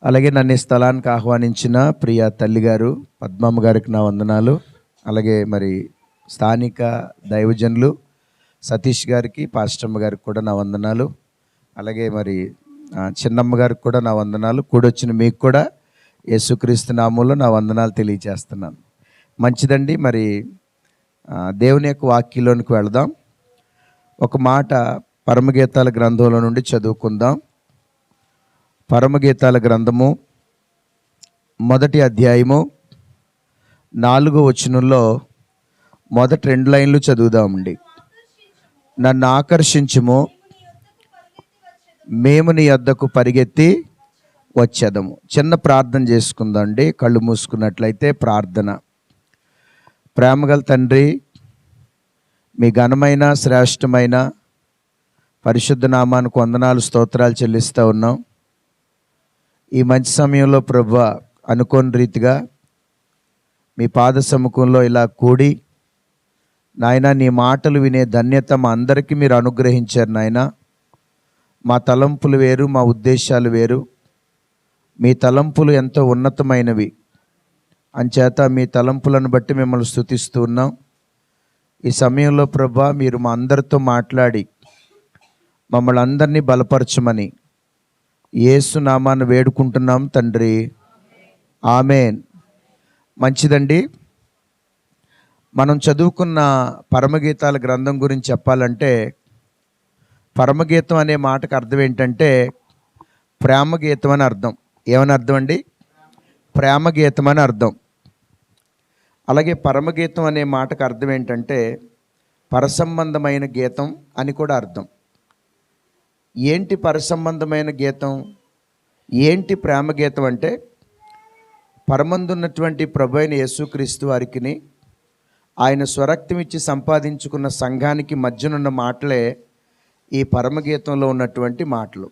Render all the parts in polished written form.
అలాగే నన్ను ఈ స్థలానికి ఆహ్వానించిన ప్రియ తల్లిగారు పద్మమ్మ గారికి నా వందనాలు. అలాగే మరి స్థానిక దైవజనులు సతీష్ గారికి, పాస్టమ్మ గారికి కూడా నా వందనాలు. అలాగే మరి చిన్నమ్మ గారికి కూడా నా వందనాలు. కూడొచ్చిన మీకు కూడా యేసుక్రీస్తు నామములో నా వందనాలు తెలియజేస్తున్నాను. మంచిదండి. మరి దేవుని యొక్క వాక్యంలోనికి వెళదాం. ఒక మాట పరమగీతాల గ్రంథంలో నుండి చదువుకుందాం. పరమగీతాల గ్రంథము 1వ అధ్యాయము 4వ వచనంలో మొదటి 2 లైన్లు చదువుదామండి. నన్ను ఆకర్షించుము, మేము నీ యొద్దకు పరిగెత్తి వచ్చేదము. చిన్న ప్రార్థన చేసుకుందామండి. కళ్ళు మూసుకున్నట్లయితే ప్రార్థన. ప్రేమగల తండ్రి, మీ ఘనమైన శ్రేష్టమైన పరిశుద్ధ నామానికి వందనాలు స్తోత్రాలు చెల్లిస్తూ ఉన్నాం. ఈ మంచి సమయంలో ప్రభువా, అనుకోని రీతిగా మీ పాద సముఖంలో ఇలా కూడి నాయన నీ మాటలు వినే ధన్యత మా అందరికీ మీరు అనుగ్రహించారు నాయన. మా తలంపులు వేరు, మా ఉద్దేశాలు వేరు. మీ తలంపులు ఎంతో ఉన్నతమైనవి. అంచేత మీ తలంపులను బట్టి మిమ్మల్ని స్తుతిస్తూ ఉన్నాం. ఈ సమయంలో ప్రభువా, మీరు మా అందరితో మాట్లాడి మమ్మల్ని అందరినీ బలపరచమని యేసు నామాన్ని వేడుకుంటున్నాం తండ్రి. ఆమేన్. మంచిదండి. మనం చదువుకున్న పరమగీతాల గ్రంథం గురించి చెప్పాలంటే, పరమగీతం అనే మాటకు అర్థం ఏంటంటే ప్రేమగీతం అని అర్థం. ఏమని అర్థం అండి? ప్రేమగీతం అని అర్థం. అలాగే పరమగీతం అనే మాటకు అర్థం ఏంటంటే పరసంబంధమైన గీతం అని కూడా అర్థం. ఏంటి పరసంబంధమైన గీతం? ఏంటి ప్రేమ గీతం అంటే, పరమందున్నటువంటి ప్రభు అయిన యేసుక్రీస్తు వారికి ఆయన స్వరక్తం ఇచ్చి సంపాదించుకున్న సంఘానికి మధ్యనున్న మాటలే ఈ పరమగీతంలో ఉన్నటువంటి మాటలు.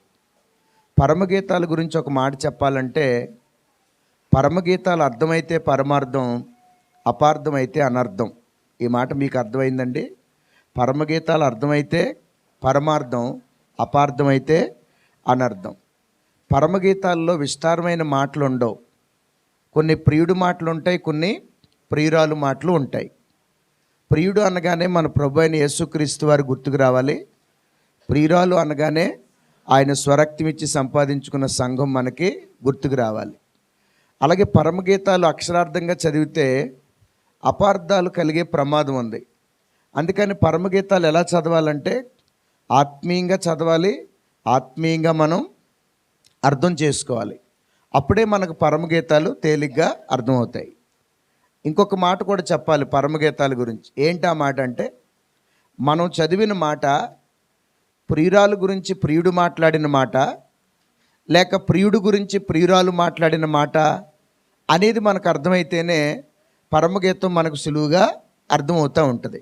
పరమగీతాల గురించి ఒక మాట చెప్పాలంటే, పరమగీతాలు అర్థమైతే పరమార్థం, అపార్థమైతే అనర్థం. ఈ మాట మీకు అర్థమైందండి? పరమగీతాలు అర్థమైతే పరమార్థం, అపార్థమైతే అనర్థం. పరమగీతాల్లో విస్తారమైన మాటలు ఉండవు. కొన్ని ప్రియుడు మాటలు ఉంటాయి, కొన్ని ప్రియురాలు మాటలు ఉంటాయి. ప్రియుడు అనగానే మన ప్రభు అయిన యేసుక్రీస్తు వారు గుర్తుకు రావాలి. ప్రియురాలు అనగానే ఆయన స్వరక్తం ఇచ్చి సంపాదించుకున్న సంఘం మనకి గుర్తుకు రావాలి. అలాగే పరమగీతాలు అక్షరార్థంగా చదివితే అపార్థాలు కలిగే ప్రమాదం ఉంది. అందుకని పరమగీతాలు ఎలా చదవాలంటే ఆత్మీయంగా చదవాలి, ఆత్మీయంగా మనం అర్థం చేసుకోవాలి. అప్పుడే మనకు పరమగీతాలు తేలిగ్గా అర్థమవుతాయి. ఇంకొక మాట కూడా చెప్పాలి పరమగీతాల గురించి. ఏంటి ఆ మాట అంటే, మనం చదివిన మాట ప్రియురాలు గురించి ప్రియుడు మాట్లాడిన మాట, లేక ప్రియుడు గురించి ప్రియురాలు మాట్లాడిన మాట అనేది మనకు అర్థమైతేనే పరమగీతం మనకు సులువుగా అర్థమవుతూ ఉంటుంది.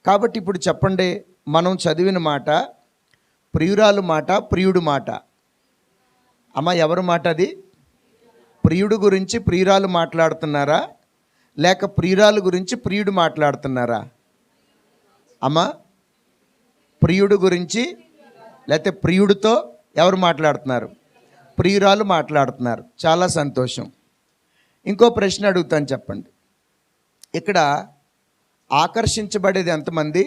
కాబట్టి ఇప్పుడు చెప్పండి, మనం చదివిన మాట ప్రియురాలు మాట, ప్రియుడు మాట. అమ్మ, ఎవరి మాట అది? ప్రియుడు గురించి ప్రియురాలు మాట్లాడుతున్నారా, లేక ప్రియురాలు గురించి ప్రియుడు మాట్లాడుతున్నారా? అమ్మ, ప్రియుడు గురించి లేకపోతే ప్రియుడితో ఎవరు మాట్లాడుతున్నారు? ప్రియురాలు మాట్లాడుతున్నారు. చాలా సంతోషం. ఇంకో ప్రశ్న అడుగుతాను, చెప్పండి. ఇక్కడ ఆకర్షించబడేది ఎంతమంది?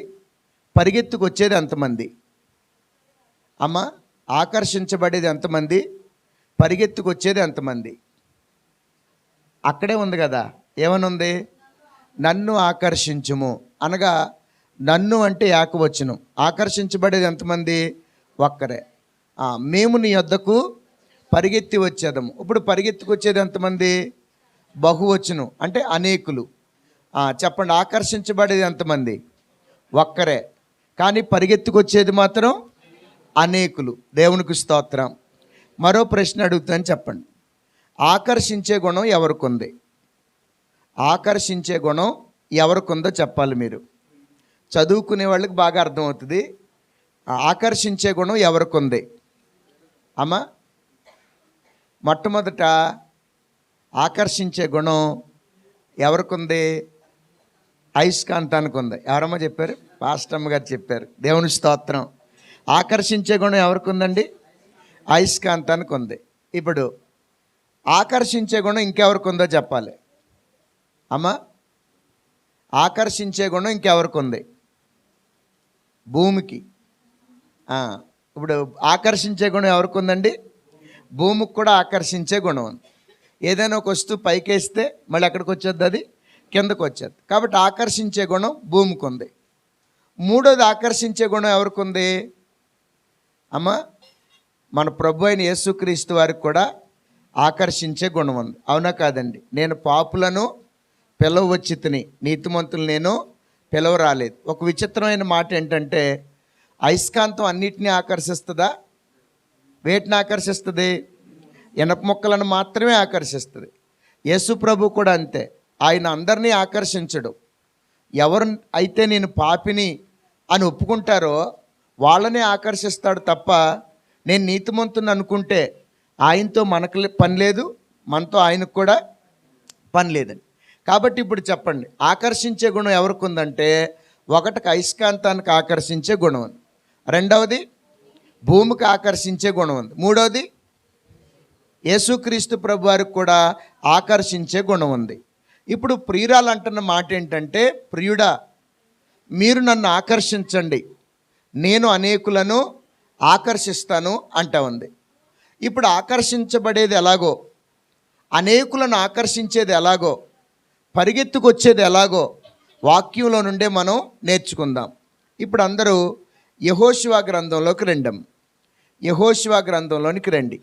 పరిగెత్తుకొచ్చేది ఎంతమంది? అమ్మ, ఆకర్షించబడేది ఎంతమంది? పరిగెత్తుకొచ్చేది ఎంతమంది? అక్కడే ఉంది కదా. ఏమనుంది? నన్ను ఆకర్షించుము అనగా, నన్ను అంటే ఏకవచనం. ఆకర్షించబడేది ఎంతమంది? ఒక్కరే. మేము నీ యొద్దకు పరిగెత్తి వచ్చేదము. ఇప్పుడు పరిగెత్తుకొచ్చేది ఎంతమంది? బహువచనం అంటే అనేకులు. చెప్పండి, ఆకర్షించబడేది ఎంతమంది? ఒక్కరే. కానీ పరిగెత్తుకొచ్చేది మాత్రం అనేకులు. దేవునికి స్తోత్రం. మరో ప్రశ్న అడుగుతాను, చెప్పండి. ఆకర్షించే గుణం ఎవరికి ఉంది? ఆకర్షించే గుణం ఎవరికి ఉందో చెప్పాలి మీరు. చదువుకునే వాళ్ళకి బాగా అర్థమవుతుంది. ఆకర్షించే గుణం ఎవరికి ఉంది? అమ్మా, మొట్టమొదట ఆకర్షించే గుణం ఎవరికి ఉంది? అయస్కాంతానికి ఉంది. ఎవరమ్మా చెప్పారు? పాస్టమ్మ గారు చెప్పారు. దేవుని స్తోత్రం. ఆకర్షించే గుణం ఎవరికి ఉందండి? అయస్కాంతానికి ఉంది. ఇప్పుడు ఆకర్షించే గుణం ఇంకెవరికి ఉందో చెప్పాలి అమ్మా. ఆకర్షించే గుణం ఇంకెవరికి ఉంది? భూమికి. ఇప్పుడు ఆకర్షించే గుణం ఎవరికి ఉందండి? భూమికి కూడా ఆకర్షించే గుణం ఉంది. ఏదైనా ఒక వస్తువు పైకేస్తే మళ్ళీ ఎక్కడికి వచ్చేది? అది కిందకు వచ్చేది. కాబట్టి ఆకర్షించే గుణం భూమికి ఉంది. మూడోది ఆకర్షించే గుణం ఎవరికి ఉంది అమ్మా? మన ప్రభు అయిన యేసుక్రీస్తు వారికి కూడా ఆకర్షించే గుణం ఉంది. అవునా కాదండి? నేను పాపులను పిలవచ్చితిని, నీతిమంతులు నేను పిలవరాలేదు. ఒక విచిత్రమైన మాట ఏంటంటే, అయస్కాంతం అన్నిటినీ ఆకర్షిస్తుందా? వేటిని ఆకర్షిస్తుంది? ఇనప మొక్కలను మాత్రమే ఆకర్షిస్తుంది. యేసు ప్రభు కూడా అంతే. ఆయన అందరినీ ఆకర్షించడు. ఎవరు అయితే నేను పాపిని అని ఒప్పుకుంటారో వాళ్ళనే ఆకర్షిస్తాడు తప్ప, నేను నీతిమంతుని అనుకుంటే ఆయనతో మనకు పని లేదు, మనతో ఆయనకు కూడా పని లేదండి. కాబట్టి ఇప్పుడు చెప్పండి, ఆకర్షించే గుణం ఎవరికి ఉందంటే, ఒకటికి అయస్కాంతానికి ఆకర్షించే గుణం ఉంది, రెండవది భూమికి ఆకర్షించే గుణం ఉంది, మూడవది యేసుక్రీస్తు ప్రభు వారికి కూడా ఆకర్షించే గుణం ఉంది. ఇప్పుడు ప్రియురాలు అంటున్న మాట ఏంటంటే, ప్రియుడా మీరు నన్ను ఆకర్షించండి, నేను అనేకులను ఆకర్షిస్తాను అంటా ఉంది. ఇప్పుడు ఆకర్షించబడేది ఎలాగో, అనేకులను ఆకర్షించేది ఎలాగో, పరిగెత్తుకొచ్చేది ఎలాగో వాక్యంలో నుండే మనం నేర్చుకుందాం. ఇప్పుడు అందరూ యెహోషువ గ్రంథంలోకి రండి. యెహోషువ గ్రంథంలోనికి రండి.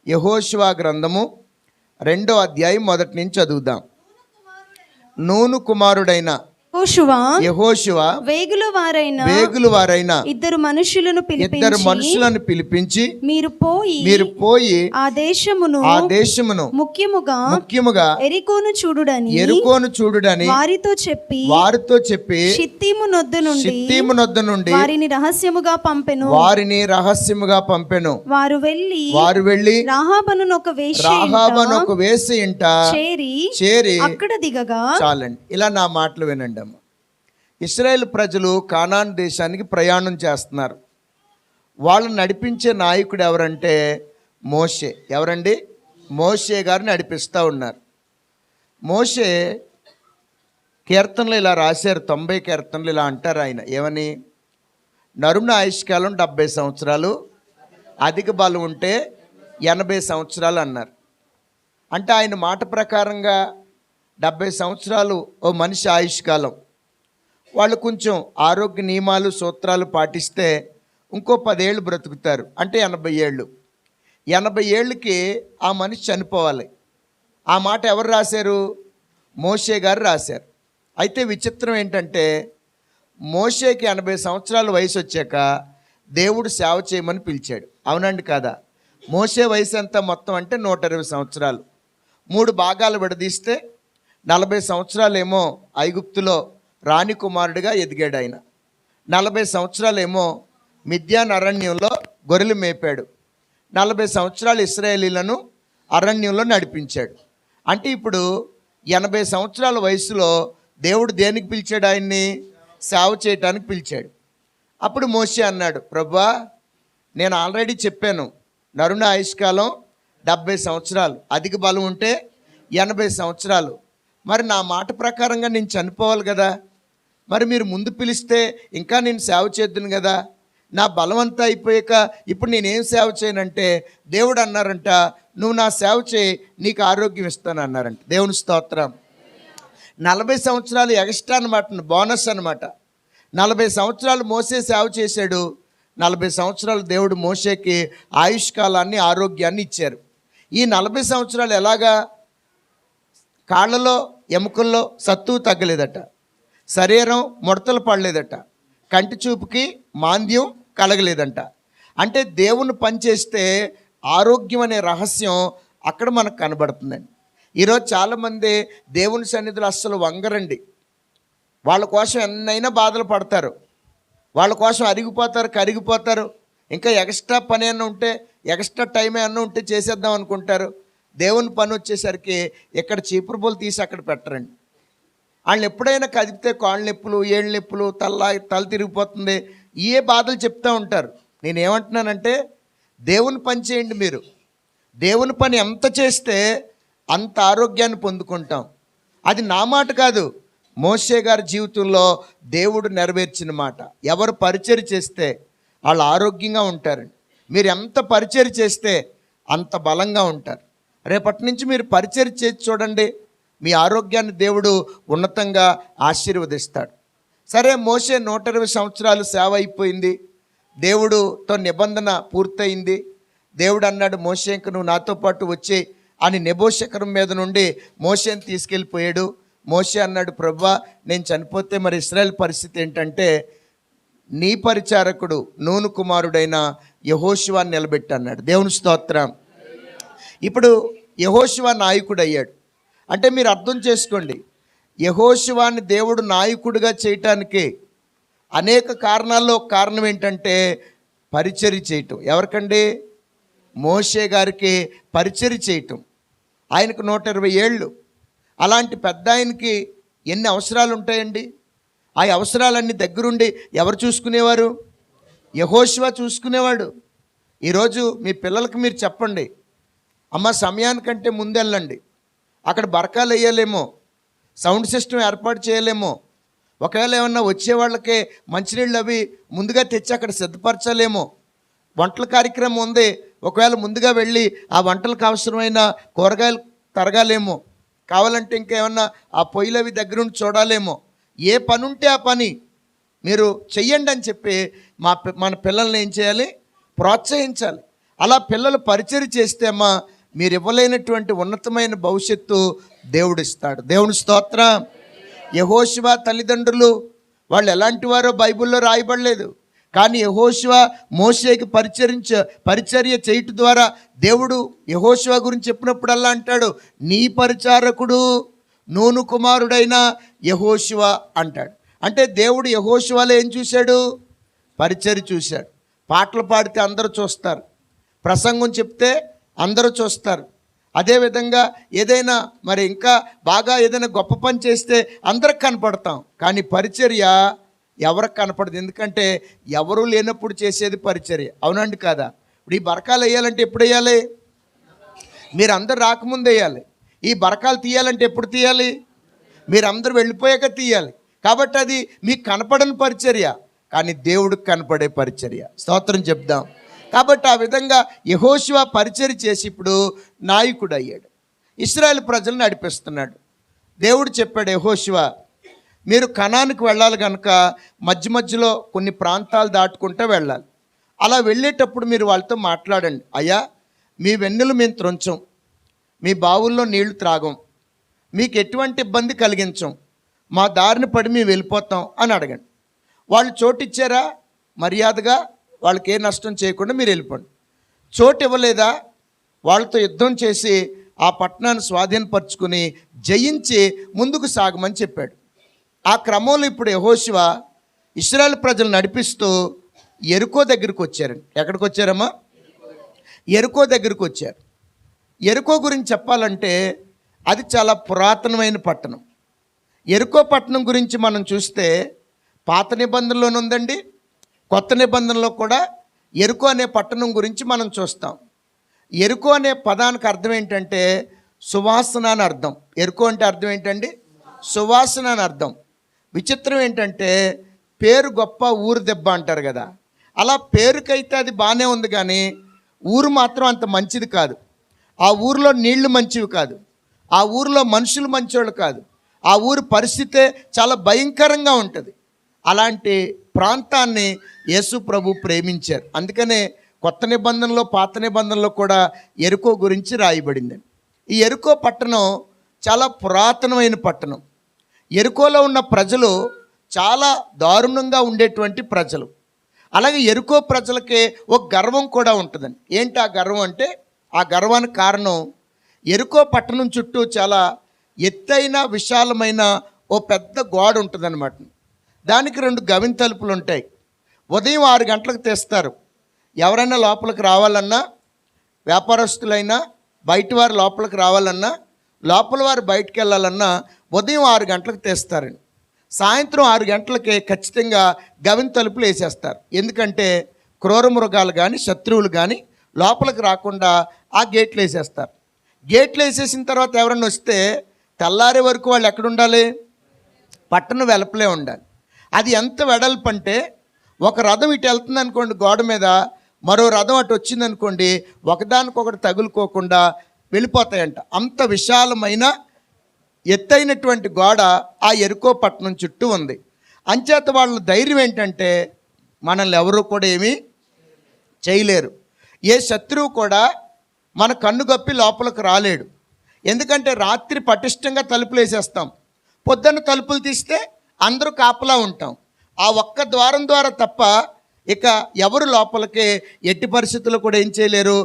యెహోషువ గ్రంథము 2వ అధ్యాయం మొదటి నుంచి చదువుదాం. నూను కుమారుడైన యెహోషువ వేగుల వారైన ఇద్దరు మనుషులను పిలిపించి మీరు పోయి ఆ దేశమును ముఖ్యముగా ఎరికోను చూడుడని వారితో చెప్పి షిత్తీము నొద్ద నుండి వారిని రహస్యముగా పంపెను. వారు వెళ్ళి రాహాబను ఒక వేశ్య ఇంట చేరి అక్కడ దిగగా. చాలండి, ఇలా నా మాటలు వినండి అమ్మ. ఇశ్రాయేల్ ప్రజలు కానాన్ దేశానికి ప్రయాణం చేస్తున్నారు. వాళ్ళని నడిపించే నాయకుడు ఎవరంటే మోషే. ఎవరండి? మోషే గారు నడిపిస్తూ ఉన్నారు. మోషే కీర్తనలు ఇలా రాశారు, 90 కీర్తనలు ఇలా అంటారు ఆయన. ఏమని? నరుని ఆయుష్కాలం 70 సంవత్సరాలు, అధిక బలం ఉంటే 80 సంవత్సరాలు అన్నారు. అంటే ఆయన మాట ప్రకారంగా 70 సంవత్సరాలు ఓ మనిషి ఆయుష్కాలం. వాళ్ళు కొంచెం ఆరోగ్య నియమాలు సూత్రాలు పాటిస్తే ఇంకో 10 ఏళ్ళు బ్రతుకుతారు, అంటే 80 ఏళ్ళు. 80 ఏళ్ళకి ఆ మనిషి చనిపోవాలి. ఆ మాట ఎవరు రాశారు? మోషే గారు రాశారు. అయితే విచిత్రం ఏంటంటే, మోషేకి 80 సంవత్సరాల వయసు వచ్చాక దేవుడు సేవ చేయమని పిలిచాడు. అవునండి కాదా? మోషే వయసు ఎంత మొత్తం అంటే 120 సంవత్సరాలు. 3 భాగాలు విడదీస్తే 40 సంవత్సరాలేమో ఐగుప్తులో రాణి కుమారుడిగా ఎదిగాడు ఆయన. 40 సంవత్సరాలేమో మిద్యాన్ అరణ్యంలో గొర్రెలు మేపాడు. 40 సంవత్సరాలు ఇశ్రాయేలీలను అరణ్యంలో నడిపించాడు. అంటే ఇప్పుడు 80 సంవత్సరాల వయసులో దేవుడు దేనికి పిలిచాడు? ఆయన్ని సేవ చేయటానికి పిలిచాడు. అప్పుడు మోషే అన్నాడు, ప్రభువా నేను ఆల్రెడీ చెప్పాను, నరుని ఆయుష్కాలం 70 సంవత్సరాలు, అధిక బలం ఉంటే 80 సంవత్సరాలు. మరి నా మాట ప్రకారంగా నేను చనిపోవాలి కదా, మరి మీరు ముందు పిలిస్తే ఇంకా నేను సేవ చేద్దును కదా, నా బలమంతా అయిపోయాక ఇప్పుడు నేనేం సేవ చేయనంటే దేవుడు అన్నారంట, నువ్వు నా సేవ చేయి, నీకు ఆరోగ్యం ఇస్తాను అన్నారంట. దేవుని స్తోత్రం. 40 సంవత్సరాలు ఎక్స్ట్రా అనమాట, బోనస్ అనమాట. 40 సంవత్సరాలు మోసే సేవ చేశాడు. 40 సంవత్సరాలు దేవుడు మోషేకి ఆయుష్కాలాన్ని ఆరోగ్యాన్ని ఇచ్చారు. ఈ 40 సంవత్సరాలు ఎలాగా? కాళ్ళలో ఎముకల్లో సత్తువు తగ్గలేదట, శరీరం ముడతలు పడలేదట, కంటి చూపుకి మాంద్యం కలగలేదంట. అంటే దేవుని పనిచేస్తే ఆరోగ్యం అనే రహస్యం అక్కడ మనకు కనబడుతుందండి. ఈరోజు చాలామంది దేవుని సన్నిధిలో అస్సలు వంగరండి. వాళ్ళ కోసం ఎన్నైనా బాధలు పడతారు, వాళ్ళ కోసం అరిగిపోతారు, కరిగిపోతారు. ఇంకా ఎక్స్ట్రా పని అన్న ఉంటే, ఎక్స్ట్రా టైం ఏమన్నా ఉంటే చేసేద్దాం అనుకుంటారు. దేవుని పని వచ్చేసరికి ఇక్కడ చీపురు బోలు తీసి అక్కడ పెట్టరండి. వాళ్ళని ఎప్పుడైనా కదిపితే కాళ్ళ నొప్పులు, ఏళ్ళ నొప్పులు, తల తిరిగిపోతుంది, ఏ బాధలు చెప్తూ ఉంటారు. నేనేమంటున్నానంటే దేవుని పని చేయండి. మీరు దేవుని పని ఎంత చేస్తే అంత ఆరోగ్యాన్ని పొందుకుంటాం. అది నా మాట కాదు, మోషే గారి జీవితంలో దేవుడు నెరవేర్చిన మాట. ఎవరు పరిచర్య చేస్తే వాళ్ళు ఆరోగ్యంగా ఉంటారండి. మీరు ఎంత పరిచర్య చేస్తే అంత బలంగా ఉంటారు. రేపటి నుంచి మీరు పరిచర్య చేసి చూడండి, మీ ఆరోగ్యాన్ని దేవుడు ఉన్నతంగా ఆశీర్వదిస్తాడు. సరే, మోషే 120 సంవత్సరాలు సేవ అయిపోయింది, దేవుడుతో నిబంధన పూర్తయింది. దేవుడు అన్నాడు, మోషే ఇంక నువ్వు నాతో పాటు వచ్చి అని నెబో శిఖరం మీద నుండి మోషేని తీసుకెళ్ళిపోయాడు. మోషే అన్నాడు, ప్రభువా నేను చనిపోతే మరి ఇశ్రాయేల్ పరిస్థితి ఏంటంటే, నీ పరిచారకుడు నూను కుమారుడైన యెహోషువాని నిలబెట్టి అన్నాడు. దేవుని స్తోత్రం. ఇప్పుడు యెహోషువ నాయకుడు అయ్యాడు. అంటే మీరు అర్థం చేసుకోండి, యెహోషువాని దేవుడు నాయకుడిగా చేయటానికి అనేక కారణాల్లో ఒక కారణం ఏంటంటే పరిచర్య చేయటం. ఎవరికండి? మోషే గారికి పరిచర్య చేయటం. ఆయనకు 120 ఏళ్ళు. అలాంటి పెద్ద ఆయనకి ఎన్ని అవసరాలు ఉంటాయండి? ఆ అవసరాలన్నీ దగ్గరుండి ఎవరు చూసుకునేవారు? యెహోషువ చూసుకునేవాడు. ఈరోజు మీ పిల్లలకి మీరు చెప్పండి, అమ్మ సమయానికంటే ముందెళ్ళండి, అక్కడ బరకాలు వేయలేమో, సౌండ్ సిస్టమ్ ఏర్పాటు చేయలేమో, ఒకవేళ ఏమన్నా వచ్చే వాళ్ళకే మంచినీళ్ళు అవి ముందుగా తెచ్చి అక్కడ సిద్ధపరచలేమో, వంటల కార్యక్రమం ఉంది, ఒకవేళ ముందుగా వెళ్ళి ఆ వంటలకు అవసరమైన కూరగాయలు తరగాలేమో, కావాలంటే ఇంకేమన్నా ఆ పొయ్యిలు అవి దగ్గరుండి చూడాలేమో. ఏ పని ఉంటే ఆ పని మీరు చెయ్యండి అని చెప్పి మన పిల్లల్ని ఏం చేయాలి? ప్రోత్సహించాలి. అలా పిల్లలు పరిచర్య చేస్తే అమ్మా మీరు ఇవ్వలేనటువంటి ఉన్నతమైన భవిష్యత్తు దేవుడు ఇస్తాడు. దేవుని స్తోత్రం. యెహోషువ తల్లిదండ్రులు వాళ్ళు ఎలాంటి వారో బైబిల్లో రాయబడలేదు. కానీ యెహోషువ మోషేకి పరిచర్య చేయటం ద్వారా దేవుడు యెహోషువ గురించి చెప్పినప్పుడల్లా అంటాడు, నీ పరిచారకుడు నూను కుమారుడైన యెహోషువ అంటాడు. అంటే దేవుడు యెహోషువలో ఏం చూశాడు? పరిచర్య చూశాడు. పాటలు పాడితే అందరూ చూస్తారు, ప్రసంగం చెప్తే అందరూ చూస్తారు. అదేవిధంగా ఏదైనా మరి ఇంకా బాగా ఏదైనా గొప్ప పని చేస్తే అందరికి కనపడతాం. కానీ పరిచర్య ఎవరికి కనపడదు. ఎందుకంటే ఎవరు లేనప్పుడు చేసేది పరిచర్య. అవునండి కాదా? ఇప్పుడు ఈ బరకాలు వేయాలంటే ఎప్పుడు వేయాలి? మీరు అందరు రాకముందు వేయాలి. ఈ బరకాలు తీయాలంటే ఎప్పుడు తీయాలి? మీరు అందరూ వెళ్ళిపోయాక తీయాలి. కాబట్టి అది మీకు కనపడని పరిచర్య, కానీ దేవుడికి కనపడే పరిచర్య. స్తోత్రం చెప్దాం. కాబట్టి ఆ విధంగా యెహోషువ పరిచర్య చేసి ఇప్పుడు నాయకుడు అయ్యాడు. ఇశ్రాయేల్ ప్రజలను నడిపిస్తున్నాడు. దేవుడు చెప్పాడు, యెహోషువ మీరు కనానుకు వెళ్ళాలి కనుక మధ్య మధ్యలో కొన్ని ప్రాంతాలు దాటుకుంటూ వెళ్ళాలి. అలా వెళ్ళేటప్పుడు మీరు వాళ్ళతో మాట్లాడండి, అయ్యా మీ వెన్నులు మేము త్రొంచం, మీ బావుల్లో నీళ్లు త్రాగం, మీకు ఎటువంటి ఇబ్బంది కలిగించం, మా దారిని పడి మేము వెళ్ళిపోతాం అని అడగండి. వాళ్ళు చోటు ఇచ్చారా? మర్యాదగా వాళ్ళకి ఏ నష్టం చేయకుండా మీరు వెళ్ళిపోండి. చోటు ఇవ్వలేదా? వాళ్ళతో యుద్ధం చేసి ఆ పట్టణాన్ని స్వాధీనపరుచుకుని జయించి ముందుకు సాగమని చెప్పాడు. ఆ క్రమంలో ఇప్పుడు యెహోషువ ఇశ్రాయేల్ ప్రజలు నడిపిస్తూ యెరికో దగ్గరికి వచ్చారండి. ఎక్కడికి వచ్చారమ్మా? యెరికో దగ్గరికి వచ్చారు. యెరికో గురించి చెప్పాలంటే అది చాలా పురాతనమైన పట్టణం. యెరికో పట్టణం గురించి మనం చూస్తే పాత నిబంధనలోనే ఉందండి, కొత్త నిబంధనలో కూడా యెరికో అనే పట్టణం గురించి మనం చూస్తాం. యెరికో అనే పదానికి అర్థం ఏంటంటే సువాసన అని అర్థం. యెరికో అంటే అర్థం ఏంటండి? సువాసన అని అర్థం. విచిత్రం ఏంటంటే పేరు గొప్ప ఊరు దెబ్బ అంటారు కదా, అలా పేరుకైతే అది బాగానే ఉంది, కానీ ఊరు మాత్రం అంత మంచిది కాదు. ఆ ఊరిలో నీళ్లు మంచివి కాదు, ఆ ఊరిలో మనుషులు మంచోళ్ళు కాదు, ఆ ఊరి పరిస్థితే చాలా భయంకరంగా ఉంటుంది. అలాంటి ప్రాంతాన్ని యేసు ప్రభు ప్రేమించారు. అందుకనే కొత్త నిబంధనలో పాత నిబంధనలో కూడా యెరికో గురించి రాయబడింది. ఈ యెరికో పట్టణం చాలా పురాతనమైన పట్టణం. యెరికోలో ఉన్న ప్రజలు చాలా దారుణంగా ఉండేటువంటి ప్రజలు. అలాగే యెరికో ప్రజలకి ఒక గర్వం కూడా ఉంటుందండి. ఏంటి ఆ గర్వం అంటే, ఆ గర్వానికి కారణం యెరికో పట్టణం చుట్టూ చాలా ఎత్తైన విశాలమైన ఓ పెద్ద గోడ ఉంటుందన్నమాట. దానికి 2 గవిన తలుపులు ఉంటాయి. ఉదయం 6 గంటలకు తెస్తారు. ఎవరైనా లోపలికి రావాలన్నా, వ్యాపారస్తులైనా బయట వారు లోపలికి రావాలన్నా, లోపల వారు బయటికి వెళ్ళాలన్నా ఉదయం 6 గంటలకు తెస్తారండి. సాయంత్రం 6 గంటలకే ఖచ్చితంగా గవిన తలుపులు వేసేస్తారు. ఎందుకంటే క్రూర మృగాలు కానీ శత్రువులు కానీ లోపలికి రాకుండా ఆ గేట్లు వేసేస్తారు. గేట్లు వేసేసిన తర్వాత ఎవరన్నా వస్తే తెల్లారే వరకు వాళ్ళు ఎక్కడ ఉండాలి? పట్టణం వెలుపలే ఉండాలి. అది ఎంత వెడల్పు అంటే, ఒక రథం ఇటు వెళ్తుంది అనుకోండి గోడ మీద, మరో రథం అటు వచ్చింది అనుకోండి, ఒకదానికొకటి తగులుకోకుండా వెళ్ళిపోతాయంట. అంత విశాలమైన ఎత్తైనటువంటి గోడ ఆ యెరికో పట్టణం చుట్టూ ఉంది. అంచేత వాళ్ళ ధైర్యం ఏంటంటే, మనల్ని ఎవరు కూడా ఏమీ చేయలేరు. ఏ శత్రువు కూడా మన కన్ను గప్పి లోపలికి రాలేడు. ఎందుకంటే రాత్రి పటిష్టంగా తలుపులు వేసేస్తాం, పొద్దున్న తలుపులు తీస్తే అందరూ కాపలా ఉంటాం. ఆ ఒక్క ద్వారం ద్వారా తప్ప ఇక ఎవరు లోపలికి ఎట్టి పరిస్థితుల్లో కూడా ఏం చేయలేరు,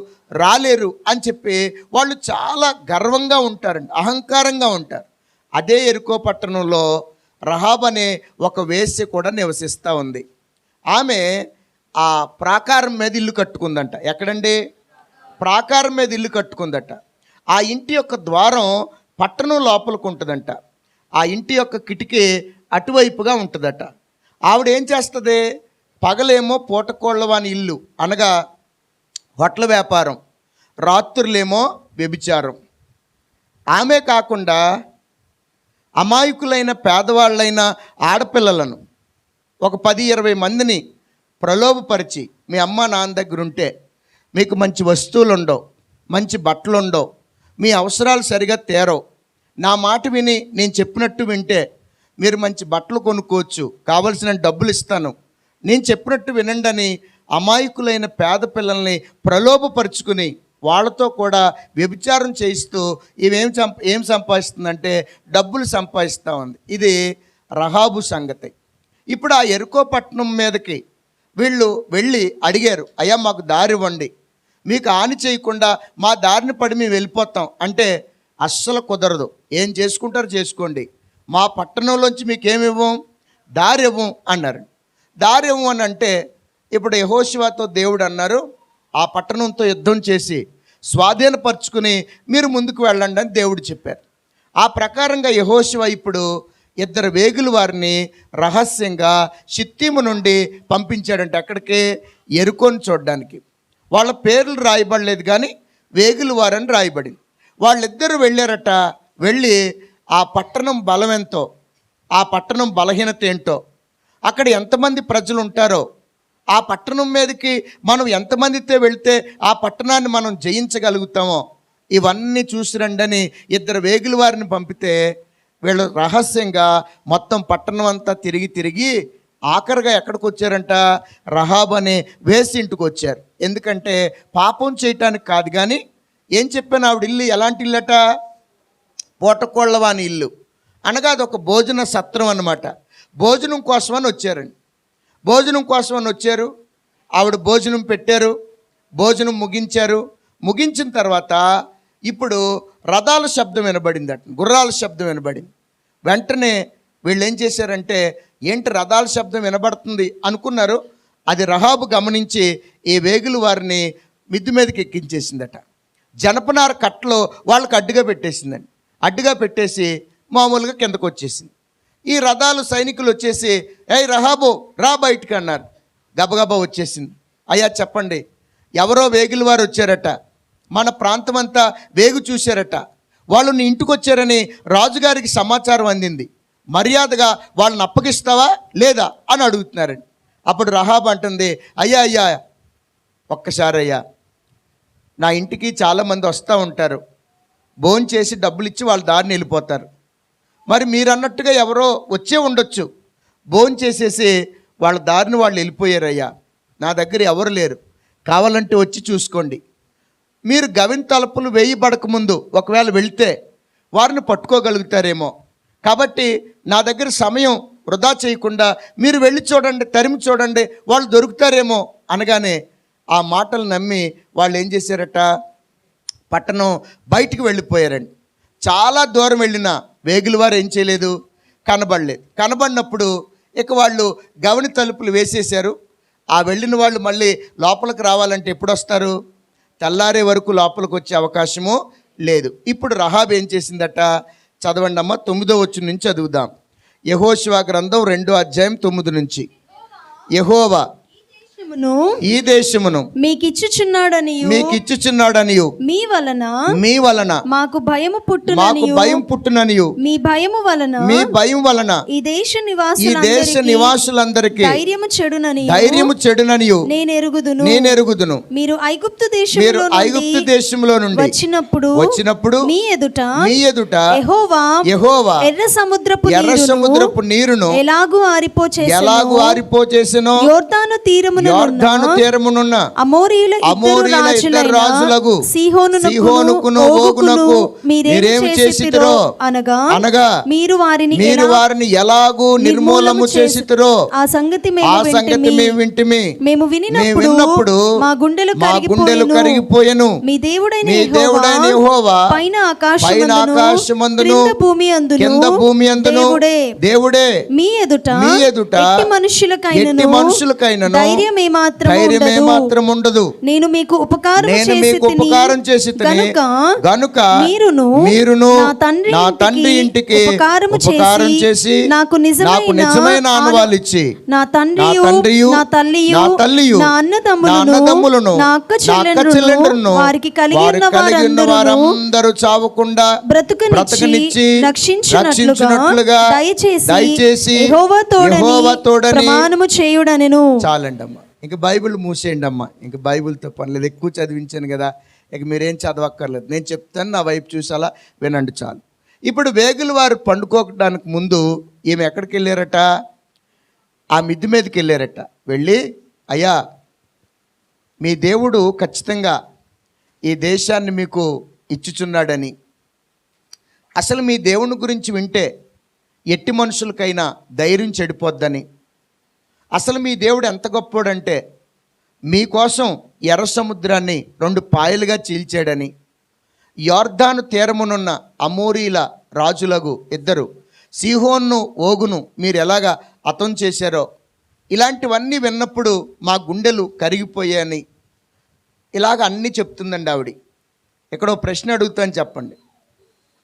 రాలేరు అని చెప్పి వాళ్ళు చాలా గర్వంగా ఉంటారండి, అహంకారంగా ఉంటారు. అదే యెరికో పట్టణంలో రహాబ్ అనే ఒక వేశ్య కూడా నివసిస్తూ ఉంది. ఆమె ఆ ప్రాకారం మీద ఇల్లు కట్టుకుందంట. ఎక్కడండి? ప్రాకారం మీద ఇల్లు కట్టుకుందట. ఆ ఇంటి యొక్క ద్వారం పట్టణం లోపలికి ఉంటుందంట. ఆ ఇంటి యొక్క కిటికీ అటువైపుగా ఉంటుందట. ఆవిడ ఏం చేస్తుంది? పగలేమో పూటకోళ్ళవాని ఇల్లు అనగా హోటల్ వ్యాపారం, రాత్రులేమో వ్యభిచారం. ఆమె కాకుండా అమాయకులైన పేదవాళ్ళైన ఆడపిల్లలను ఒక 10-20 మందిని ప్రలోభపరిచి, మీ అమ్మ నాన్న దగ్గర ఉంటే మీకు మంచి వస్తువులు ఉండవు, మంచి బట్టలు ఉండవు, మీ అవసరాలు సరిగా తీరవు, నా మాట విని నేను చెప్పినట్టు వింటే మీరు మంచి బట్టలు కొనుక్కోవచ్చు, కావలసిన డబ్బులు ఇస్తాను, నేను చెప్పినట్టు వినండి అని అమాయకులైన పేద పిల్లల్ని ప్రలోభపరుచుకుని వాళ్ళతో కూడా వ్యభిచారం చేయిస్తూ ఏం సంపాదిస్తుందంటే డబ్బులు సంపాదిస్తూ ఉంది. ఇది రహాబు సంగతి. ఇప్పుడు ఆ యెరికో పట్టణం మీదకి వీళ్ళు వెళ్ళి అడిగారు, అయ్యా మాకు దారి ఇవ్వండి, మీకు హాని చేయకుండా మా దారిని పడి మేము వెళ్ళిపోతాం అంటే అస్సలు కుదరదు, ఏం చేసుకుంటారో చేసుకోండి, మా పట్టణంలోంచి మీకేమివ్వం, దారి ఇవ్వం అన్నారు. దారి ఇవ్వం అని అంటే ఇప్పుడు యెహోషువతో దేవుడు అన్నారు, ఆ పట్టణంతో యుద్ధం చేసి స్వాధీనపరుచుకుని మీరు ముందుకు వెళ్ళండి అని దేవుడు చెప్పారు. ఆ ప్రకారంగా యెహోషువ ఇప్పుడు 2 వేగుల వారిని రహస్యంగా షిత్తీము నుండి పంపించాడంటే అక్కడికి యెరికోను చూడడానికి. వాళ్ళ పేర్లు రాయబడలేదు కానీ వేగుల వారని రాయబడింది. వాళ్ళిద్దరూ వెళ్ళారట. వెళ్ళి ఆ పట్టణం బలం ఎంతో, ఆ పట్టణం బలహీనత ఏంటో, అక్కడ ఎంతమంది ప్రజలు ఉంటారో, ఆ పట్టణం మీదకి మనం ఎంతమందితో వెళ్తే ఆ పట్టణాన్ని మనం జయించగలుగుతామో ఇవన్నీ చూసి రండని 2 వేగుల వారిని పంపితే వీళ్ళు రహస్యంగా మొత్తం పట్టణం అంతా తిరిగి ఆఖరిగా ఎక్కడికి వచ్చారంట? రహాబ్ అనే వేశ్య ఇంటికి వచ్చారు. ఎందుకంటే పాపం చేయటానికి కాదు కానీ, ఏం చెప్పాను, ఆవిడ ఇల్లు ఎలాంటి ఇల్లట? పూటకోళ్ళవాని ఇల్లు అనగా అదొక భోజన సత్రం అన్నమాట. భోజనం కోసమని వచ్చారండి. భోజనం కోసమని వచ్చారు. ఆవిడ భోజనం పెట్టారు, భోజనం ముగించారు. ముగించిన తర్వాత ఇప్పుడు రథాల శబ్దం వినబడిందట, గుర్రాల శబ్దం వినబడింది. వెంటనే వీళ్ళు ఏం చేశారంటే, ఏంటి రథాల శబ్దం వినబడుతుంది అనుకున్నారు. అది రహాబు గమనించి ఈ వేగుల వారిని మిద్ది మీదకి ఎక్కించేసిందట. జనపనార కట్టలో వాళ్ళకి అడ్డుగా పెట్టేసిందండి. అడ్డుగా పెట్టేసి మామూలుగా కిందకు వచ్చేసింది. ఈ రథాలు సైనికులు వచ్చేసి, ఏయ్ రహాబు రా బయటికి అన్నారు. గబగబా వచ్చేసింది. అయ్యా చెప్పండి, ఎవరో వేగుల వారు వచ్చారట, మన ప్రాంతం అంతా వేగు చూశారట, వాళ్ళు నీ ఇంటికి వచ్చారని రాజుగారికి సమాచారం అందింది, మర్యాదగా వాళ్ళని అప్పగిస్తావా లేదా అని అడుగుతున్నారండి. అప్పుడు రహాబ్ అంటుంది, అయ్యా ఒక్కసారి అయ్యా, నా ఇంటికి చాలామంది వస్తూ ఉంటారు, భోంచేసి డబ్బులు ఇచ్చి వాళ్ళ దారిని వెళ్ళిపోతారు. మరి మీరు అన్నట్టుగా ఎవరో వచ్చే ఉండొచ్చు, భోంచేసేసి వాళ్ళ దారిని వాళ్ళు వెళ్ళిపోయారయ్యా, నా దగ్గర ఎవరు లేరు, కావాలంటే వచ్చి చూసుకోండి. మీరు గవిన్ తలుపులు వేయబడకముందు ఒకవేళ వెళ్తే వారిని పట్టుకోగలుగుతారేమో, కాబట్టి నా దగ్గర సమయం వృధా చేయకుండా మీరు వెళ్ళి చూడండి, తరిమి చూడండి, వాళ్ళు దొరుకుతారేమో అనగానే ఆ మాటలు నమ్మి వాళ్ళు ఏం చేశారట, పట్టణం బయటికి వెళ్ళిపోయారండి. చాలా దూరం వెళ్ళిన వేగుల వారు ఏం చేయలేదు, కనబడలేదు. కనబడినప్పుడు ఇక వాళ్ళు గవని తలుపులు వేసేశారు. ఆ వెళ్ళిన వాళ్ళు మళ్ళీ లోపలికి రావాలంటే ఎప్పుడు వస్తారు? తెల్లారే వరకు లోపలికి వచ్చే అవకాశము లేదు. ఇప్పుడు రహాబ్ ఏం చేసిందట? చదవండి అమ్మ, 9వ వచనం నుంచి చదువుదాం. యెహోషువ గ్రంథం 2వ అధ్యాయం 9 నుంచి. యెహోవా దేశమును మీకిచ్చుచున్నాడనియు మీ వలన మాకు భయము పుట్టుననియు మీ భయం వలన ఈ దేశ నివాసులందరికీ ధైర్యము చెడుననియు నేనెరుగుదును. మీరు ఐగుప్తు దేశములో నుండి వచ్చినప్పుడు మీ ఎదుట యెహోవా ఎర్ర సముద్రపు నీరును ఎలాగూ ఆరిపోచేసెనో యోర్దాను తీరమునున్న అమోరీయుల ఇద్దరు రాజులకు సీహోనుకును ఓగునకు మీరేమి చేసితిరో అనగా మీరు వారిని ఎలాగూ నిర్మూలము చేసితిరో ఆ సంగతి మేము వింటిమి. మేము విన్నప్పుడు మా గుండెలు కరిగిపోయెను. మీ దేవుడైన యెహోవా పైన ఆకాశమందును కింద భూమి అందును దేవుడే మీ ఎదుట ఎట్టి మనుషులకైనను ధైర్యం ఏమాత్రం ఉండదు. నేను మీకు ఉపకారం చేసి గనుక మీరును నా తండ్రి ఇంటికి ఉపకారం చేసి నాకు నిజమైన ఆనవాళ్ళు ఇచ్చి నా తండ్రియు నా తల్లియు నా అన్నదమ్ములను నా అక్క చెల్లెండ్రును వారికి కలిగిన వారందరూ చావకుండా బ్రతుకనిచ్చి రక్షించినట్లుగా దయచేసి యెహోవా తోడని ప్రమాణము చేయుడనెను. చాలండి అమ్మా, ఇంక బైబిల్ మూసేయండి అమ్మా, ఇంక బైబిల్తో పని లేదు. ఎక్కువ చదివించాను కదా, ఇక మీరేం చదవక్కర్లేదు. నేను చెప్తాను, నా వైపు చూసి అలా వినండి చాలు. ఇప్పుడు వేగులు వారు పండుకోవడానికి ముందు ఈమె ఎక్కడికి వెళ్ళారట? ఆ మిద్ది మీదకి వెళ్ళారట. వెళ్ళి, అయ్యా మీ దేవుడు ఖచ్చితంగా ఈ దేశాన్ని మీకు ఇచ్చుచున్నాడని, అసలు మీ దేవుని గురించి వింటే ఎట్టి మనుషులకైనా ధైర్యం చెడిపోద్దని, అసలు మీ దేవుడు ఎంత గొప్పోడంటే మీకోసం ఎర్ర సముద్రాన్ని 2 పాయలుగా చీల్చాడని, యోర్దాను తీరమునున్న అమోరీల రాజులకు ఇద్దరు సీహోను ఓగును మీరు ఎలాగా హతం చేశారో, ఇలాంటివన్నీ విన్నప్పుడు మా గుండెలు కరిగిపోయాయని ఇలాగ అన్నీ చెప్తుందండి ఆవిడ. ఎక్కడో ప్రశ్న అడుగుతాను, చెప్పండి.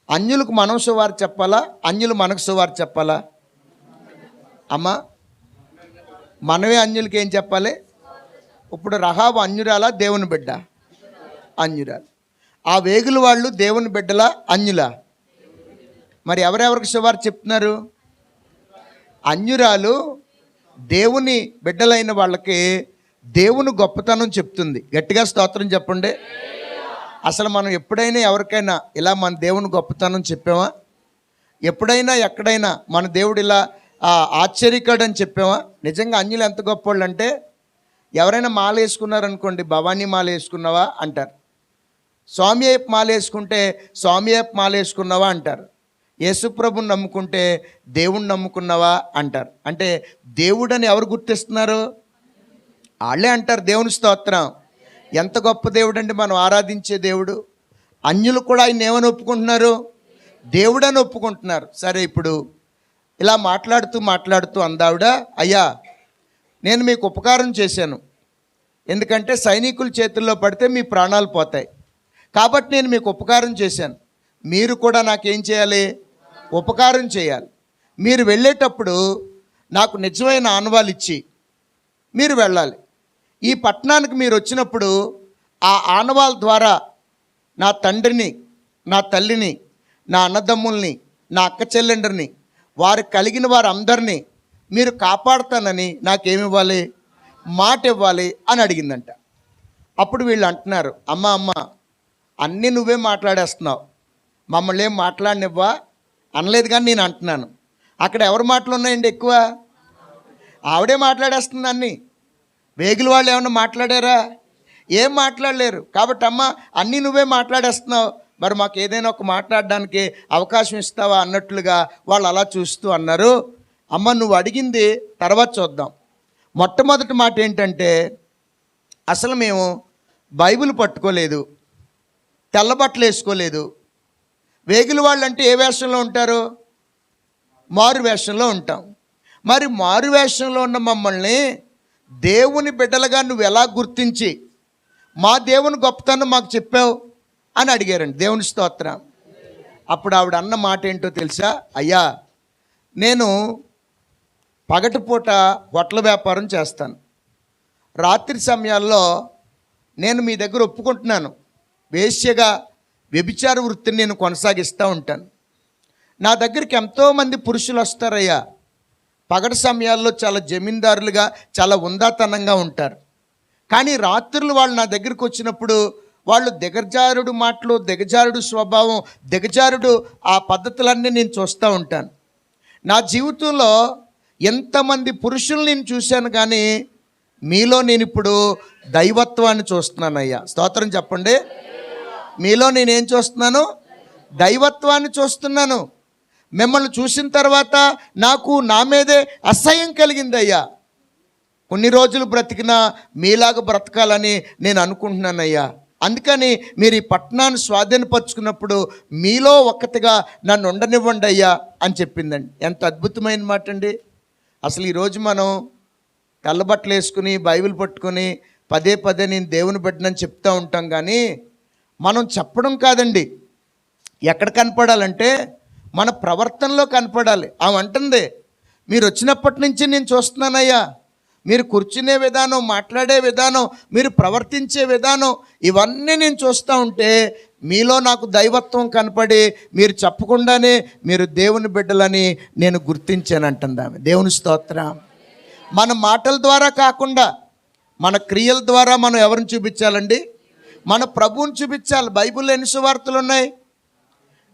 అన్యులకు మనం సువార్త చెప్పాలా, అన్యులు మనకు సువార్త చెప్పాలా? అమ్మా, మనమే అన్యులకి ఏం చెప్పాలి? ఇప్పుడు రహాబు అన్యురాలా, దేవుని బిడ్డ? అన్యురాలు. ఆ వేగుల వాళ్ళు దేవుని బిడ్డలా, అన్యులా? మరి ఎవరెవరికి సువార్త చెప్తున్నారు? అన్యురాలు దేవుని బిడ్డలైన వాళ్ళకి దేవుని గొప్పతనం చెప్తుంది. గట్టిగా స్తోత్రం చెప్పండి. అసలు మనం ఎప్పుడైనా ఎవరికైనా ఇలా మన దేవుని గొప్పతనం చెప్పామా? ఎప్పుడైనా ఎక్కడైనా మన దేవుడు ఇలా ఆశ్చర్యకరని చెప్పామా? నిజంగా అన్యులు ఎంత గొప్పవాళ్ళు అంటే, ఎవరైనా మాల వేసుకున్నారనుకోండి, భవానీ మాల వేసుకున్నావా అంటారు. స్వామి అయ్యప్ప మాల వేసుకుంటే స్వామి అయ్యప్ప మాల వేసుకున్నావా అంటారు. యేసుప్రభుని నమ్ముకుంటే దేవుణ్ణి నమ్ముకున్నావా అంటారు. అంటే దేవుడని ఎవరు గుర్తిస్తున్నారు? వాళ్ళే అంటారు. దేవుని స్తోత్రం. ఎంత గొప్ప దేవుడు అండి మనం ఆరాధించే దేవుడు. అన్యులు కూడా ఆయన ఏమని ఒప్పుకుంటున్నారు? దేవుడని ఒప్పుకుంటున్నారు. సరే, ఇప్పుడు ఇలా మాట్లాడుతూ అందావిడ, అయ్యా నేను మీకు ఉపకారం చేశాను, ఎందుకంటే సైనికుల చేతుల్లో పడితే మీ ప్రాణాలు పోతాయి, కాబట్టి నేను మీకు ఉపకారం చేశాను. మీరు కూడా నాకేం చేయాలి? ఉపకారం చేయాలి. మీరు వెళ్ళేటప్పుడు నాకు నిజమైన ఆనవాళ్ళు ఇచ్చి మీరు వెళ్ళాలి. ఈ పట్టణానికి మీరు వచ్చినప్పుడు ఆ ఆనవాళ్ళ ద్వారా నా తండ్రిని, నా తల్లిని, నా అన్నదమ్ముల్ని, నా అక్క చెల్లెండ్రిని, వారికి కలిగిన వారందరినీ మీరు కాపాడుతానని నాకేమి ఇవ్వాలి? మాట ఇవ్వాలి అని అడిగిందంట. అప్పుడు వీళ్ళు అంటున్నారు, అమ్మ అన్నీ నువ్వే మాట్లాడేస్తున్నావు, మమ్మల్ని ఏం మాట్లాడినివ్వా అనలేదు. కానీ నేను అంటున్నాను, అక్కడ ఎవరి మాటలు ఉన్నాయండి ఎక్కువ? ఆవిడే మాట్లాడేస్తుంది అన్నీ. వేగుల వాళ్ళు ఏమన్నా మాట్లాడారా? ఏం మాట్లాడలేరు. కాబట్టి అమ్మ అన్నీ నువ్వే మాట్లాడేస్తున్నావు, మరి మాకు ఏదైనా ఒక మాట్లాడడానికి అవకాశం ఇస్తావా అన్నట్లుగా వాళ్ళు అలా చూస్తూ అన్నారు. అమ్మ నువ్వు అడిగింది తర్వాత చూద్దాం. మొట్టమొదటి మాట ఏంటంటే, అసలు మేము బైబిల్ పట్టుకోలేదు, తెల్లబట్టలు వేసుకోలేదు. వేగుల వాళ్ళు అంటే ఏ వేషంలో ఉంటారు? మారు వేషంలో ఉంటాం. మరి మారు వేషంలో ఉన్న మమ్మల్ని దేవుని బిడ్డలుగా నువ్వు ఎలా గుర్తించి మా దేవుని గొప్పతనం మాకు చెప్పావు అని అడిగారండి. దేవుని స్తోత్రం. అప్పుడు ఆవిడ అన్న మాట ఏంటో తెలుసా? అయ్యా నేను పగటిపూట హోటల్ వ్యాపారం చేస్తాను, రాత్రి సమయాల్లో నేను మీ దగ్గర ఒప్పుకుంటున్నాను, వేశ్యగా వ్యభిచార వృత్తిని నేను కొనసాగిస్తూ ఉంటాను. నా దగ్గరికి ఎంతోమంది పురుషులు వస్తారయ్యా. పగటి సమయాల్లో చాలా జమీందారులుగా, చాలా ఉందాతనంగా ఉంటారు. కానీ రాత్రులు వాళ్ళు నా దగ్గరికి వచ్చినప్పుడు వాళ్ళు దిగజారుడు మాటలు, దిగజారుడు స్వభావం, దిగజారుడు ఆ పద్ధతులన్నీ నేను చూస్తూ ఉంటాను. నా జీవితంలో ఎంతమంది పురుషులు నేను చూశాను, కానీ మీలో నేను ఇప్పుడు దైవత్వాన్ని చూస్తున్నానయ్యా. స్తోత్రం చెప్పండి. మీలో నేనేం చూస్తున్నాను? దైవత్వాన్ని చూస్తున్నాను. మిమ్మల్ని చూసిన తర్వాత నాకు నా మీదే అసహ్యం కలిగిందయ్యా. కొన్ని రోజులు బ్రతికినా మీలాగా బ్రతకాలని నేను అనుకుంటున్నానయ్యా. అందుకని మీరు ఈ పట్టణాన్ని స్వాధీనపరుచుకున్నప్పుడు మీలో ఒక్కటిగా నన్ను ఉండనివ్వండి అయ్యా అని చెప్పిందండి. ఎంత అద్భుతమైన మాట అండి. అసలు ఈరోజు మనం తెల్లబట్టలు వేసుకుని బైబిల్ పట్టుకొని పదే పదే నేను దేవుని బిడ్డనని చెప్తూ ఉంటాం, కానీ మనం చెప్పడం కాదండి, ఎక్కడ కనపడాలంటే మన ప్రవర్తనలో కనపడాలి. ఆమె అంటుంది, మీరు వచ్చినప్పటి నుంచి నేను చూస్తున్నానయ్యా, మీరు కూర్చునే విధానం, మాట్లాడే విధానం, మీరు ప్రవర్తించే విధానం, ఇవన్నీ నేను చూస్తూ ఉంటే మీలో నాకు దైవత్వం కనపడి మీరు చెప్పకుండానే మీరు దేవుని బిడ్డలని నేను గుర్తించాను అంటుంది ఆమె. దేవుని స్తోత్రం. మన మాటల ద్వారా కాకుండా మన క్రియల ద్వారా మనం ఎవరిని చూపించాలండి? మన ప్రభువుని చూపించాలి. బైబిల్లో ఎన్ని సువార్తలు ఉన్నాయి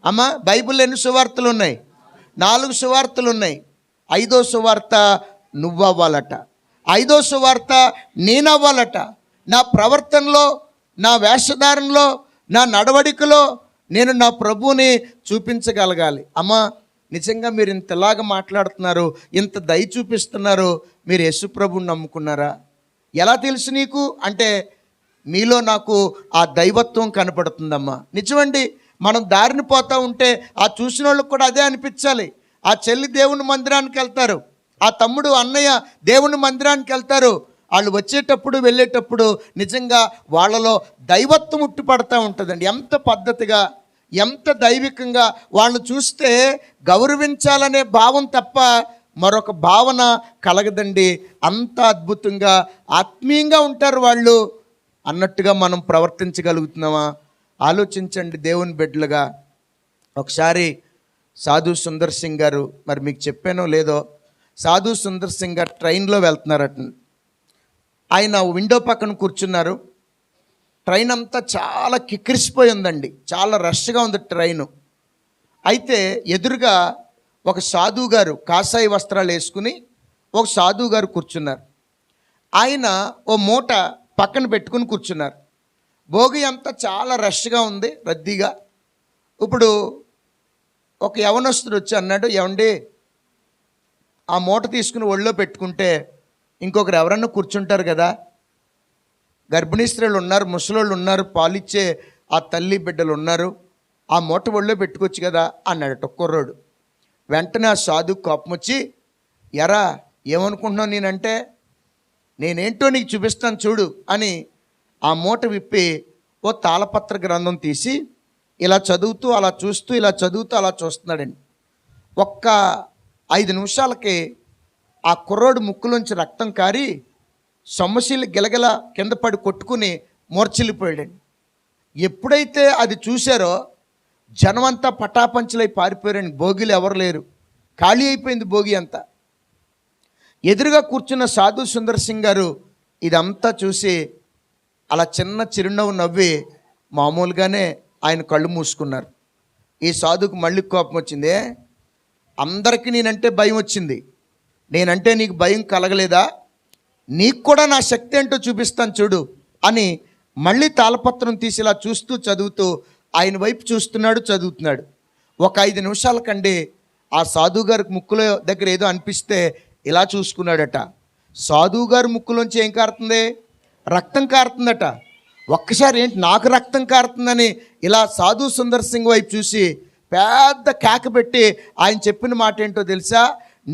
అమ్మా? బైబిల్లో ఎన్ని సువార్తలు ఉన్నాయి? 4 సువార్తలు ఉన్నాయి. 5వ సువార్త నువ్వు అవ్వాలట, 5వ సువార్త నేను అవ్వాలట. నా ప్రవర్తనలో, నా వేషధారణలో, నా నడవడికలో నేను నా ప్రభువుని చూపించగలగాలి. అమ్మా, నిజంగా మీరు ఇంతలాగా మాట్లాడుతున్నారు, ఇంత దయ చూపిస్తున్నారు, మీరు యేసు ప్రభువుని నమ్ముకున్నారా? ఎలా తెలుసు నీకు అంటే మీలో నాకు ఆ దైవత్వం కనపడుతుందమ్మా. నిజమండి. మనం దారిని పోతూ ఉంటే ఆ చూసిన వాళ్ళకి కూడా అదే అనిపించాలి. ఆ చెల్లి దేవుని మందిరానికి వెళ్తారు, ఆ తమ్ముడు అన్నయ్య దేవుని మందిరానికి వెళ్తారు. వాళ్ళు వచ్చేటప్పుడు వెళ్ళేటప్పుడు నిజంగా వాళ్ళలో దైవత్వం ఉట్టిపడతా ఉంటుందండి. ఎంత పద్ధతిగా, ఎంత దైవికంగా వాళ్ళని చూస్తే గౌరవించాలనే భావం తప్ప మరొక భావన కలగదండి. అంత అద్భుతంగా ఆత్మీయంగా ఉంటారు వాళ్ళు అన్నట్టుగా మనం ప్రవర్తించగలుగుతున్నామా? ఆలోచించండి దేవుని బిడ్డలుగా. ఒకసారి సాధు సుందర్ సింగ్ గారు, మరి మీకు చెప్పానో లేదో, సాధు సుందర్ సింగ్ గారు ట్రైన్లో వెళ్తున్నారట. ఆయన విండో పక్కన కూర్చున్నారు. ట్రైన్ అంతా చాలా కిక్కిరిసిపోయి ఉందండి, చాలా రష్గా ఉంది ట్రైను. అయితే ఎదురుగా ఒక సాధువు గారు కాషాయ వస్త్రాలు వేసుకుని ఒక సాధువు గారు కూర్చున్నారు. ఆయన ఓ మూట పక్కన పెట్టుకుని కూర్చున్నారు. భోగి అంతా చాలా రష్గా ఉంది, రద్దీగా. ఇప్పుడు ఒక యవనస్తుడు వచ్చి అన్నాడు, ఏమండి ఆ మూట తీసుకుని ఒళ్ళో పెట్టుకుంటే ఇంకొకరు ఎవరన్నా కూర్చుంటారు కదా, గర్భిణీ స్త్రీలు ఉన్నారు, ముసలోళ్ళు ఉన్నారు, పాలిచ్చే ఆ తల్లి బిడ్డలు ఉన్నారు, ఆ మూట ఒళ్ళో పెట్టుకోవచ్చు కదా అన్నాడట కుర్రోడు. వెంటనే ఆ సాధువు కోపం వచ్చి, ఎరా ఏమనుకుంటున్నావు నేనంటే, నేనేంటో నీకు చూపిస్తాను చూడు అని ఆ మూట విప్పి ఓ తాళపత్ర గ్రంథం తీసి ఇలా చదువుతూ అలా చూస్తూ, ఇలా చదువుతూ అలా చూస్తున్నాడండి. ఒక్క 5 నిమిషాలకి ఆ కుర్రోడు ముక్కులోంచి రక్తం కారి సొమ్మశీలు గిలగిల కింద పడి కొట్టుకుని మూర్ఛిల్లిపోయాడండి. ఎప్పుడైతే అది చూశారో జనమంతా పటాపంచలై పారిపోయారండి. భోగిలు ఎవరు లేరు, ఖాళీ అయిపోయింది భోగి అంతా. ఎదురుగా కూర్చున్న సాధు సుందర్ సింగ్ గారు ఇదంతా చూసి అలా చిన్న చిరునవ్వు నవ్వి మామూలుగానే ఆయన కళ్ళు మూసుకున్నారు. ఈ సాధుకు మళ్ళీ కోపం వచ్చింది. అందరికీ నేనంటే భయం వచ్చింది, నేనంటే నీకు భయం కలగలేదా? నీకు కూడా నా శక్తి ఏంటో చూపిస్తాను చూడు అని మళ్ళీ తాళపత్రం తీసి ఇలా చూస్తూ చదువుతూ ఆయన వైపు చూస్తున్నాడు, చదువుతున్నాడు. ఒక 5 నిమిషాల కండి ఆ సాధువు గారికి ముక్కులో దగ్గర ఏదో అనిపిస్తే ఇలా చూసుకున్నాడట. సాధువు గారి ముక్కులోంచి ఏం కారుతుంది? రక్తం కారుతుందట. ఒక్కసారి ఏంటి నాకు రక్తం కారుతుందని ఇలా సాధు సుందర్ సింగ్ వైపు చూసి పెద్ద కేక పెట్టి ఆయన చెప్పిన మాట ఏంటో తెలుసా?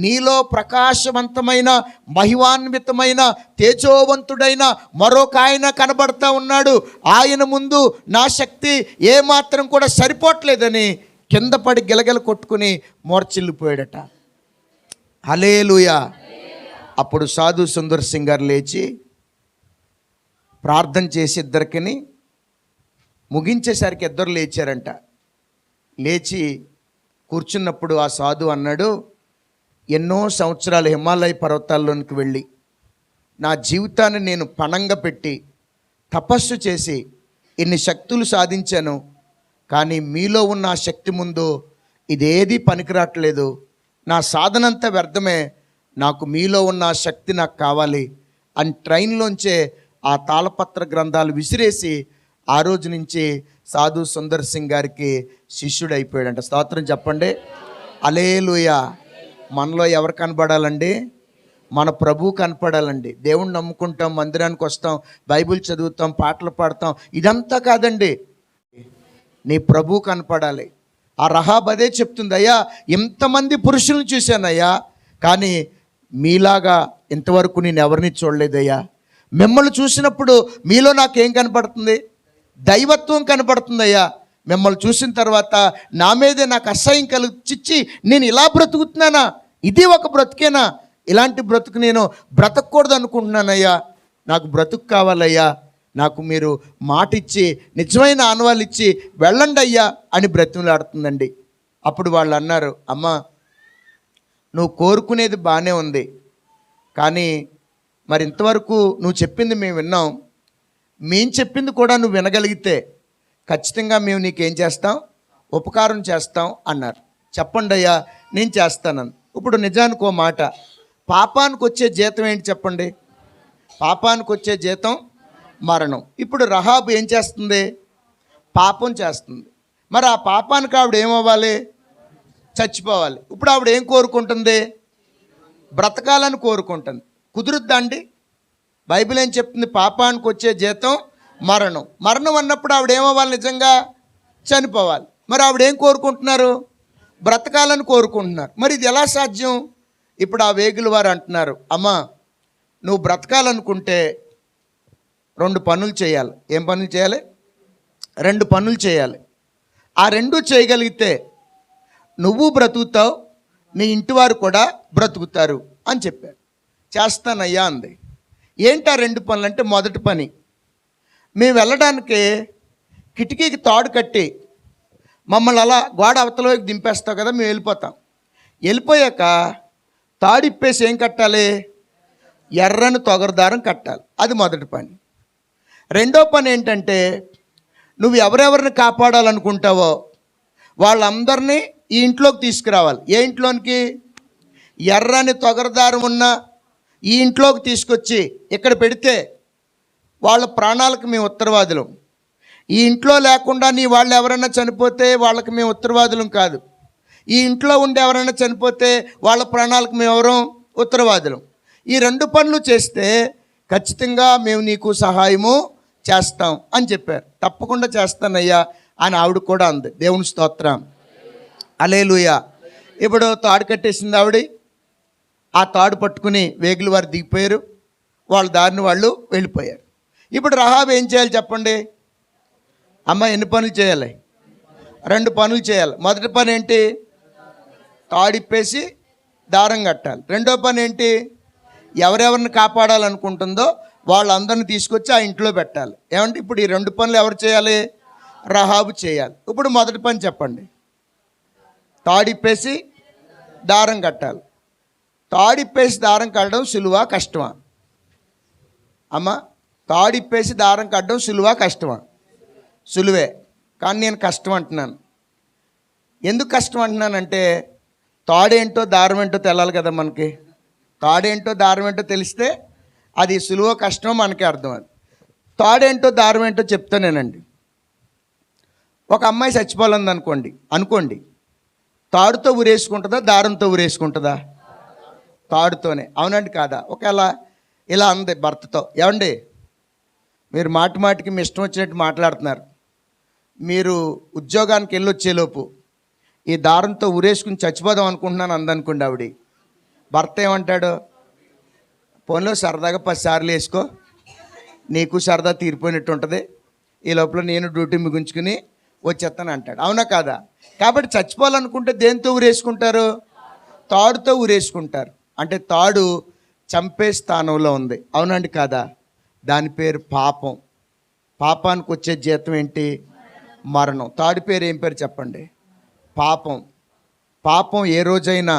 నీలో ప్రకాశవంతమైన, మహిమాన్వితమైన, తేజోవంతుడైన మరొక ఆయన కనబడతా ఉన్నాడు. ఆయన ముందు నా శక్తి ఏమాత్రం కూడా సరిపోవట్లేదని కింద పడి గిలగిల కొట్టుకుని మూర్ఛిల్లిపోయాడట. హల్లెలూయా. అప్పుడు సాధు సుందర్ సింగ్ గారు లేచి ప్రార్థన చేసి ఇద్దరికిని ముగించేసరికి ఇద్దరు లేచారంట. లేచి కూర్చున్నప్పుడు ఆ సాధువు అన్నాడు, ఎన్నో సంవత్సరాలు హిమాలయ పర్వతాల్లోనికి వెళ్ళి నా జీవితాన్ని నేను పణంగా పెట్టి తపస్సు చేసి ఇన్ని శక్తులు సాధించాను, కానీ మీలో ఉన్న ఆ శక్తి ముందు ఇదేదీ పనికిరాట్లేదు, నా సాధనంతా వ్యర్థమే, నాకు మీలో ఉన్న ఆ శక్తి నాకు కావాలి అని ట్రైన్లోంచే ఆ తాళపత్ర గ్రంథాలు విసిరేసి ఆ రోజు నుంచి సాధు సుందర్ సింగ్ గారికి శిష్యుడు అయిపోయాడంట. స్తోత్రం చెప్పండి. హల్లెలూయా. మనలో ఎవరు కనపడాలండి? మన ప్రభువు కనపడాలండి. దేవుణ్ణి నమ్ముకుంటాం, మందిరానికి వస్తాం, బైబిల్ చదువుతాం, పాటలు పాడతాం, ఇదంతా కాదండి. నీ ప్రభువు కనపడాలి. ఆ రహాబ్ అదే చెప్తుంది, అయ్యా ఎంతమంది పురుషులను చూశానయ్యా, కానీ మీలాగా ఇంతవరకు నేను ఎవరిని చూడలేదయ్యా. మిమ్మల్ని చూసినప్పుడు మీలో నాకేం కనపడుతుంది? దైవత్వం కనపడుతుందయ్యా. మిమ్మల్ని చూసిన తర్వాత నా మీదే నాకు అసహ్యం కలిగించి నేను ఇలా బ్రతుకుతున్నానా? ఇది ఒక బ్రతుకేనా? ఇలాంటి బ్రతుకు నేను బ్రతకూడదు అనుకుంటున్నానయ్యా. నాకు బ్రతుకు కావాలయ్యా, నాకు మీరు మాట ఇచ్చి నిజమైన ఆనవాళ్ళు ఇచ్చి వెళ్ళండి అయ్యా అని బ్రతిమలాడుతుందండి. అప్పుడు వాళ్ళు అన్నారు, అమ్మా నువ్వు కోరుకునేది బాగానే ఉంది, కానీ మరి ఇంతవరకు నువ్వు చెప్పింది మేము విన్నాం, మేము చెప్పింది కూడా నువ్వు వినగలిగితే ఖచ్చితంగా మేము నీకేం చేస్తాం? ఉపకారం చేస్తాం అన్నారు. చెప్పండి అయ్యా, నేను చేస్తానని. ఇప్పుడు నిజానికి ఓ మాట, పాపానికి వచ్చే జీతం ఏంటి చెప్పండి? పాపానికి వచ్చే జీతం మరణం. ఇప్పుడు రహాబు ఏం చేస్తుంది? పాపం చేస్తుంది. మరి ఆ పాపానికి ఆవిడ ఏమవ్వాలి? చచ్చిపోవాలి. ఇప్పుడు ఆవిడ ఏం కోరుకుంటుంది? బ్రతకాలని కోరుకుంటుంది. కుదురుద్దా అండి? బైబిల్ ఏం చెప్తుంది? పాపానికి వచ్చే జీతం మరణం. మరణం అన్నప్పుడు ఆవిడ ఏమవ్వాలి? నిజంగా చనిపోవాలి. మరి ఆవిడ ఏం కోరుకుంటున్నారు? బ్రతకాలని కోరుకుంటున్నారు. మరి ఇది ఎలా సాధ్యం? ఇప్పుడు ఆ వేగుల వారు అంటున్నారు, అమ్మా నువ్వు బ్రతకాలనుకుంటే 2 పనులు చేయాలి. ఏం పనులు చేయాలి? 2 పనులు చేయాలి. ఆ 2 చేయగలిగితే నువ్వు బ్రతుకుతావు, నీ ఇంటి వారు కూడా బ్రతుకుతారు అని చెప్పారు. చేస్తానయ్యా అంది. ఏంటి ఆ 2 పనులు అంటే, మొదటి పని, మేము వెళ్ళడానికి కిటికీకి తాడు కట్టి మమ్మల్ని అలా గోడ అవతలలోకి దింపేస్తావు కదా, మేము వెళ్ళిపోతాం. వెళ్ళిపోయాక తాడు ఇప్పేసి ఏం కట్టాలి? ఎర్రని తొగరదారం కట్టాలి. అది మొదటి పని. రెండో పని ఏంటంటే, నువ్వు ఎవరెవరిని కాపాడాలనుకుంటావో వాళ్ళందరినీ ఈ ఇంట్లోకి తీసుకురావాలి. ఏ ఇంట్లోనికి? ఎర్రని తొగరదారం ఉన్న ఈ ఇంట్లోకి తీసుకొచ్చి ఇక్కడ పెడితే వాళ్ళ ప్రాణాలకు మేము ఉత్తరవాదులం. ఈ ఇంట్లో లేకుండా నీ వాళ్ళు ఎవరైనా చనిపోతే వాళ్ళకి మేము ఉత్తరవాదులం కాదు. ఈ ఇంట్లో ఉండి ఎవరైనా చనిపోతే వాళ్ళ ప్రాణాలకు మేము ఎవరం? ఉత్తరవాదులం. ఈ 2 పనులు చేస్తే ఖచ్చితంగా మేము నీకు సహాయము చేస్తాం అని చెప్పారు. తప్పకుండా చేస్తానయ్యా అని ఆవిడ కూడా అంది. దేవుని స్తోత్రం. హల్లెలూయా. ఇప్పుడు తాడు కట్టేసింది ఆవిడ. ఆ తాడు పట్టుకుని వేగుల వారు దిగిపోయారు. వాళ్ళ దారిని వాళ్ళు వెళ్ళిపోయారు. ఇప్పుడు రహాబు ఏం చేయాలి చెప్పండి? అమ్మ ఎన్ని పనులు చేయాలి? 2 పనులు చేయాలి. మొదటి పని ఏంటి? తాడిప్పేసి దారం కట్టాలి. రెండో పని ఏంటి? ఎవరెవరిని కాపాడాలనుకుంటుందో వాళ్ళందరిని తీసుకొచ్చి ఆ ఇంట్లో పెట్టాలి. ఏమంటే ఇప్పుడు ఈ 2 పనులు ఎవరు చేయాలి? రహాబు చేయాలి. ఇప్పుడు మొదటి పని చెప్పండి. తాడిప్పేసి దారం కట్టాలి. తాడిప్పేసి దారం కట్టడం సులువా కష్టమా? అమ్మ తాడిప్పేసి దారం కట్టడం సులువా కష్టమా? సులువే. కానీ నేను కష్టం అంటున్నాను. ఎందుకు కష్టం అంటున్నానంటే, తాడేంటో దారం ఏంటో తెలాలి కదా మనకి. తాడేంటో దారం ఏంటో తెలిస్తే అది సులువో కష్టమో మనకే అర్థం. అది తాడేంటో దారం ఏంటో చెప్తానేనండి. ఒక అమ్మాయి చచ్చిపోవాలని అనుకోండి, తాడుతో ఊరేసుకుంటుందా దారంతో ఊరేసుకుంటుందా? తాడుతోనే. అవునండి కాదా? ఒకవేళ ఇలా అంది భర్తతో, ఏమండి మీరు మాటి మాటికి మీ ఇష్టం వచ్చినట్టు మాట్లాడుతున్నారు, మీరు ఉద్యోగానికి వెళ్ళొచ్చేలోపు ఈ దారంతో ఊరేసుకుని చచ్చిపోదాం అనుకుంటున్నాను అందనుకోండి ఆవిడ. భర్త ఏమంటాడు? ఫోన్లో సరదాగా 10 సార్లు వేసుకో, నీకు సరదా తీరిపోయినట్టు ఉంటుంది, ఈ లోపల నేను డ్యూటీ ముగించుకుని వచ్చేస్తాను అంటాడు. అవునా కాదా? కాబట్టి చచ్చిపోవాలనుకుంటే దేంతో ఊరేసుకుంటారు? తాడుతో ఊరేసుకుంటారు. అంటే తాడు చంపే స్థానంలో ఉంది. అవునండి కాదా? దాని పేరు పాపం. పాపానికి వచ్చే జీతం ఏంటి? మరణం. తాడి పేరు ఏం పేరు చెప్పండి? పాపం. పాపం ఏ రోజైనా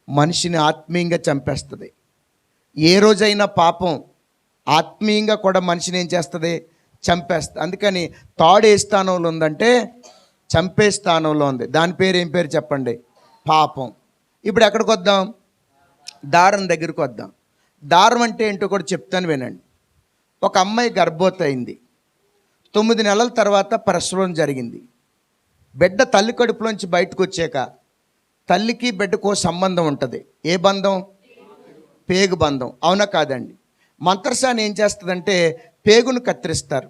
మనిషిని ఆత్మీయంగా చంపేస్తుంది. ఏ రోజైనా పాపం ఆత్మీయంగా కూడా మనిషిని ఏం చేస్తుంది? చంపేస్తుంది. అందుకని తాడు ఏ స్థానంలో ఉందంటే చంపే స్థానంలో ఉంది. దాని పేరు ఏం పేరు చెప్పండి? పాపం. ఇప్పుడు ఎక్కడికి వద్దాం? దారం దగ్గరికి వద్దాం. దారం అంటే ఏంటో కూడా చెప్తాను వినండి. ఒక అమ్మాయి గర్భవతి అయింది. 9 నెలల తర్వాత ప్రసవం జరిగింది. బిడ్డ తల్లి కడుపులోంచి బయటకు వచ్చాక తల్లికి బిడ్డకు సంబంధం ఉంటుంది. ఏ బంధం? పేగు బంధం. అవునా కాదండి? మంత్రసాని ఏం చేస్తుందంటే పేగును కత్తిరిస్తారు.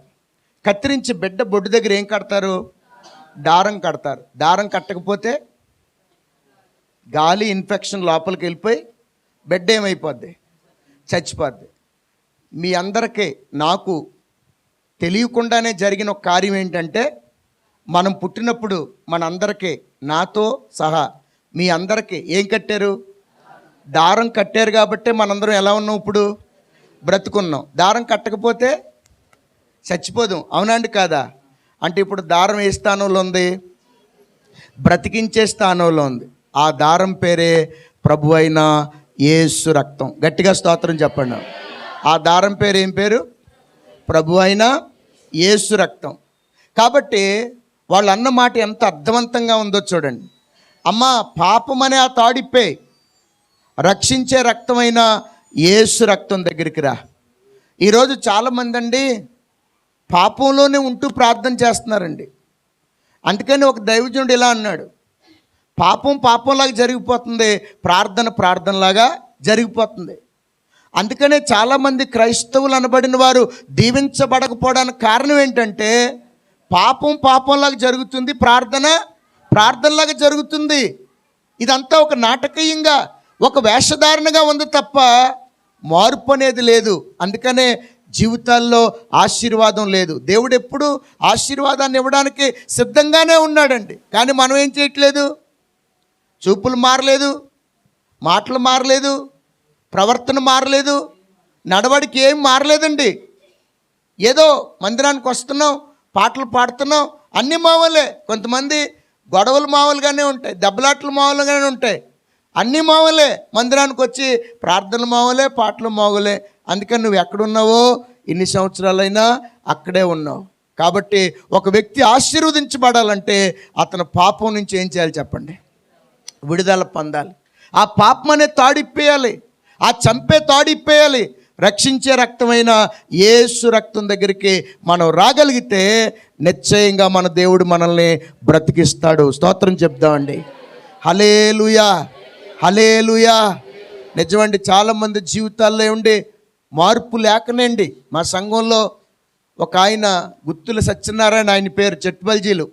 కత్తిరించి బిడ్డ బొడ్డు దగ్గర ఏం కడతారు? దారం కడతారు. దారం కట్టకపోతే గాలి ఇన్ఫెక్షన్ లోపలికి వెళ్ళిపోయి బిడ్డ ఏమైపోద్ది? చచ్చిపోద్ది. మీ అందరికీ నాకు తెలియకుండానే జరిగిన ఒక కార్యం ఏంటంటే, మనం పుట్టినప్పుడు మనందరికీ, నాతో సహా మీ అందరికీ ఏం కట్టారు? దారం కట్టారు. కాబట్టి మనందరం ఎలా ఉన్నాం? ఇప్పుడు బ్రతుకున్నాం. దారం కట్టకపోతే చచ్చిపోదాం. అవునండి కాదా? అంటే ఇప్పుడు దారం ఏ స్థానంలో ఉంది? బ్రతికించే స్థానంలో ఉంది. ఆ దారం పేరే ప్రభు అయిన యేసు రక్తం. గట్టిగా స్తోత్రం చెప్పండి. ఆ దారం పేరు ఏం పేరు? ప్రభు అయిన యేసు రక్తం. కాబట్టి వాళ్ళు అన్న మాట ఎంత అర్థవంతంగా ఉందో చూడండి. అమ్మ, పాపమనే ఆ తాడిప్పే, రక్షించే రక్తమైన యేసు రక్తం దగ్గరికి రా. ఈరోజు చాలామంది అండి పాపంలోనే ఉంటూ ప్రార్థన చేస్తున్నారండి. అందుకని ఒక దైవజనుడు ఇలా అన్నాడు, పాపం పాపంలాగా జరిగిపోతుంది, ప్రార్థన ప్రార్థనలాగా జరిగిపోతుంది. అందుకనే చాలామంది క్రైస్తవులు అనబడిన వారు దీవించబడకపోవడానికి కారణం ఏంటంటే, పాపం పాపంలాగా జరుగుతుంది, ప్రార్థన ప్రార్థనలాగా జరుగుతుంది. ఇదంతా ఒక నాటకీయంగా, ఒక వేషధారణగా ఉంది తప్ప మార్పు అనేది లేదు. అందుకనే జీవితాల్లో ఆశీర్వాదం లేదు. దేవుడు ఎప్పుడు ఆశీర్వాదాన్ని ఇవ్వడానికి సిద్ధంగానే ఉన్నాడండి. కానీ మనం ఏం చేయట్లేదు? చూపులు మారలేదు, మాటలు మారలేదు, ప్రవర్తన మారలేదు, నడవడికి ఏం మారలేదండి. ఏదో మందిరానికి వస్తున్నాం, పాటలు పాడుతున్నాం, అన్నీ మామూలే. కొంతమంది గొడవలు మామూలుగానే ఉంటాయి, దెబ్బలాటలు మామూలుగానే ఉంటాయి, అన్నీ మామూలే. మందిరానికి వచ్చి ప్రార్థనలు మామూలే, పాటలు మామూలే. అందుకని నువ్వు ఎక్కడున్నావో ఇన్ని సంవత్సరాలైనా అక్కడే ఉన్నావు. కాబట్టి ఒక వ్యక్తి ఆశీర్వదించబడాలంటే అతను పాపం నుంచి ఏం చేయాలి చెప్పండి? విడుదల పొందాలి. ఆ పాపం అనే తాడిప్పేయాలి, ఆ చంపే తాడిప్పేయాలి. రక్షించే రక్తమైన యేసు రక్తం దగ్గరికి మనం రాగలిగితే నిశ్చయంగా మన దేవుడు మనల్ని బ్రతికిస్తాడు. స్తోత్రం చెప్దామండి. హల్లెలూయా, హల్లెలూయా. నిజమండి, చాలామంది జీవితాల్లో ఉండి మార్పు లేకనండి. మా సంఘంలో ఒక ఆయన గుత్తుల సత్యనారాయణ, ఆయన పేరు చెట్టుబల్జీలు.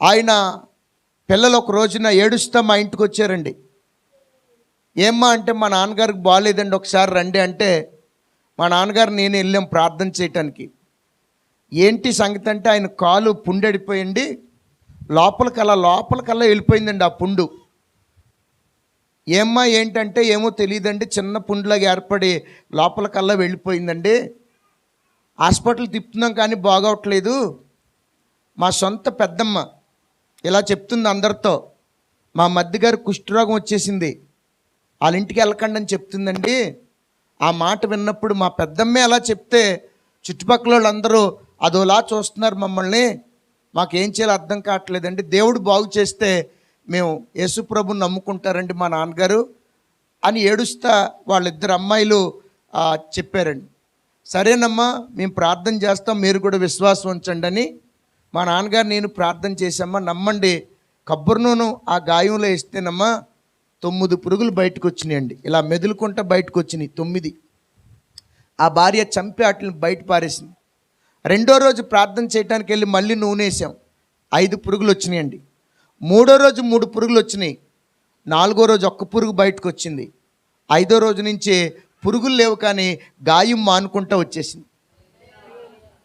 ఆయన పిల్లలు ఒక రోజున ఏడుస్తా మా ఇంటికి వచ్చారండి. ఏమ్మా అంటే, మా నాన్నగారికి బాగాలేదండి, ఒకసారి రండి అంటే, మా నాన్నగారు నేను వెళ్ళాం ప్రార్థన చేయటానికి. ఏంటి సంగతి అంటే, ఆయన కాలు పుండెడిపోయింది, లోపలికల్లా వెళ్ళిపోయిందండి ఆ పుండు. ఏమ్మా ఏంటంటే, ఏమో తెలియదండి, చిన్న పుండులాగా ఏర్పడి లోపలికల్లా వెళ్ళిపోయిందండి, హాస్పిటల్ తిప్పుతున్నాం కానీ బాగోట్లేదు. మా సొంత పెద్దమ్మ ఇలా చెప్తుంది అందరితో, మా మధ్యగారు కుష్ఠరోగం వచ్చేసింది, వాళ్ళ ఇంటికి వెళ్ళకండి అని చెప్తుందండి. ఆ మాట విన్నప్పుడు మా పెద్దమ్మే అలా చెప్తే చుట్టుపక్కల వాళ్ళందరూ అదోలా చూస్తున్నారు మమ్మల్ని, మాకేం చేయాలో అర్థం కావట్లేదండి. దేవుడు బాగు చేస్తే మేము యేసుప్రభుని నమ్ముకుంటారండి మా నాన్నగారు అని ఏడుస్తా వాళ్ళిద్దరు అమ్మాయిలు చెప్పారండి. సరేనమ్మా, మేము ప్రార్థన చేస్తాం, మీరు కూడా విశ్వాసం ఉంచండి అని మా నాన్నగారు నేను ప్రార్థన చేశామ్మా. నమ్మండి, కొబ్బరి నూనె ఆ గాయంలో వేస్తేనమ్మా 9 పురుగులు బయటకు వచ్చినాయండి. ఇలా మెదులుకుంటా బయటకు వచ్చినాయి 9. ఆ భార్య చంపి వాటిని బయట పారేసింది. రెండో రోజు ప్రార్థన చేయడానికి వెళ్ళి మళ్ళీ నూనె వేసాం, 5 పురుగులు వచ్చినాయండి. మూడో రోజు 3 పురుగులు వచ్చినాయి. 4వ రోజు 1 పురుగు బయటకు వచ్చింది. 5వ రోజు నుంచి పురుగులు లేవు, కానీ గాయం మానుకుంటా వచ్చేసింది.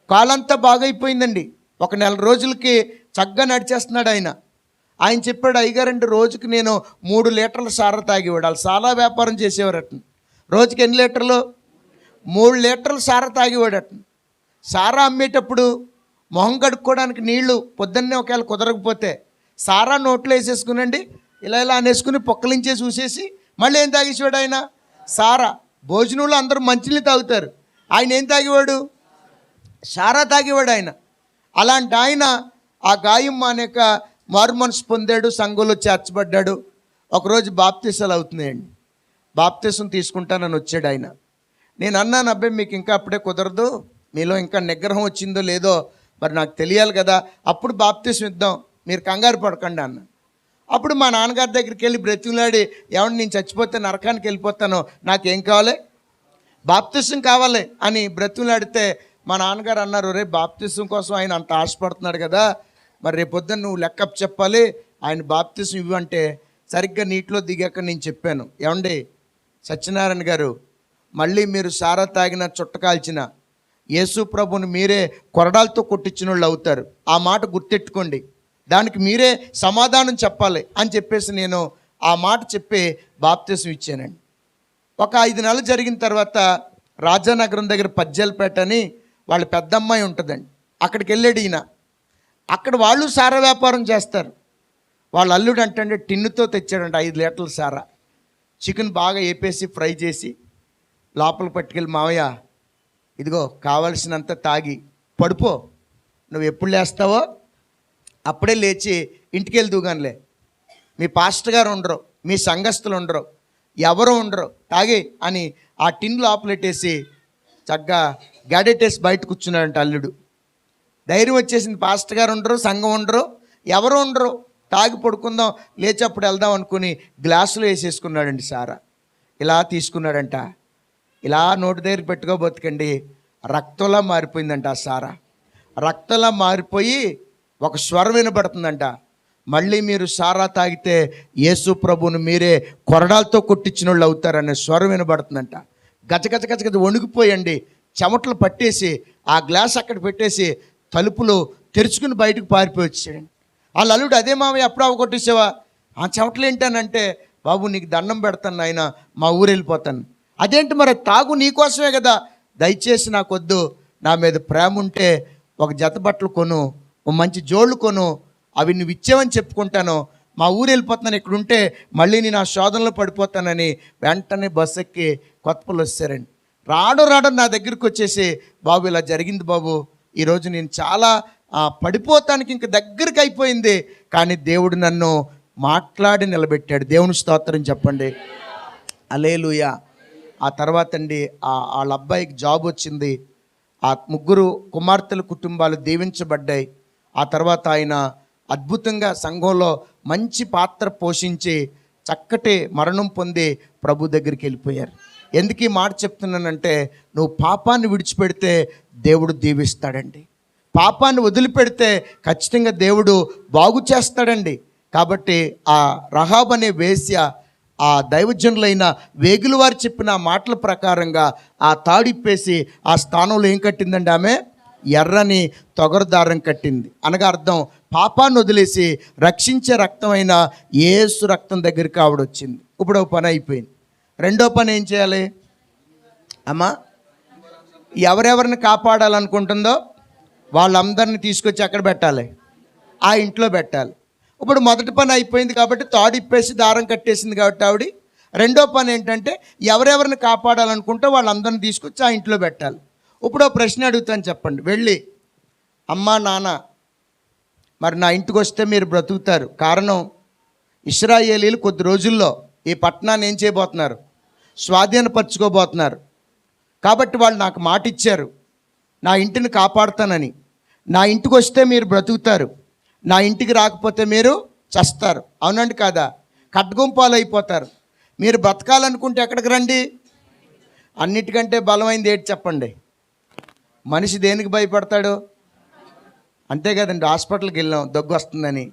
కాలంతా బాగైపోయిందండి. 1 నెల రోజులకి చక్కగా నడిచేస్తున్నాడు ఆయన. ఆయన చెప్పాడు, అయ్యగారండి రోజుకి నేను 3 లీటర్ల సారా తాగేవాడు. వాళ్ళు చాలా వ్యాపారం చేసేవారట. రోజుకి ఎన్ని లీటర్లు? 3 లీటర్లు సారా తాగేవాడట. సారా అమ్మేటప్పుడు మొహం కడుక్కోవడానికి నీళ్లు పొద్దున్నే ఒకవేళ కుదరకపోతే సారా నోట్లో వేసేసుకునండి, ఇలా ఇలా అనేసుకుని పొక్కలించే చూసేసి మళ్ళీ ఏం తాగేసేవాడు ఆయన? సారా. భోజనంలో అందరూ మంచినీళ్ళు తాగుతారు, ఆయన ఏం తాగేవాడు? సారా తాగేవాడు ఆయన. అలాంటి ఆయన ఆ గాయం మానేక మారు మనసు పొందాడు, సంఘంలో చేర్చబడ్డాడు. ఒకరోజు బాప్తీసాలు అవుతున్నాయండి. బాప్తీసం తీసుకుంటానని వచ్చాడు ఆయన. నేను అన్నాను, అబ్బాయి మీకు ఇంకా అప్పుడే కుదరదు, మీలో ఇంకా నిగ్రహం వచ్చిందో లేదో మరి నాకు తెలియాలి కదా, అప్పుడు బాప్తీసం ఇద్దాం, మీరు కంగారు పడకండి అన్న. అప్పుడు మా నాన్నగారి దగ్గరికి వెళ్ళి బ్రతిమలాడి, ఏమంటే నేను చచ్చిపోతే నరకానికి వెళ్ళిపోతాను, నాకేం కావాలి? బాప్తీసం కావాలి అని బ్రతిమలాడితే మా నాన్నగారు అన్నారు, రే బాప్తీసం కోసం ఆయన అంత ఆశపడుతున్నాడు కదా, మరి రేపొద్దున నువ్వు లెక్కప్ చెప్పాలి, ఆయన బాప్తీసం ఇవ్వంటే సరిగ్గా నీటిలో దిగాక నేను చెప్పాను, ఏమండి సత్యనారాయణ గారు, మళ్ళీ మీరు సారా తాగిన చుట్ట కాల్చిన యేసు ప్రభుని మీరే కొరడాలతో కొట్టించిన వాళ్ళు అవుతారు, ఆ మాట గుర్తెట్టుకోండి, దానికి మీరే సమాధానం చెప్పాలి అని చెప్పేసి నేను ఆ మాట చెప్పి బాప్తీసం ఇచ్చానండి. ఒక 5 నెలలు జరిగిన తర్వాత రాజానగరం దగ్గర పజ్జలపేట అని వాళ్ళ పెద్దమ్మాయి ఉంటుందండి, అక్కడికి వెళ్ళాడు ఈయన. అక్కడ వాళ్ళు సారా వ్యాపారం చేస్తారు. వాళ్ళ అల్లుడు అంటే టిన్నుతో తెచ్చాడంట 5 లీటర్ల సారా. చికెన్ బాగా వేపేసి ఫ్రై చేసి లోపల పట్టుకెళ్ళి, మావయ్య ఇదిగో కావలసినంత తాగి పడిపో, నువ్వు ఎప్పుడు లేస్తావో అప్పుడే లేచి ఇంటికి వెళ్ళి దూగానులే, మీ పాస్టర్ గారు ఉండరు, మీ సంఘస్థులు ఉండరు, ఎవరు ఉండరు, తాగి అని ఆ టిన్ లోపలెట్టేసి చక్కగా గాడెట్టేసి బయట కూర్చున్నాడంట అల్లుడు. ధైర్యం వచ్చేసింది, పాస్టర్ గారు ఉండరు, సంఘం ఉండరు, ఎవరు ఉండరు, తాగి పడుకుందాం, లేచి అప్పుడు వెళ్దాం అనుకుని గ్లాసులో వేసేసుకున్నాడండి సారా. ఇలా తీసుకున్నాడంట, ఇలా నోటి దగ్గర పెట్టుకోబోతుకండి, రక్తంలా మారిపోయిందంట ఆ సారా. రక్తంలా మారిపోయి ఒక స్వరం వినబడుతుందంట, మళ్ళీ మీరు సారా తాగితే యేసు ప్రభువును మీరే కొరడాలతో కొట్టించిన వాళ్ళు అవుతారనే స్వరం వినబడుతుందంట. గజగజ గజగజ వణుకుపోయండి, చెమటలు పట్టేసి ఆ గ్లాస్ అక్కడ పెట్టేసి తలుపులు తెరుచుకుని బయటకు పారిపోయి వచ్చాడండి. వాళ్ళ అల్లుడు, అదే మామయ్య అప్పుడు అవగొట్టేసావా? ఆ చెమటలు ఏంటనంటే, బాబు నీకు దండం పెడతాను ఆయన, మా ఊరు వెళ్ళిపోతాను. అదేంటి మరి, తాగు నీకోసమే కదా, దయచేసి నాకొద్దు, నా మీద ప్రేమ ఉంటే ఒక జత బట్టలు కొను, ఓ మంచి జోళ్ళు కొను, అవి నువ్వు ఇచ్చేవని చెప్పుకుంటాను, మా ఊరు వెళ్ళిపోతున్నాను, ఇక్కడ ఉంటే మళ్ళీ నేను ఆ శోధనలో పడిపోతానని వెంటనే బస్సు ఎక్కి కొత్తపల్లి వచ్చారండి. రాడు నా దగ్గరికి వచ్చేసి, బాబు ఇలా జరిగింది బాబు, ఈరోజు నేను చాలా పడిపోతానికి ఇంక దగ్గరికి అయిపోయింది, కానీ దేవుడు నన్ను మాట్లాడి నిలబెట్టాడు. దేవుని స్తోత్రం చెప్పండి, హల్లెలూయా. ఆ తర్వాత అండి వాళ్ళ అబ్బాయికి జాబ్ వచ్చింది, ఆ 3 కుమార్తెల కుటుంబాలు దీవించబడ్డాయి. ఆ తర్వాత ఆయన అద్భుతంగా సంఘంలో మంచి పాత్ర పోషించి చక్కటి మరణం పొంది ప్రభు దగ్గరికి వెళ్ళిపోయారు. ఎందుకు ఈ మాట చెప్తున్నానంటే, నువ్వు పాపాన్ని విడిచిపెడితే దేవుడు దీవిస్తాడండి, పాపాన్ని వదిలిపెడితే ఖచ్చితంగా దేవుడు బాగు చేస్తాడండి. కాబట్టి ఆ రహాబ్ అనే వేశ్య ఆ దైవజనులైన వేగుల వారు చెప్పిన మాటల ప్రకారంగా ఆ తాడిప్పేసి ఆ స్థానంలో ఏం కట్టిందండి, ఆమె ఎర్రని తొగరదారం కట్టింది. అనగా అర్థం, పాపాన్ని వదిలేసి రక్షించే రక్తమైన యేసు రక్తం దగ్గరికి ఆవిడ వచ్చింది. ఇప్పుడు పని అయిపోయింది. రెండో పని ఏం చేయాలి అమ్మా? ఎవరెవరిని కాపాడాలనుకుంటుందో వాళ్ళందరినీ తీసుకొచ్చి ఎక్కడ పెట్టాలి? ఆ ఇంట్లో పెట్టాలి. ఇప్పుడు మొదటి పని అయిపోయింది కాబట్టి తాడు ఇప్పేసి దారం కట్టేసింది కాబట్టి ఆవిడ. రెండో పని ఏంటంటే, ఎవరెవరిని కాపాడాలనుకుంటే వాళ్ళందరిని తీసుకొచ్చి ఆ ఇంట్లో పెట్టాలి. ఇప్పుడు ప్రశ్న అడుగుతాను, చెప్పండి. వెళ్ళి, అమ్మా నాన్న మరి నా ఇంటికి వస్తే మీరు బ్రతుకుతారు, కారణం ఇశ్రాయేలీలు కొద్ది రోజుల్లో ఈ పట్టణాన్ని ఏం చేయబోతున్నారు? స్వాధీనపరచుకోబోతున్నారు. కాబట్టి వాళ్ళు నాకు మాట ఇచ్చారు, నా ఇంటిని కాపాడుతానని. నా ఇంటికి వస్తే మీరు బ్రతుకుతారు, నా ఇంటికి రాకపోతే మీరు చస్తారు. అవునండి కాదా? ఖడ్గం పాలైపోతారు. మీరు బ్రతకాలనుకుంటే ఎక్కడికి రండి? అన్నిటికంటే బలమైంది ఏంటి చెప్పండి? మనిషి దేనికి భయపడతాడు? అంతే కదండి, హాస్పిటల్కి వెళ్ళాం దగ్గు వస్తుందని,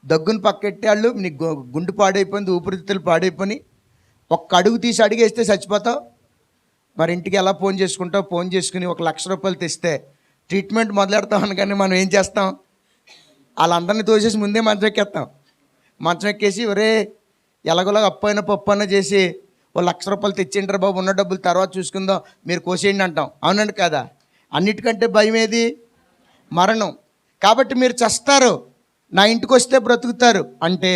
దగ్గుని పక్కెట్టే వాళ్ళు నీకు గుండె పాడైపోయింది, ఊపిరితిత్తులు పాడైపోయి ఒక్క అడుగు తీసి అడిగేస్తే చచ్చిపోతావు. మరి ఇంటికి ఎలా ఫోన్ చేసుకుంటావు? ఫోన్ చేసుకుని 1 లక్ష రూపాయలు తెస్తే ట్రీట్మెంట్ మొదలెడతామని, కానీ మనం ఏం చేస్తాం? వాళ్ళందరినీ తోసేసి ముందే మంచం ఎక్కేస్తాం. మంచం ఎక్కేసి ఒరే ఎలాగోలాగా అప్పు అయినా పప్పు అయినా చేసి ఓ ₹1,00,000 తెచ్చేయండి బాబు, ఉన్న డబ్బులు తర్వాత చూసుకుందాం, మీరు కోసేయండి అంటాం. అవునండి కదా? అన్నిటికంటే భయం ఏది? మరణం. కాబట్టి మీరు చస్తారు, నా ఇంటికి వస్తే బ్రతుకుతారు అంటే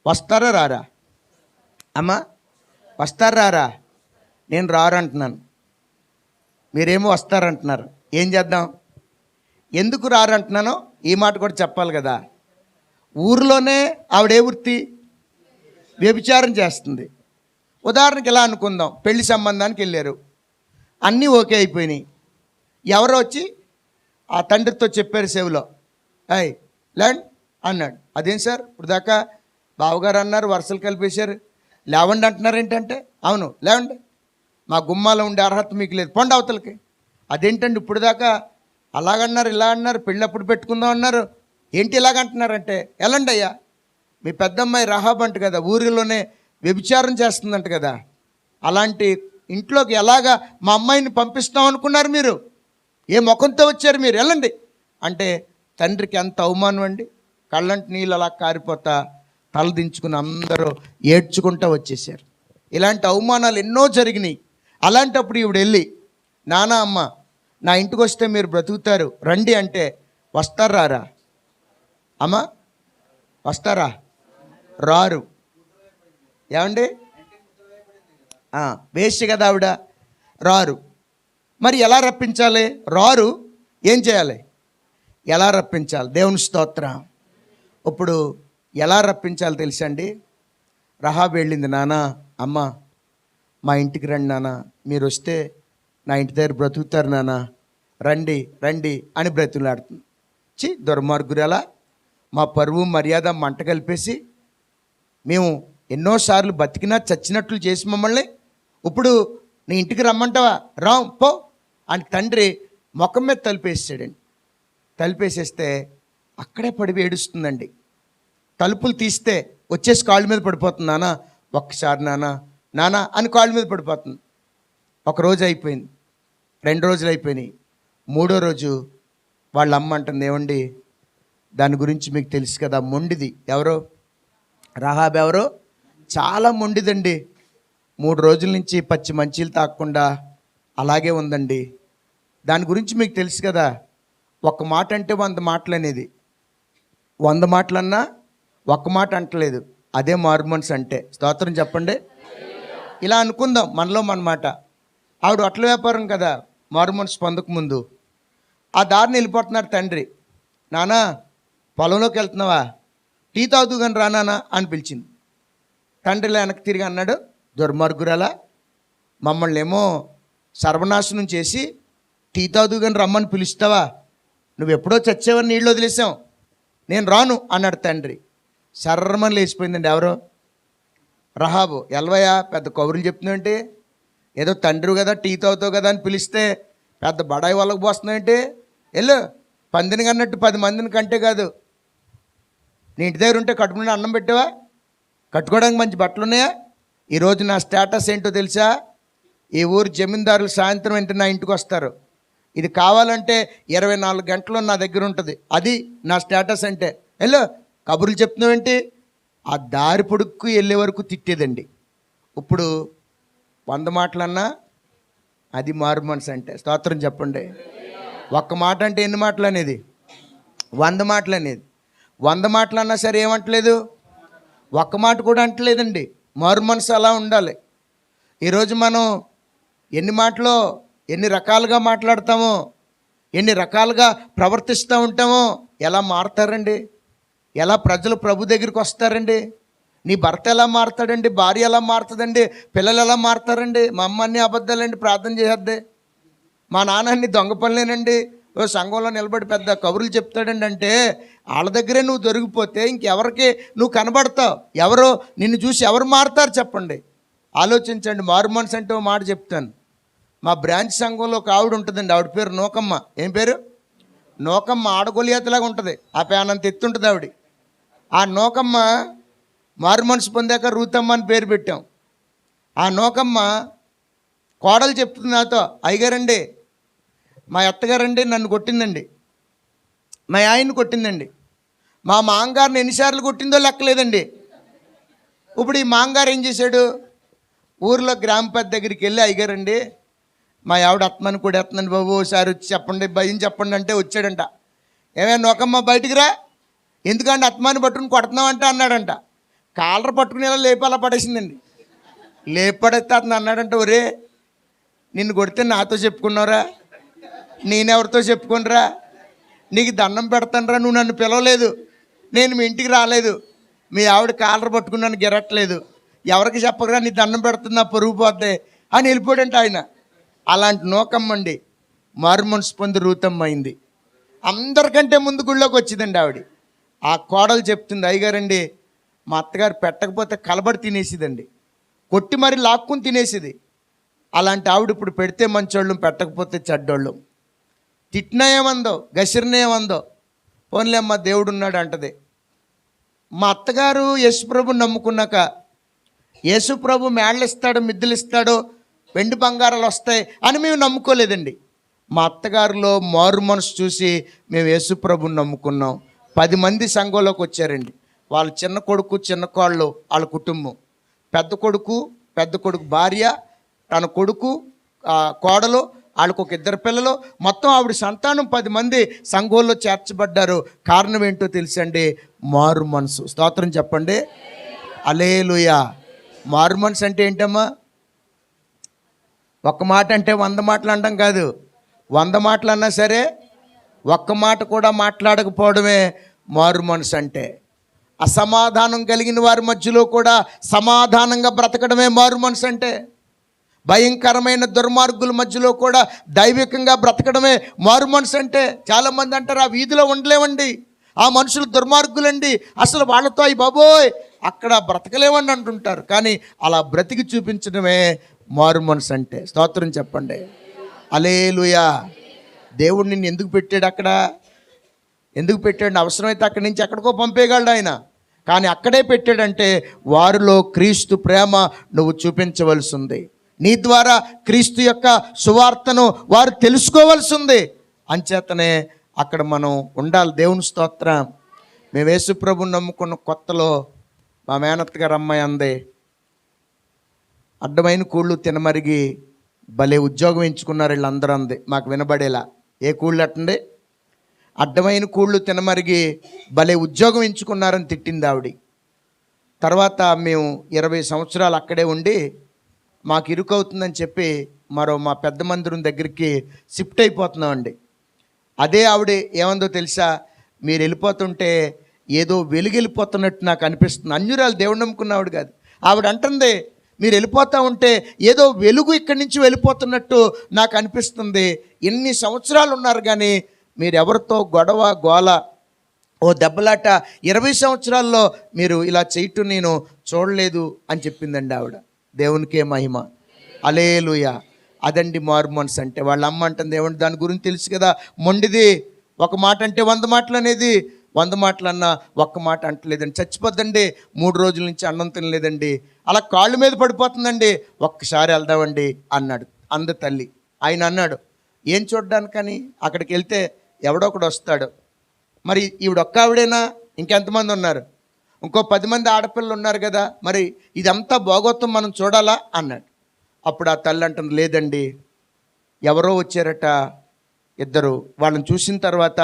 వస్తారా రారా? అమ్మా వస్తారా రారా? నేను రారు అంటున్నాను, మీరేమో వస్తారంటున్నారు. ఏం చేద్దాం? ఎందుకు రారు అంటున్నానో ఈ మాట కూడా చెప్పాలి కదా. ఊరిలోనే ఆవిడే వృత్తి? వ్యభిచారం చేస్తుంది. ఉదాహరణకి ఇలా అనుకుందాం, పెళ్లి సంబంధానికి వెళ్ళారు, అన్నీ ఓకే అయిపోయినాయి. ఎవరో వచ్చి ఆ తండ్రితో చెప్పారు చెవిలో, అయ్ ల్యాండ్ అన్నాడు. అదేం సార్ ఇప్పుడు దాకా బావగారు అన్నారు, వరుసలు కలిపేశారు, లేవండి అంటున్నారు ఏంటంటే, అవును లేవండి, మా గుమ్మాలో ఉండే అర్హత మీకు లేదు, పొండి అవతలకి. అదేంటండి ఇప్పుడు దాకా అలాగన్నారు ఇలా అన్నారు, పెళ్ళప్పుడు పెట్టుకుందాం అన్నారు, ఏంటి ఇలాగంటున్నారంటే, వెళ్ళండి అయ్యా, మీ పెద్దమ్మాయి రహాబ్ అంట కదా, ఊరిలోనే వ్యభిచారం చేస్తుందంట కదా, అలాంటి ఇంట్లోకి ఎలాగా మా అమ్మాయిని పంపిస్తాం అనుకున్నారు మీరు? ఏ ముఖంతో వచ్చారు మీరు? వెళ్ళండి అంటే తండ్రికి ఎంత అవమానం అండి. కళ్ళంటి నీళ్ళు అలా కారిపోతా తల దించుకుని అందరూ ఏడ్చుకుంటూ వచ్చేసారు. ఇలాంటి అవమానాలు ఎన్నో జరిగినాయి. అలాంటప్పుడు ఈవిడ వెళ్ళి, నానా అమ్మ నా ఇంటికి వస్తే మీరు బ్రతుకుతారు రండి అంటే వస్తారా రా? అమ్మ వస్తారా? రారు. ఏమండి వేస్ట్ కదా ఆవిడ, రారు. మరి ఎలా రప్పించాలి? రారు, ఏం చేయాలి? ఎలా రప్పించాలి? దేవుని స్తోత్రం. ఇప్పుడు ఎలా రప్పించాలి తెలుసండి? రహాబు వెళ్ళింది, నాన్న అమ్మ మా ఇంటికి రండి నాన్న, మీరు వస్తే నా ఇంటి దగ్గర బ్రతుకుతారు నాన్న, రండి రండి అని బ్రతులాడుతుంది. దుర్మార్గురాలా, మా పరువు మర్యాద మంట కలిపేసి మేము ఎన్నోసార్లు బతికినా చచ్చినట్లు చేసి మమ్మల్ని ఇప్పుడు నీ ఇంటికి రమ్మంటావా? రాం పో అని తండ్రి ముఖం మీద తలుపేసాడండి. తలుపేసేస్తే అక్కడే పడి ఏడుస్తుందండి. తలుపులు తీస్తే వచ్చేసి కాళ్ళ మీద పడిపోతుంది, నాన్న ఒక్కసారి నాన్న నాన్న అని కాళ్ళ మీద పడిపోతుంది. ఒక రోజు అయిపోయింది, 2 రోజులు అయిపోయినాయి, 3వ రోజు వాళ్ళ అమ్మ అంటుంది, ఏమండి దాని గురించి మీకు తెలుసు కదా, మొండిది. ఎవరో రహాబ్ ఎవరో చాలా మొండిదండి, 3 రోజుల నుంచి పచ్చి మంచీలు తాగకుండా అలాగే ఉందండి, దాని గురించి మీకు తెలుసు కదా, ఒక్క మాట అంటే 100 మాటలు అనేది, 100 మాటలన్నా ఒక్క మాట అంటలేదు, అదే మారుమనసు అంటే. స్తోత్రం చెప్పండి. ఇలా అనుకుందాం మనలో మన మాట. ఆవిడ అట్ల వ్యాపారం కదా, మారుమనసు పొందకముందు. ఆ దారిని వెళ్ళిపోతున్నారు తండ్రి, నానా పొలంలోకి వెళ్తున్నావా, టీ తాగుతూ కానీ రానానా అని పిలిచింది. తండ్రిలా వెనక్కి తిరిగి అన్నాడు, దుర్మార్గురాలా, మమ్మల్ని ఏమో సర్వనాశనం చేసి టీ తాగుతూ కానీ రమ్మని పిలుస్తావా, నువ్వు ఎప్పుడో చచ్చేవని నీళ్ళు వదిలేసాం, నేను రాను అన్నాడు తండ్రి. సర్రమని లేచిపోయిందండి. ఎవరో రహాబు. ఎల్వయ్యా పెద్ద కబుర్లు చెప్తున్నావంటే, ఏదో తండ్రి కదా టీ తాగుతావు కదా అని పిలిస్తే పెద్ద బడాయి వాళ్ళకి పోస్తున్నాయంటే, వెళ్ళు పందిని కన్నట్టు 10 మందిని కంటే కాదు, నీ ఇంటి దగ్గర ఉంటే కడుపు నుండి అన్నం పెట్టావా, కట్టుకోవడానికి మంచి బట్టలు ఉన్నాయా? ఈరోజు నా స్టేటస్ ఏంటో తెలుసా? ఈ ఊరు జమీందారులు సాయంత్రం అంటే నా ఇంటికి వస్తారు, ఇది కావాలంటే 24 గంటలు నా దగ్గర ఉంటుంది, అది నా స్టేటస్ అంటే. వెళ్ళు కబుర్లు చెప్తున్నావేంటి? ఆ దారి పొడుక్కు వెళ్ళే వరకు తిట్టేదండి. ఇప్పుడు 100 మాటలన్నా అది మారు మనసు అంటే. స్తోత్రం చెప్పండి. ఒక్క మాట అంటే ఎన్ని మాటలు అనేది? 100 మాటలు అనేది. 100 మాటలు అన్నా సరే ఏమంటలేదు, ఒక్క మాట కూడా అంటలేదండి. మారు మనసు అలా ఉండాలి. ఈరోజు మనం ఎన్ని మాటలో ఎన్ని రకాలుగా మాట్లాడతామో, ఎన్ని రకాలుగా ప్రవర్తిస్తూ ఉంటామో, ఎలా మారుతారండి? ఎలా ప్రజలు ప్రభు దగ్గరికి వస్తారండి? నీ భర్త ఎలా మారుతాడండి? భార్య ఎలా మారుతుందండి? పిల్లలు ఎలా మారుతారండి? మా అమ్మ అన్నీ అబద్ధాలండి, ప్రార్థన చేసేద్దే, మా నాన్న అన్ని దొంగ పనులేనండి, ఓ సంఘంలో నిలబడి పెద్ద కబుర్లు చెప్తాడండి అంటే, వాళ్ళ దగ్గరే నువ్వు దొరికిపోతే ఇంకెవరికి నువ్వు కనబడతావు? ఎవరో నిన్ను చూసి ఎవరు మారుతారు చెప్పండి? ఆలోచించండి. మారు మనసు అంటే ఓ మాట చెప్తాను. మా బ్రాంచ్ సంఘంలో ఒక ఆవిడ ఉంటుందండి, ఆవిడ పేరు నూకమ్మ. ఏం పేరు? నూకమ్మ. ఆడగొలియాతలాగా ఉంటుంది, ఆ పేనంత ఎత్తుంటుంది ఆవిడ. ఆ నూకమ్మ మారు మనసు పొందాక రూతమ్మ అని పేరు పెట్టాం. ఆ నూకమ్మ కోడలు చెప్తుంది నాతో, అయ్యగారండి మా అత్తగారండి నన్ను కొట్టిందండి, మా ఆయన్ని కొట్టిందండి, మా మాంగారిని ఎన్నిసార్లు కొట్టిందో లెక్కలేదండి. ఇప్పుడు ఈ మాంగారు ఏం చేశాడు? ఊర్లో గ్రామ పెద్ద దగ్గరికి వెళ్ళి, అయ్యగారండి మా ఆవిడ అత్తమని కూడా ఎత్తున్నాను బాబు, ఒకసారి వచ్చి చెప్పండి, భయం చెప్పండి అంటే వచ్చాడంట. ఏమైనా నొకమ్మ బయటికి రా, ఎందుకంటే అత్తమాని పట్టుకుని కొడుతున్నామంటే అన్నాడంట. కాలర్ పట్టుకుని ఇలా లేపి అలా పడేసిందండి. లేపడేస్తే అతను అన్నాడంట, ఒరే నిన్ను కొడితే నాతో చెప్పుకున్నారా, నేనెవరితో చెప్పుకునిరా, నీకు దండం పెడతానురా, నువ్వు నన్ను పిలవలేదు, నేను మీ ఇంటికి రాలేదు, మీ ఆవిడ కాలర్ పట్టుకుని నన్ను గిరట్లేదు, ఎవరికి చెప్పకరా, నీ దండం పెడుతున్నా పరుగు పోతే అని వెళ్ళిపోయాడంట ఆయన. అలాంటి నోకమ్మండి మారు మనసు పొంది రూతమ్మ అయింది. అందరికంటే ముందు గుళ్ళోకి వచ్చిందండి ఆవిడ. ఆ కోడలు చెప్తుంది, అయ్యగారండి మా అత్తగారు పెట్టకపోతే కలబడి తినేసిదండి, కొట్టి మరి లాక్కుని తినేసిది. అలాంటి ఆవిడ ఇప్పుడు పెడితే మంచోళ్ళం, పెట్టకపోతే చెడ్డోళ్ళం. తిట్టినా ఏమందో, గసిరినా ఏమందో, పోన్లే అమ్మ దేవుడు ఉన్నాడు అంటది. మా అత్తగారు యేసుప్రభు నమ్ముకున్నాక, యేసుప్రభు మేళ్ళు ఇస్తాడు, మిద్దెలు ఇస్తాడు, వెండి బంగారాలు వస్తాయి అని మేము నమ్ముకోలేదండి. మా అత్తగారిలో మారు మనసు చూసి మేము యేసుప్రభుని నమ్ముకున్నాం. 10 మంది సంఘంలోకి వచ్చారండి. వాళ్ళ చిన్న కొడుకు, చిన్న కోళ్ళు, వాళ్ళ కుటుంబం, పెద్ద కొడుకు భార్య, తన కొడుకు, కోడలు, వాళ్ళకు ఒక 2 పిల్లలు, మొత్తం ఆవిడ సంతానం 10 మంది సంఘంలో చేర్చబడ్డారు. కారణం ఏంటో తెలుసండి, మారు మనసు. స్తోత్రం చెప్పండి, హల్లెలూయా. మారు మనసు అంటే ఏంటమ్మా? ఒక్క మాట అంటే 100 మాటలు అనడం కాదు. 100 మాటలు అన్నా సరే ఒక్క మాట కూడా మాట్లాడకపోవడమే మారు మనసు అంటే. అసమాధానం కలిగిన వారి మధ్యలో కూడా సమాధానంగా బ్రతకడమే మారు మనసు అంటే. భయంకరమైన దుర్మార్గుల మధ్యలో కూడా దైవికంగా బ్రతకడమే మారు మనసు అంటే. చాలామంది అంటారు ఆ వీధిలో ఉండలేమండి, ఆ మనుషులు దుర్మార్గులండి, అసలు వాళ్ళతో అయ్యి బాబోయ్ అక్కడ బ్రతకలేమండి అంటుంటారు. కానీ అలా బ్రతికి చూపించడమే మారు మనసు అంటే. స్తోత్రం చెప్పండి, హల్లెలూయా. దేవుడు నిన్ను ఎందుకు పెట్టాడు అక్కడ? ఎందుకు పెట్టాడు? అవసరమైతే అక్కడి నుంచి ఎక్కడికో పంపేయగలడు ఆయన, కానీ అక్కడే పెట్టాడంటే వారిలో క్రీస్తు ప్రేమ నువ్వు చూపించవలసి ఉంది. నీ ద్వారా క్రీస్తు యొక్క సువార్తను వారు తెలుసుకోవాల్సి ఉంది. అంచేతనే అక్కడ మనం ఉండాలి. దేవుని స్తోత్రం. మేము యేసుప్రభుని నమ్ముకున్న కొత్తలో మా మేనత్త గారు అమ్మాయి అంది, అడ్డమైన కూళ్ళు తినమరిగి భలే ఉద్యోగం ఎంచుకున్నారు వీళ్ళందరూ అంది. మాకు వినబడేలా, ఏ కూళ్ళు అట్టండి, అడ్డమైన కూళ్ళు తినమరిగి భలే ఉద్యోగం ఎంచుకున్నారని తిట్టింది ఆవిడ. తర్వాత మేము 20 సంవత్సరాలు అక్కడే ఉండి మాకు ఇరుకవుతుందని చెప్పి మా పెద్ద మందిరం దగ్గరికి షిఫ్ట్ అయిపోతున్నామండి. అదే ఆవిడ ఏమందో తెలుసా, మీరు వెళ్ళిపోతుంటే ఏదో వెలుగెళ్ళిపోతున్నట్టు నాకు అనిపిస్తుంది. అన్యురాలు, దేవుడు నమ్ముకున్నవాడు కాదు. ఆవిడ అంటుంది, మీరు వెళ్ళిపోతూ ఉంటే ఏదో వెలుగు ఇక్కడి నుంచి వెళ్ళిపోతున్నట్టు నాకు అనిపిస్తుంది. ఎన్ని సంవత్సరాలు ఉన్నారు కానీ మీరు ఎవరితో గొడవ గోల ఓ దెబ్బలాట 20 సంవత్సరాల్లో మీరు ఇలా చేయటం నేను చూడలేదు అని చెప్పిందండి ఆవిడ. దేవునికే మహిమ, హల్లెలూయా. అదండి మారు మనసు అంటే. వాళ్ళ అమ్మ అంటుంది, దేవుని దాని గురించి తెలుసు కదా, మొండిది, ఒక మాట అంటే 100 మాటలు అనేది, 100 మాటలు అన్నా ఒక్క మాట అంటలేదండి. చచ్చిపోద్దండి, 3 రోజుల నుంచి అన్నం తినలేదండి, అలా కాళ్ళ మీద పడిపోతుందండి, ఒక్కసారి వెళ్దామండి అన్నాడు. అంద తల్లి. ఆయన అన్నాడు, ఏం చూడ్డానికని? అక్కడికి వెళ్తే ఎవడో ఒకడు వస్తాడు, మరి ఈవిడొక్క ఆవిడేనా, ఇంకెంతమంది ఉన్నారు, ఇంకో 10 మంది ఆడపిల్లలు ఉన్నారు కదా, మరి ఇదంతా భోగోత్వం మనం చూడాలా అన్నాడు. అప్పుడు ఆ తల్లి అంటుంది, లేదండి, ఎవరో వచ్చారట 2, వాళ్ళని చూసిన తర్వాత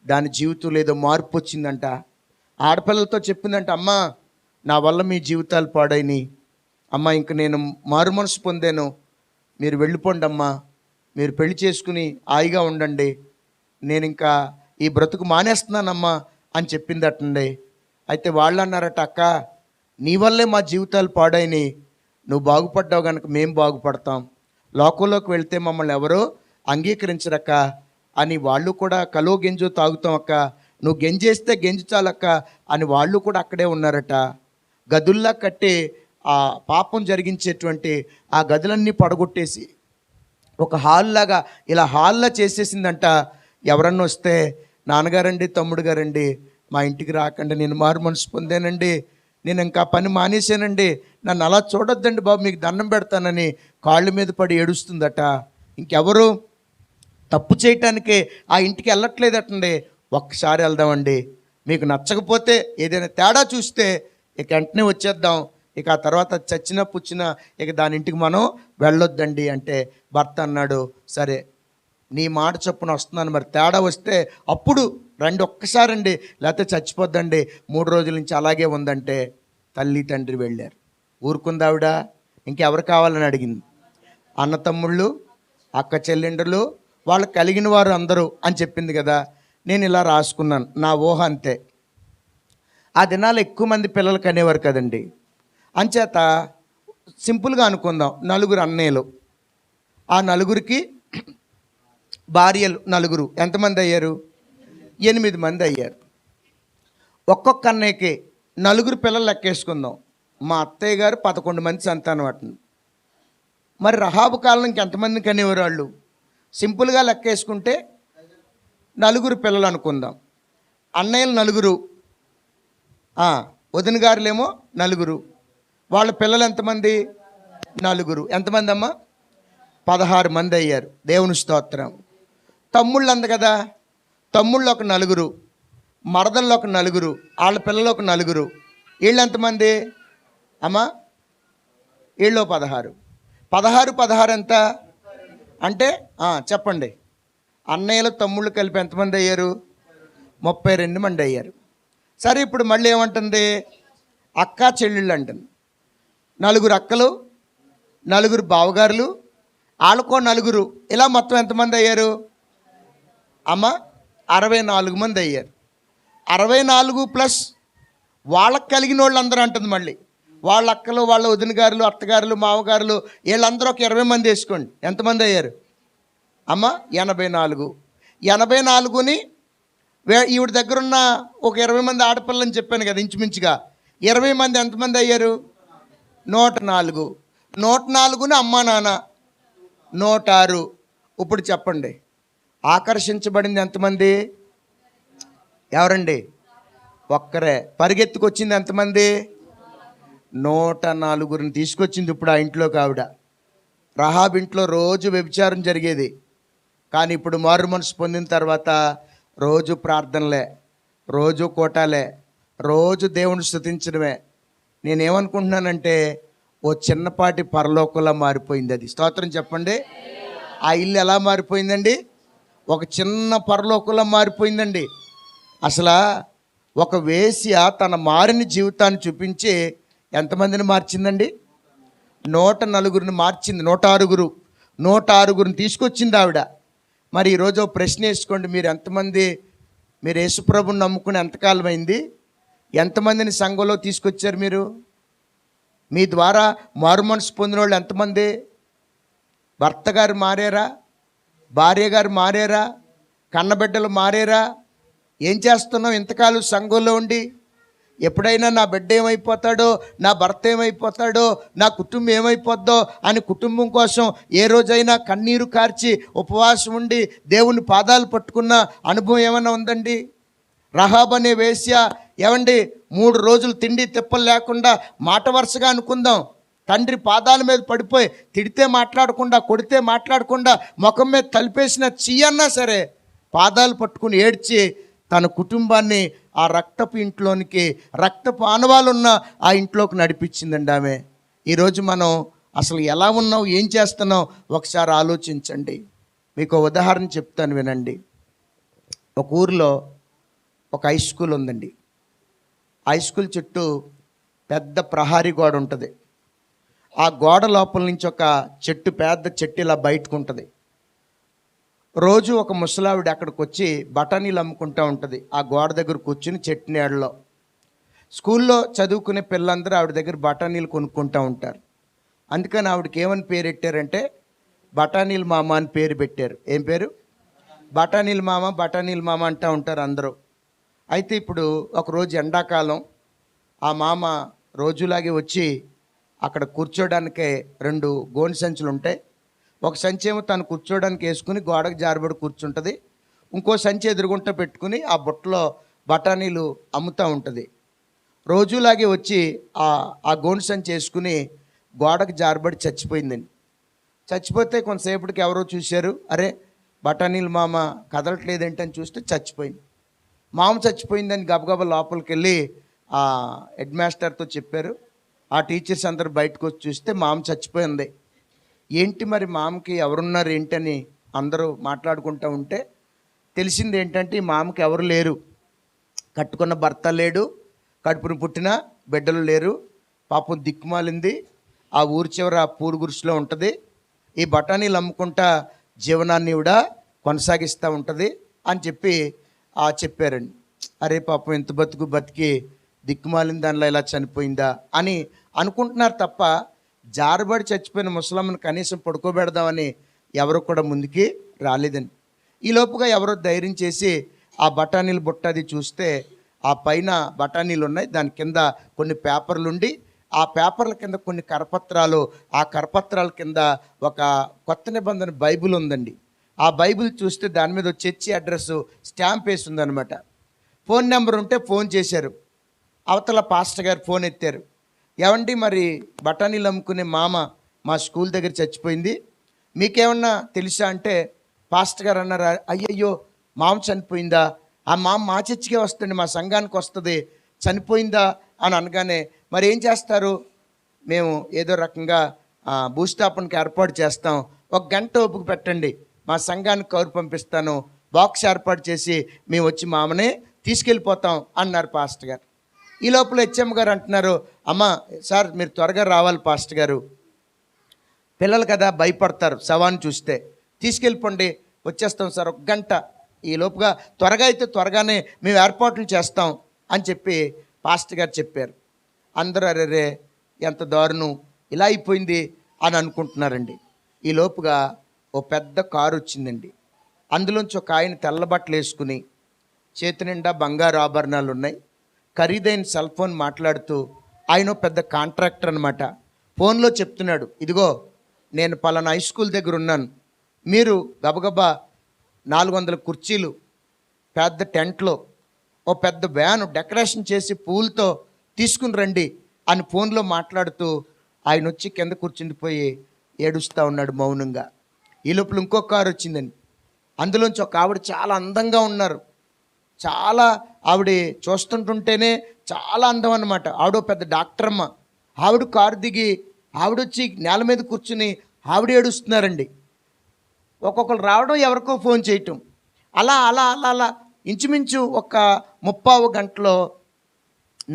దాని జీవితంలో ఏదో మార్పు వచ్చిందంట. ఆడపిల్లలతో చెప్పిందంట, అమ్మ నా వల్ల మీ జీవితాలు పాడైనాయి అమ్మ, ఇంక నేను మారు మనసు పొందాను, మీరు వెళ్ళిపోండి అమ్మా, మీరు పెళ్లి చేసుకుని హాయిగా ఉండండి, నేను ఇంకా ఈ బ్రతుకు మానేస్తున్నానమ్మా అని చెప్పిందటండి. అయితే వాళ్ళు అన్నారట, అక్క నీ వల్లే మా జీవితాలు పాడైనాయి, నువ్వు బాగుపడ్డావు కనుక మేము బాగుపడతాం, లోకంలోకి వెళ్తే మమ్మల్ని ఎవరో అంగీకరించరక్క అని వాళ్ళు కూడా కలో గెంజో తాగుతాం అక్క, నువ్వు గెంజేస్తే గెంజు చాలక్క అని వాళ్ళు కూడా అక్కడే ఉన్నారట. గదుల్లా కట్టి ఆ పాపం జరిగించేటువంటి ఆ గదులన్నీ పడగొట్టేసి ఒక హాల్ లాగా ఇలా హాల్లా చేసేసిందంట. ఎవరన్నా వస్తే, నాన్నగారండి, తమ్ముడు గారండి, మా ఇంటికి రాకండి, నేను మారు మనసు పొందానండి, నేను ఇంకా పని మానేశానండి, నన్ను అలా చూడొద్దండి బాబు, మీకు దండం పెడతానని కాళ్ళ మీద పడి ఏడుస్తుందట. ఇంకెవరు తప్పు చేయటానికి ఆ ఇంటికి వెళ్ళట్లేదటండి. ఒక్కసారి వెళ్దామండి, మీకు నచ్చకపోతే ఏదైనా తేడా చూస్తే ఇక వెంటనే వచ్చేద్దాం, ఇక ఆ తర్వాత చచ్చిన పుచ్చిన ఇక దాని ఇంటికి మనం వెళ్ళొద్దండి అంటే భర్త అన్నాడు, సరే నీ మాట చొప్పున వస్తున్నాను, మరి తేడా వస్తే అప్పుడు రండి ఒక్కసారండి, లేకపోతే చచ్చిపోద్దండి, 3 రోజుల నుంచి అలాగే ఉందంటే తల్లి తండ్రి వెళ్ళారు. ఊరుకుందావిడ ఇంకెవరు కావాలని అడిగింది. అన్న తమ్ముళ్ళు, అక్క చెల్లెండ్రులు, వాళ్ళు కలిగిన వారు అందరూ అని చెప్పింది కదా. నేను ఇలా రాసుకున్నాను, నా ఊహ అంతే. ఆ దినాలు ఎక్కువ మంది పిల్లలు కనేవారు కదండి. అంచేత సింపుల్గా అనుకుందాం, 4 అన్నయ్యలు, ఆ 4కి భార్యలు 4, ఎంతమంది అయ్యారు? 8 మంది అయ్యారు. ఒక్కొక్క అన్నయ్యకి 4 పిల్లలు లెక్కేసుకుందాం. మా అత్తయ్య గారు 11 మంది సంతానం అటండి. మరి రహాబు కాలం ఇంకెంతమంది కనేవారు వాళ్ళు? సింపుల్గా లెక్కేసుకుంటే 4 పిల్లలు అనుకుందాం. అన్నయ్యలు 4, వదిన గారులేమో 4, వాళ్ళ పిల్లలు ఎంతమంది? 4. ఎంతమంది అమ్మా? 16 మంది అయ్యారు. దేవుని స్తోత్రం. తమ్ముళ్ళు అంది కదా, తమ్ముళ్ళు ఒక 4, మరదళ్ళు ఒక 4, వాళ్ళ పిల్లలు ఒక 4. వీళ్ళు ఎంతమంది అమ్మా? వీళ్ళు 16. 16 ఎంత అంటే చెప్పండి. అన్నయ్యలు తమ్ముళ్ళు కలిపి ఎంతమంది అయ్యారు? 32 మంది అయ్యారు. సరే, ఇప్పుడు మళ్ళీ ఏమంటుంది? అక్క చెల్లెళ్ళు అంటుంది. 4 అక్కలు, 4 బావగారులు, వాళ్ళకో 4, ఇలా మొత్తం ఎంతమంది అయ్యారు అమ్మ? 64 మంది అయ్యారు. 64 ప్లస్ వాళ్ళకి కలిగిన వాళ్ళు అందరూ అంటుంది మళ్ళీ. వాళ్ళ అక్కలు, వాళ్ళ వదిన గారులు, అత్తగారులు, మామగారులు, వీళ్ళందరూ ఒక 20 మంది వేసుకోండి. ఎంతమంది అయ్యారు అమ్మ? 84. 84ని ఈవిడ దగ్గర ఉన్న ఒక 20 మంది ఆడపిల్లని చెప్పాను కదా, ఇంచుమించుగా 20 మంది ఎంతమంది అయ్యారు? 104. 104ని అమ్మా నాన్న 106. ఇప్పుడు చెప్పండి, ఆకర్షించబడింది ఎంతమంది? ఎవరండి? ఒక్కరే. పరిగెత్తుకొచ్చింది ఎంతమంది? 104ని తీసుకొచ్చింది ఇప్పుడు ఆ ఇంట్లోకి ఆవిడ. రహాబ్ ఇంట్లో రోజు వ్యభిచారం జరిగేది, కానీ ఇప్పుడు మారు మనసు పొందిన తర్వాత రోజు ప్రార్థనలే, రోజు కోటాలే, రోజు దేవుని స్తుతించడమే. నేనేమనుకుంటున్నానంటే ఓ చిన్నపాటి పరలోకంలా మారిపోయింది అది. స్తోత్రం చెప్పండి. ఆ ఇల్లు ఎలా మారిపోయిందండి? ఒక చిన్న పరలోకంలా మారిపోయిందండి. అసలు ఒక వేశ్య తన మారిన జీవితాన్ని చూపించి ఎంతమందిని మార్చిందండి? 104ని మార్చింది. 106ని తీసుకొచ్చింది ఆవిడ. మరి ఈరోజు ప్రశ్న వేసుకోండి, మీరు ఎంతమంది, మీరు యేసుప్రభుని నమ్ముకుని ఎంతకాలం అయింది? ఎంతమందిని సంఘంలో తీసుకొచ్చారు మీరు? మీ ద్వారా మారు మనసు పొందిన వాళ్ళు ఎంతమంది? భర్త గారు మారారా? భార్య గారు మారారా? కన్నబిడ్డలు మారారా? ఏం చేస్తున్నావు ఇంతకాలం సంఘంలో ఉండి? ఎప్పుడైనా నా బిడ్డ ఏమైపోతాడో, నా భర్త ఏమైపోతాడో, నా కుటుంబం ఏమైపోద్దో అని కుటుంబం కోసం ఏ రోజైనా కన్నీరు కార్చి ఉపవాసం ఉండి దేవుని పాదాలు పట్టుకున్న అనుభవం ఏమైనా ఉందండి? రహాబ్ అనే వేశ్య ఏమండి 3 రోజులు తిండి తిప్పలు లేకుండా, మాట వరుసగా అనుకుందాం, తండ్రి పాదాల మీద పడిపోయి తిడితే మాట్లాడకుండా, కొడితే మాట్లాడకుండా, ముఖం మీద తలిపేసిన చెయ్యన్నా సరే పాదాలు పట్టుకుని ఏడ్చి తన కుటుంబాన్ని ఆ రక్తపు ఇంట్లోనికి, రక్తపు ఆనవాళ్ళున్న ఆ ఇంట్లోకి నడిపించిందండి ఆమె. ఈరోజు మనం అసలు ఎలా ఉన్నాం, ఏం చేస్తున్నాం ఒకసారి ఆలోచించండి. మీకు ఉదాహరణ చెప్తాను వినండి. ఒక ఊరిలో ఒక హై స్కూల్ ఉందండి. హై స్కూల్ చుట్టూ పెద్ద ప్రహారీ గోడ ఉంటుంది. ఆ గోడ లోపల నుంచి ఒక చెట్టు, పెద్ద చెట్టు ఇలా బయటకు ఉంటుంది. రోజు ఒక ముసలావిడ అక్కడికి వచ్చి బఠానీలు అమ్ముకుంటూ ఉంటుంది. ఆ గోడ దగ్గర కూర్చుని చెట్టు నీడలో. స్కూల్లో చదువుకునే పిల్లలందరూ ఆవిడ దగ్గర బఠానీలు కొనుక్కుంటూ ఉంటారు. అందుకని ఆవిడకి ఏమని పేరు పెట్టారంటే బఠానీలు మామ అని పేరు పెట్టారు. ఏం పేరు? బఠానీలు మామ, బఠానీలు మామ అంటూ ఉంటారు అందరూ. అయితే ఇప్పుడు ఒకరోజు ఎండాకాలం ఆ మామ రోజులాగే వచ్చి అక్కడ కూర్చోడానికే 2 గోనె సంచులు ఉంటాయి. ఒక సంచి ఏమో తను కూర్చోడానికి వేసుకుని గోడకు జారబడి కూర్చుంటుంది. ఇంకో సంచి ఎదురుగుంట పెట్టుకుని ఆ బుట్టలో బఠానీలు అమ్ముతూ ఉంటుంది. రోజులాగే వచ్చి ఆ గోనె సంచి వేసుకుని గోడకు జారబడి చచ్చిపోయిందండి. చచ్చిపోతే కొంతసేపటికి ఎవరో చూశారు, అరే బఠానీలు మామ కదలట్లేదేంటి అని చూస్తే చచ్చిపోయింది. మామ చచ్చిపోయిందని గబగబా లోపలికి వెళ్ళి ఆ హెడ్ మాస్టర్తో చెప్పారు. ఆ టీచర్స్ అందరు బయటకు వచ్చి చూస్తే మామ చచ్చిపోయింది. ఏంటి మరి మామకి ఎవరున్నారు ఏంటని అందరూ మాట్లాడుకుంటూ ఉంటే తెలిసింది ఏంటంటే ఈ మామకి ఎవరు లేరు, కట్టుకున్న భర్త లేడు, కడుపును పుట్టిన బిడ్డలు లేరు, పాపం దిక్కుమాలింది, ఆ ఊరి చివర పూరు గుడిసెలో ఉంటుంది, ఈ బఠానీలు అమ్ముకుంటా జీవనాన్ని కూడా కొనసాగిస్తూ ఉంటుంది అని చెప్పి చెప్పారండి. అరే పాపం ఎంత బతుకు బతికి దిక్కుమాలిన దానిలో ఇలా చనిపోయిందా అని అనుకుంటున్నారు తప్ప జారబడి చచ్చిపోయిన ముసలమ్మని కనీసం పడుకోబెడదామని ఎవరు కూడా ముందుకి రాలేదండి. ఈ లోపుగా ఎవరో ధైర్యం చేసి ఆ బఠానీలు బుట్ట అది చూస్తే ఆ పైన బఠానీలు ఉన్నాయి, దాని కింద కొన్ని పేపర్లు ఉండి ఆ పేపర్ల కింద కొన్ని కరపత్రాలు, ఆ కరపత్రాల కింద ఒక కొత్త నిబంధన బైబిల్ ఉందండి. ఆ బైబిల్ చూస్తే దాని మీద చర్చి అడ్రస్ స్టాంప్ వేసి ఉందన్నమాట. ఫోన్ నెంబర్ ఉంటే ఫోన్ చేశారు. అవతల పాస్టర్ గారు ఫోన్ ఎత్తారు. ఏమండి మరి బఠానీలు అమ్ముకునే మామ మా స్కూల్ దగ్గర చచ్చిపోయింది, మీకేమన్నా తెలుసా అంటే పాస్టర్ గారు అన్నారు, అయ్యయ్యో మామ చనిపోయిందా, ఆ మామ మా చర్చికే వస్తుంది, మా సంఘానికి వస్తుంది, చనిపోయిందా అని అనగానే మరి ఏం చేస్తారు, మేము ఏదో రకంగా భూస్థాపనకి ఏర్పాటు చేస్తాం, 1 గంట ఓపిక పెట్టండి, మా సంఘానికి కౌరు పంపిస్తాను, బాక్స్ ఏర్పాటు చేసి మేము వచ్చి మామనే తీసుకెళ్ళిపోతాం అన్నారు పాస్టర్ గారు. ఈ లోపల హెచ్ఎం గారు అంటున్నారు, అమ్మ సార్ మీరు త్వరగా రావాలి పాస్టర్ గారు, పిల్లలు కదా భయపడతారు శవాన్ని చూస్తే, తీసుకెళ్ళిపోండి వచ్చేస్తాం సార్ 1 గంట, ఈ లోపుగా త్వరగా అయితే త్వరగానే మేము ఏర్పాట్లు చేస్తాం అని చెప్పి పాస్టర్ గారు చెప్పారు. అందరూ అరే ఎంత దారుణం ఇలా అయిపోయింది అని అనుకుంటున్నారండి. ఈ లోపుగా ఓ పెద్ద కారు వచ్చిందండి. అందులోంచి ఒక ఆయన తెల్ల బట్టలు వేసుకుని చేతి నిండా బంగారు ఆభరణాలు ఉన్నాయి, ఖరీదైన సెల్ ఫోన్ మాట్లాడుతూ, ఆయన పెద్ద కాంట్రాక్టర్ అనమాట. ఫోన్లో చెప్తున్నాడు, ఇదిగో నేను పలానా హై స్కూల్ దగ్గర ఉన్నాను, మీరు గబగబా 400 కుర్చీలు పెద్ద టెంట్లో ఓ పెద్ద వ్యాను డెకరేషన్ చేసి పూలతో తీసుకుని రండి అని ఫోన్లో మాట్లాడుతూ ఆయన వచ్చి కింద కూర్చుండిపోయి ఏడుస్తూ ఉన్నాడు మౌనంగా. ఈ లోపల ఇంకో కారు వచ్చిందండి. అందులోంచి ఒక ఆవిడ చాలా అందంగా ఉన్నారు, చాలా ఆవిడ చూస్తుంటుంటేనే చాలా అందం అన్నమాట. ఆవిడ పెద్ద డాక్టర్ అమ్మ. ఆవిడ కారు దిగి ఆవిడొచ్చి నేల మీద కూర్చుని ఆవిడ ఏడుస్తున్నారండి. ఒక్కొక్కరు రావడం, ఎవరికో ఫోన్ చేయటం, అలా అలా అలా అలా ఇంచుమించు ఒక 30 గంటలో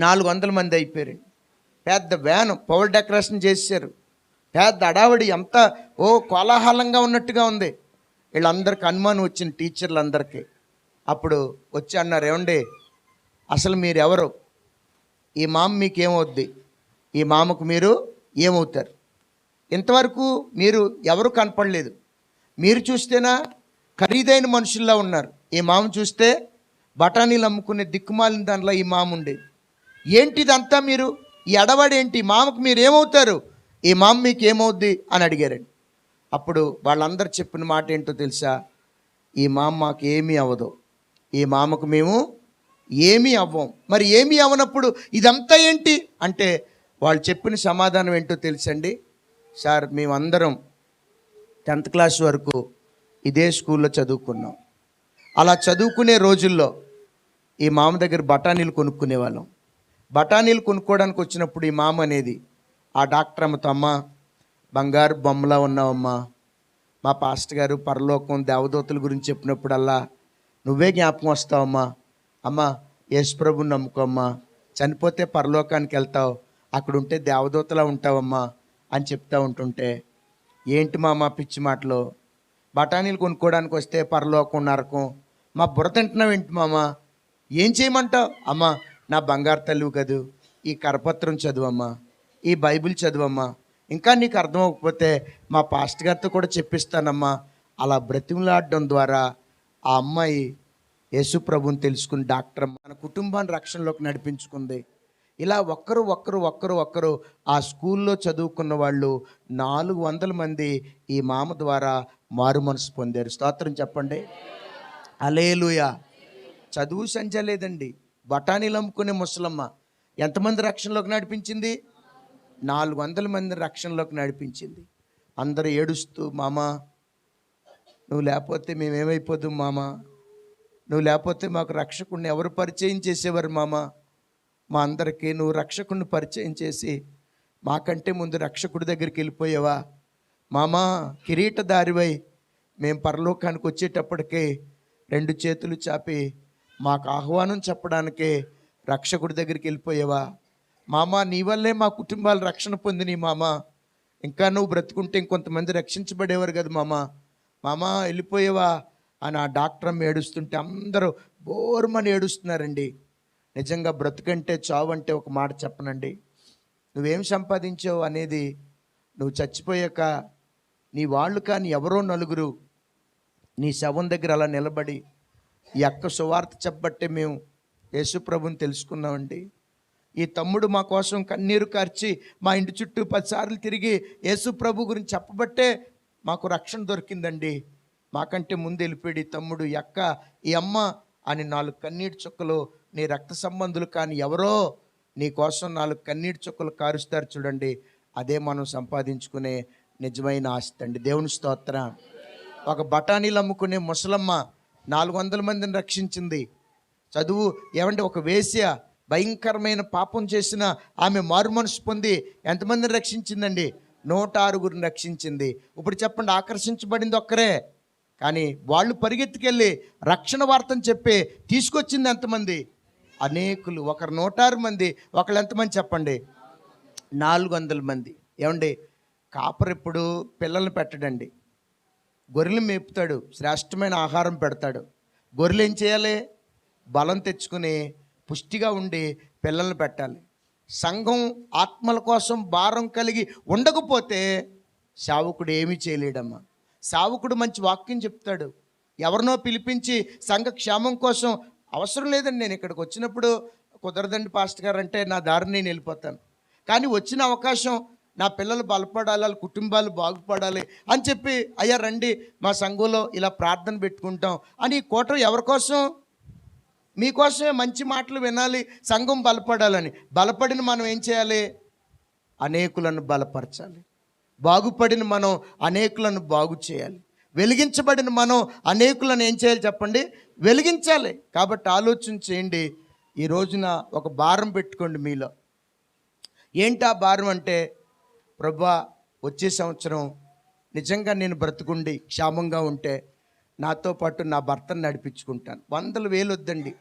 400 మంది అయిపోయారండి. పెద్ద వ్యాను పవర్ డెకరేషన్ చేశారు, పెద్ద అడావిడి, అంతా ఓ కోలాహలంగా ఉన్నట్టుగా ఉంది. వీళ్ళందరికీ అనుమానం వచ్చిన టీచర్లందరికీ. అప్పుడు వచ్చి అన్నారు, ఏమండి అసలు మీరు ఎవరు, ఈ మామ మీకు ఏమవుద్ది, ఈ మామకు మీరు ఏమవుతారు, ఇంతవరకు మీరు ఎవరు కనపడలేదు, మీరు చూస్తేనా ఖరీదైన మనుషుల్లా ఉన్నారు, ఈ మామ చూస్తే బఠానీలు అమ్ముకునే దిక్కుమాలిన దానిలో ఈ మామ ఉండేది, ఏంటిదంతా మీరు ఈ అడవాడు ఏంటి, మామకు మీరు ఏమవుతారు, ఈ మామ మీకు ఏమవుద్ది అని అడిగారండి. అప్పుడు వాళ్ళందరూ చెప్పిన మాట ఏంటో తెలుసా, ఈ మామ మాకు ఏమీ అవ్వదు, ఈ మామకు మేము ఏమీ అవ్వం. మరి ఏమీ అవ్వనప్పుడు ఇదంతా ఏంటి అంటే వాళ్ళు చెప్పిన సమాధానం ఏంటో తెలుసండి, సార్ మేమందరం 10th క్లాస్ వరకు ఇదే స్కూల్లో చదువుకున్నాం, అలా చదువుకునే రోజుల్లో ఈ మామ దగ్గర బఠానీలు కొనుక్కునే వాళ్ళం. బఠానీలు కొనుక్కోవడానికి వచ్చినప్పుడు ఈ మామ అనేది ఆ డాక్టర్ అమ్మతో, అమ్మ బంగారు బొమ్మలా ఉన్నావమ్మా, మా పాస్టర్ గారు పరలోకం దేవదూతల గురించి చెప్పినప్పుడల్లా నువ్వే జ్ఞాపకం వస్తావమ్మా, అమ్మ యేసుప్రభుని నమ్ముకోమ్మా, చనిపోతే పరలోకానికి వెళ్తావు, అక్కడ ఉంటే దేవదూతలా ఉంటావమ్మా అని చెప్తూ ఉంటుంటే, ఏంటి మామ పిచ్చి మాటలు, బఠానీలు కొనుక్కోవడానికి వస్తే పరలోకం నరకం, మా బుర్ర తింటున్నావు ఏంటి మామ, ఏం చేయమంటావు, అమ్మ నా బంగారు తల్లివి కదూ, ఈ కరపత్రం చదువమ్మా, ఈ బైబిల్ చదువమ్మా, ఇంకా నీకు అర్థం అవ్వకపోతే మా పాస్టర్ గారితో కూడా చెప్పిస్తానమ్మా. అలా బ్రతిమలాడడం ద్వారా ఆ అమ్మాయి యేసు ప్రభుని తెలుసుకుని డాక్టర్ మన కుటుంబాన్ని రక్షణలోకి నడిపించుకుంది. ఇలా ఒక్కరు ఆ స్కూల్లో చదువుకున్న వాళ్ళు 400 మంది ఈ మామ ద్వారా మారు మనసు పొందారు. స్తోత్రం చెప్పండి, హల్లెలూయా. చదువు సంధ్య లేదండి, బఠానీలు అమ్ముకునే ముసలమ్మ ఎంతమంది రక్షణలోకి నడిపించింది, 400 మంది రక్షణలోకి నడిపించింది. అందరూ ఏడుస్తూ, మామ నువ్వు లేకపోతే మేమేమైపోదు మామ, నువ్వు లేకపోతే మాకు రక్షకుడిని ఎవరు పరిచయం చేసేవారు మామ, మా అందరికీ నువ్వు రక్షకుడిని పరిచయం చేసి మాకంటే ముందు రక్షకుడి దగ్గరికి వెళ్ళిపోయావా మామా, కిరీటదారివై మేము పరలోకానికి వచ్చేటప్పటికే 2 చేతులు చాపి మాకు ఆహ్వానం చెప్పడానికే రక్షకుడి దగ్గరికి వెళ్ళిపోయావా మామా, నీ వల్లే మా కుటుంబాలు రక్షణ పొందినాయి మామా, ఇంకా నువ్వు బ్రతుకుంటే ఇంకొంతమంది రక్షించబడేవారు కదా మామా, మామా వెళ్ళిపోయావా అని ఆ డాక్టర్ అమ్మ ఏడుస్తుంటే అందరూ బోర్మని ఏడుస్తున్నారండి. నిజంగా బ్రతుకంటే చావు అంటే ఒక మాట చెప్పనండి, నువ్వేం సంపాదించావు అనేది నువ్వు చచ్చిపోయాక నీ వాళ్ళు కానీ ఎవరో నలుగురు నీ శవం దగ్గర అలా నిలబడి ఈ అక్క సువార్త చెప్పబట్టే మేము యేసుప్రభుని తెలుసుకున్నామండి. ఈ తమ్ముడు మా కోసం కన్నీరు కార్చి మా ఇంటి చుట్టూ 10 సార్లు తిరిగి యేసుప్రభు గురించి చెప్పబట్టే మాకు రక్షణ దొరికిందండి. మాకంటే ముందు వెళ్ళిపోయాడు ఈ తమ్ముడు, ఈ అక్క, ఈ అమ్మ అని 4 కన్నీటి చుక్కలు నీ రక్త సంబంధులు కానీ ఎవరో నీ కోసం 4 కన్నీటి చుక్కలు కారుస్తారు చూడండి, అదే మనం సంపాదించుకునే నిజమైన ఆస్తి అండి. దేవుని స్తోత్రం. ఒక బఠానీలు అమ్ముకునే ముసలమ్మ 400 మందిని రక్షించింది. చదువు ఏమంటే ఒక వేశ్య భయంకరమైన పాపం చేసిన ఆమె మారు మనసు పొంది ఎంతమందిని రక్షించిందండి? 106 రక్షించింది. ఇప్పుడు చెప్పండి, ఆకర్షించబడింది ఒక్కరే, కానీ వాళ్ళు పరిగెత్తుకెళ్ళి రక్షణ వార్తను చెప్పి తీసుకొచ్చింది ఎంతమంది? అనేకులు. ఒకరు 106 మంది, ఒకళ్ళు ఎంతమంది చెప్పండి? 400 మంది. ఏమండి, కాపరు ఎప్పుడు పిల్లల్ని పెట్టడండి, గొర్రెలు మేపుతాడు, శ్రేష్టమైన ఆహారం పెడతాడు. గొర్రెలు ఏం చేయాలి? బలం తెచ్చుకుని పుష్టిగా ఉండి పిల్లల్ని పెట్టాలి. సంఘం ఆత్మల కోసం భారం కలిగి ఉండకపోతే సేవకుడు ఏమీ చేయలేడమ్మా. సేవకుడు మంచి వాక్యం చెప్తాడు, ఎవరినో పిలిపించి సంఘ క్షేమం కోసం, అవసరం లేదండి నేను ఇక్కడికి వచ్చినప్పుడు కుదరదండి పాస్టర్ గారు అంటే నా దారిని నేను వెళ్ళిపోతాను, కానీ వచ్చిన అవకాశం నా పిల్లలు బలపడాలి, వాళ్ళ కుటుంబాలు బాగుపడాలి అని చెప్పి, అయ్యా రండి మా సంఘంలో ఇలా ప్రార్థన పెట్టుకుంటాం అని కూటమి ఎవరి కోసం? మీకోసమే మంచి మాటలు వినాలి, సంఘం బలపడాలని. బలపడిన మనం ఏం చేయాలి? అనేకులను బలపరచాలి. బాగుపడిన మనం అనేకులను బాగు చేయాలి. వెలిగించబడిన మనం అనేకులను ఏం చేయాలి చెప్పండి? వెలిగించాలి. కాబట్టి ఆలోచన చేయండి. ఈ రోజున ఒక భారం పెట్టుకోండి మీలో. ఏంటి ఆ భారం అంటే, ప్రభువా వచ్చే సంవత్సరం నిజంగా నేను బ్రతుకుండి క్షేమంగా ఉంటే నాతో పాటు నా భర్తను నడిపించుకుంటాను. 100,000 వద్దండి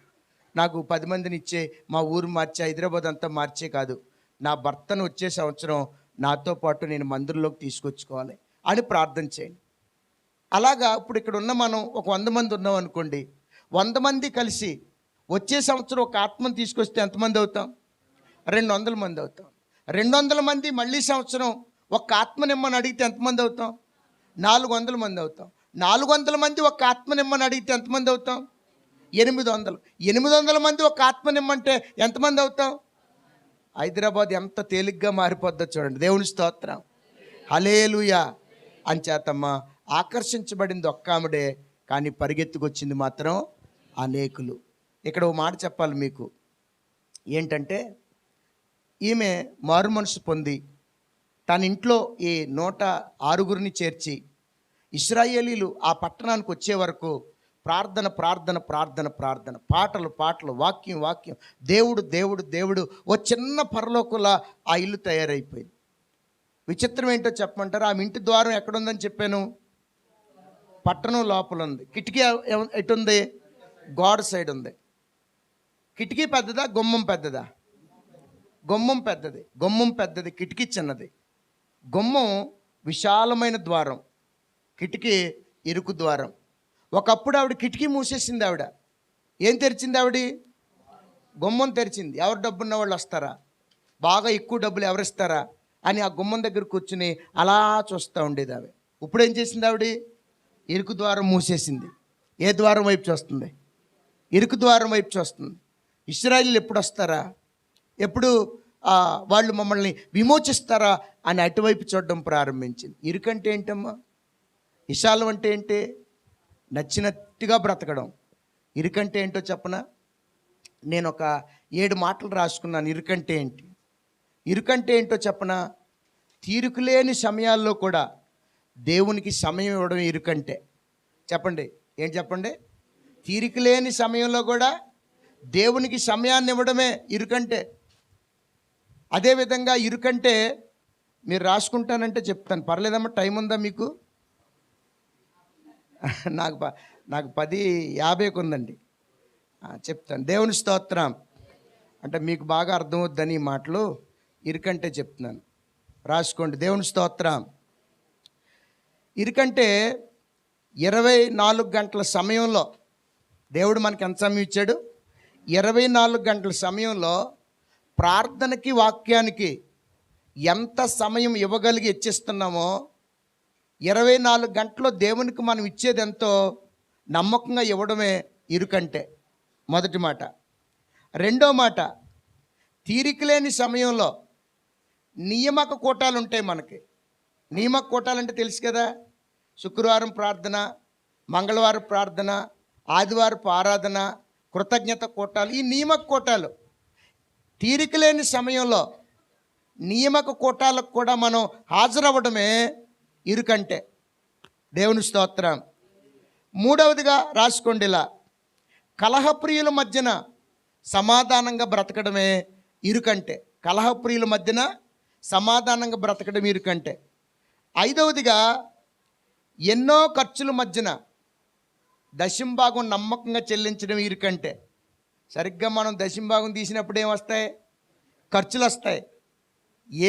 నాకు, 10 మందిని ఇచ్చే, మా ఊరు మార్చే, హైదరాబాద్ అంతా మార్చే కాదు, నా భర్తను వచ్చే సంవత్సరం నాతో పాటు నేను మందిరంలోకి తీసుకొచ్చుకోవాలి అని ప్రార్థన చేయండి. అలాగా ఇప్పుడు ఇక్కడ ఉన్న మనం ఒక 100 మంది ఉన్నాం అనుకోండి, 100 మంది కలిసి వచ్చే సంవత్సరం ఒక ఆత్మను తీసుకొస్తే ఎంతమంది అవుతాం? 200 మంది అవుతాం. 200 మంది మళ్ళీ సంవత్సరం ఒక ఆత్మనిమ్మని అడిగితే ఎంతమంది అవుతాం? 400 మంది అవుతాం. 400 మంది ఒక ఆత్మనిమ్మని అడిగితే ఎంతమంది అవుతాం? 800. 800 మంది ఒక ఆత్మనిమ్మంటే ఎంతమంది అవుతాం? హైదరాబాద్ ఎంత తేలిగ్గా మారిపోద్దో చూడండి. దేవుని స్తోత్రం, హల్లెలూయా. అంచేతమ్మా ఆకర్షించబడింది ఒక్క ఆమెడే, కానీ పరిగెత్తుకొచ్చింది మాత్రం అనేకులు. ఇక్కడ ఓ మాట చెప్పాలి మీకు, ఏంటంటే ఈమె మారు మనసు పొంది తన ఇంట్లో ఈ 106 చేర్చి ఇశ్రాయేలీలు ఆ పట్టణానికి వచ్చే వరకు ప్రార్థన ప్రార్థన ప్రార్థన ప్రార్థన, పాటలు పాటలు, వాక్యం వాక్యం, దేవుడు దేవుడు దేవుడు. ఓ చిన్న పరలోకులా ఆ ఇల్లు తయారైపోయింది. విచిత్రం ఏంటో చెప్పమంటారు? ఆమె ఇంటి ద్వారం ఎక్కడుందని చెప్పాను? పట్టణం లోపల ఉంది. కిటికీ ఎటుంది? గోడ సైడ్ ఉంది. కిటికీ పెద్దదా, గుమ్మం పెద్దదా? గుమ్మం పెద్దది. గుమ్మం పెద్దది, కిటికీ చిన్నది. గుమ్మం విశాలమైన ద్వారం, కిటికీ ఇరుకు ద్వారం. ఒకప్పుడు ఆవిడ కిటికీ మూసేసింది. ఆవిడ ఏం తెరిచింది? ఆవిడ గుమ్మం తెరిచింది. ఎవరు డబ్బున్న వాళ్ళు వస్తారా, బాగా ఎక్కువ డబ్బులు ఎవరిస్తారా అని ఆ గుమ్మం దగ్గర కూర్చుని అలా చూస్తూ ఉండేది ఆవిడ. ఇప్పుడు ఏం చేసింది ఆవిడ? ఇరుకు ద్వారం మూసేసింది. ఏ ద్వారం వైపు చూస్తుంది? ఇరుకు ద్వారం వైపు చూస్తుంది. ఇశ్రాయేలీలు ఎప్పుడు వస్తారా, ఎప్పుడు వాళ్ళు మమ్మల్ని విమోచిస్తారా అని అటువైపు చూడడం ప్రారంభించింది. ఇరుకంటే ఏంటమ్మా? విశాలం అంటే ఏంటి? నచ్చినట్టుగా బ్రతకడం. ఇరుకంటే ఏంటో చెప్పనా? నేను ఒక 7 మాటలు రాసుకున్నాను. ఇరుకంటే ఏంటి? ఇరుకంటే ఏంటో చెప్పనా? తీరుకులేని సమయాల్లో కూడా దేవునికి సమయం ఇవ్వడం ఇరుకంటే. చెప్పండి, ఏంటి చెప్పండి? తీరికలేని సమయంలో కూడా దేవునికి సమయాన్ని ఇవ్వడమే ఇరుకంటే. అదేవిధంగా ఇరుకంటే మీరు రాసుకుంటానంటే చెప్తాను, పర్లేదమ్మా? టైం ఉందా మీకు? నాకు నాకు 10:50కి ఉందండి. చెప్తాను. దేవుని స్తోత్రం. అంటే మీకు బాగా అర్థమవుద్దని ఈ మాటలు ఇరుకంటే చెప్తున్నాను, రాసుకోండి. దేవుని స్తోత్రం. ఇరుకంటే 24 గంటల సమయంలో దేవుడు మనకి ఎంత సమయం ఇచ్చాడు? 24 గంటల సమయంలో ప్రార్థనకి వాక్యానికి ఎంత సమయం ఇవ్వగలిగి ఇచ్చిస్తున్నామో, 24 గంటల్లో దేవునికి మనం ఇచ్చేది ఎంతో నమ్మకంగా ఇవ్వడమే ఇరుకంటే. మొదటి మాట. రెండో మాట, తీరిక లేని సమయంలో నియామక కూటాలు ఉంటాయి మనకి. నియామక కూటాలు అంటే తెలుసు కదా, శుక్రవారం ప్రార్థన, మంగళవారం ప్రార్థన, ఆదివారపు ఆరాధన, కృతజ్ఞత కూటాలు, ఈ నియామక కూటాలు. తీరిక లేని సమయంలో నియామక కూటాలకు కూడా మనం హాజరవ్వడమే ఇరుకంటే. దేవుని స్తోత్రం. మూడవదిగా రాసుకోండి ఇలా, కలహప్రియుల మధ్యన సమాధానంగా బ్రతకడమే ఇరుకంటే. కలహప్రియుల మధ్యన సమాధానంగా బ్రతకడం ఇరుకంటే. ఐదవదిగా, ఎన్నో ఖర్చుల మధ్యన దశంభాగం నమ్మకంగా చెల్లించడం ఇరుకంటే. సరిగ్గా మనం దశంభాగం తీసినప్పుడు ఏం వస్తాయి? ఖర్చులు వస్తాయి.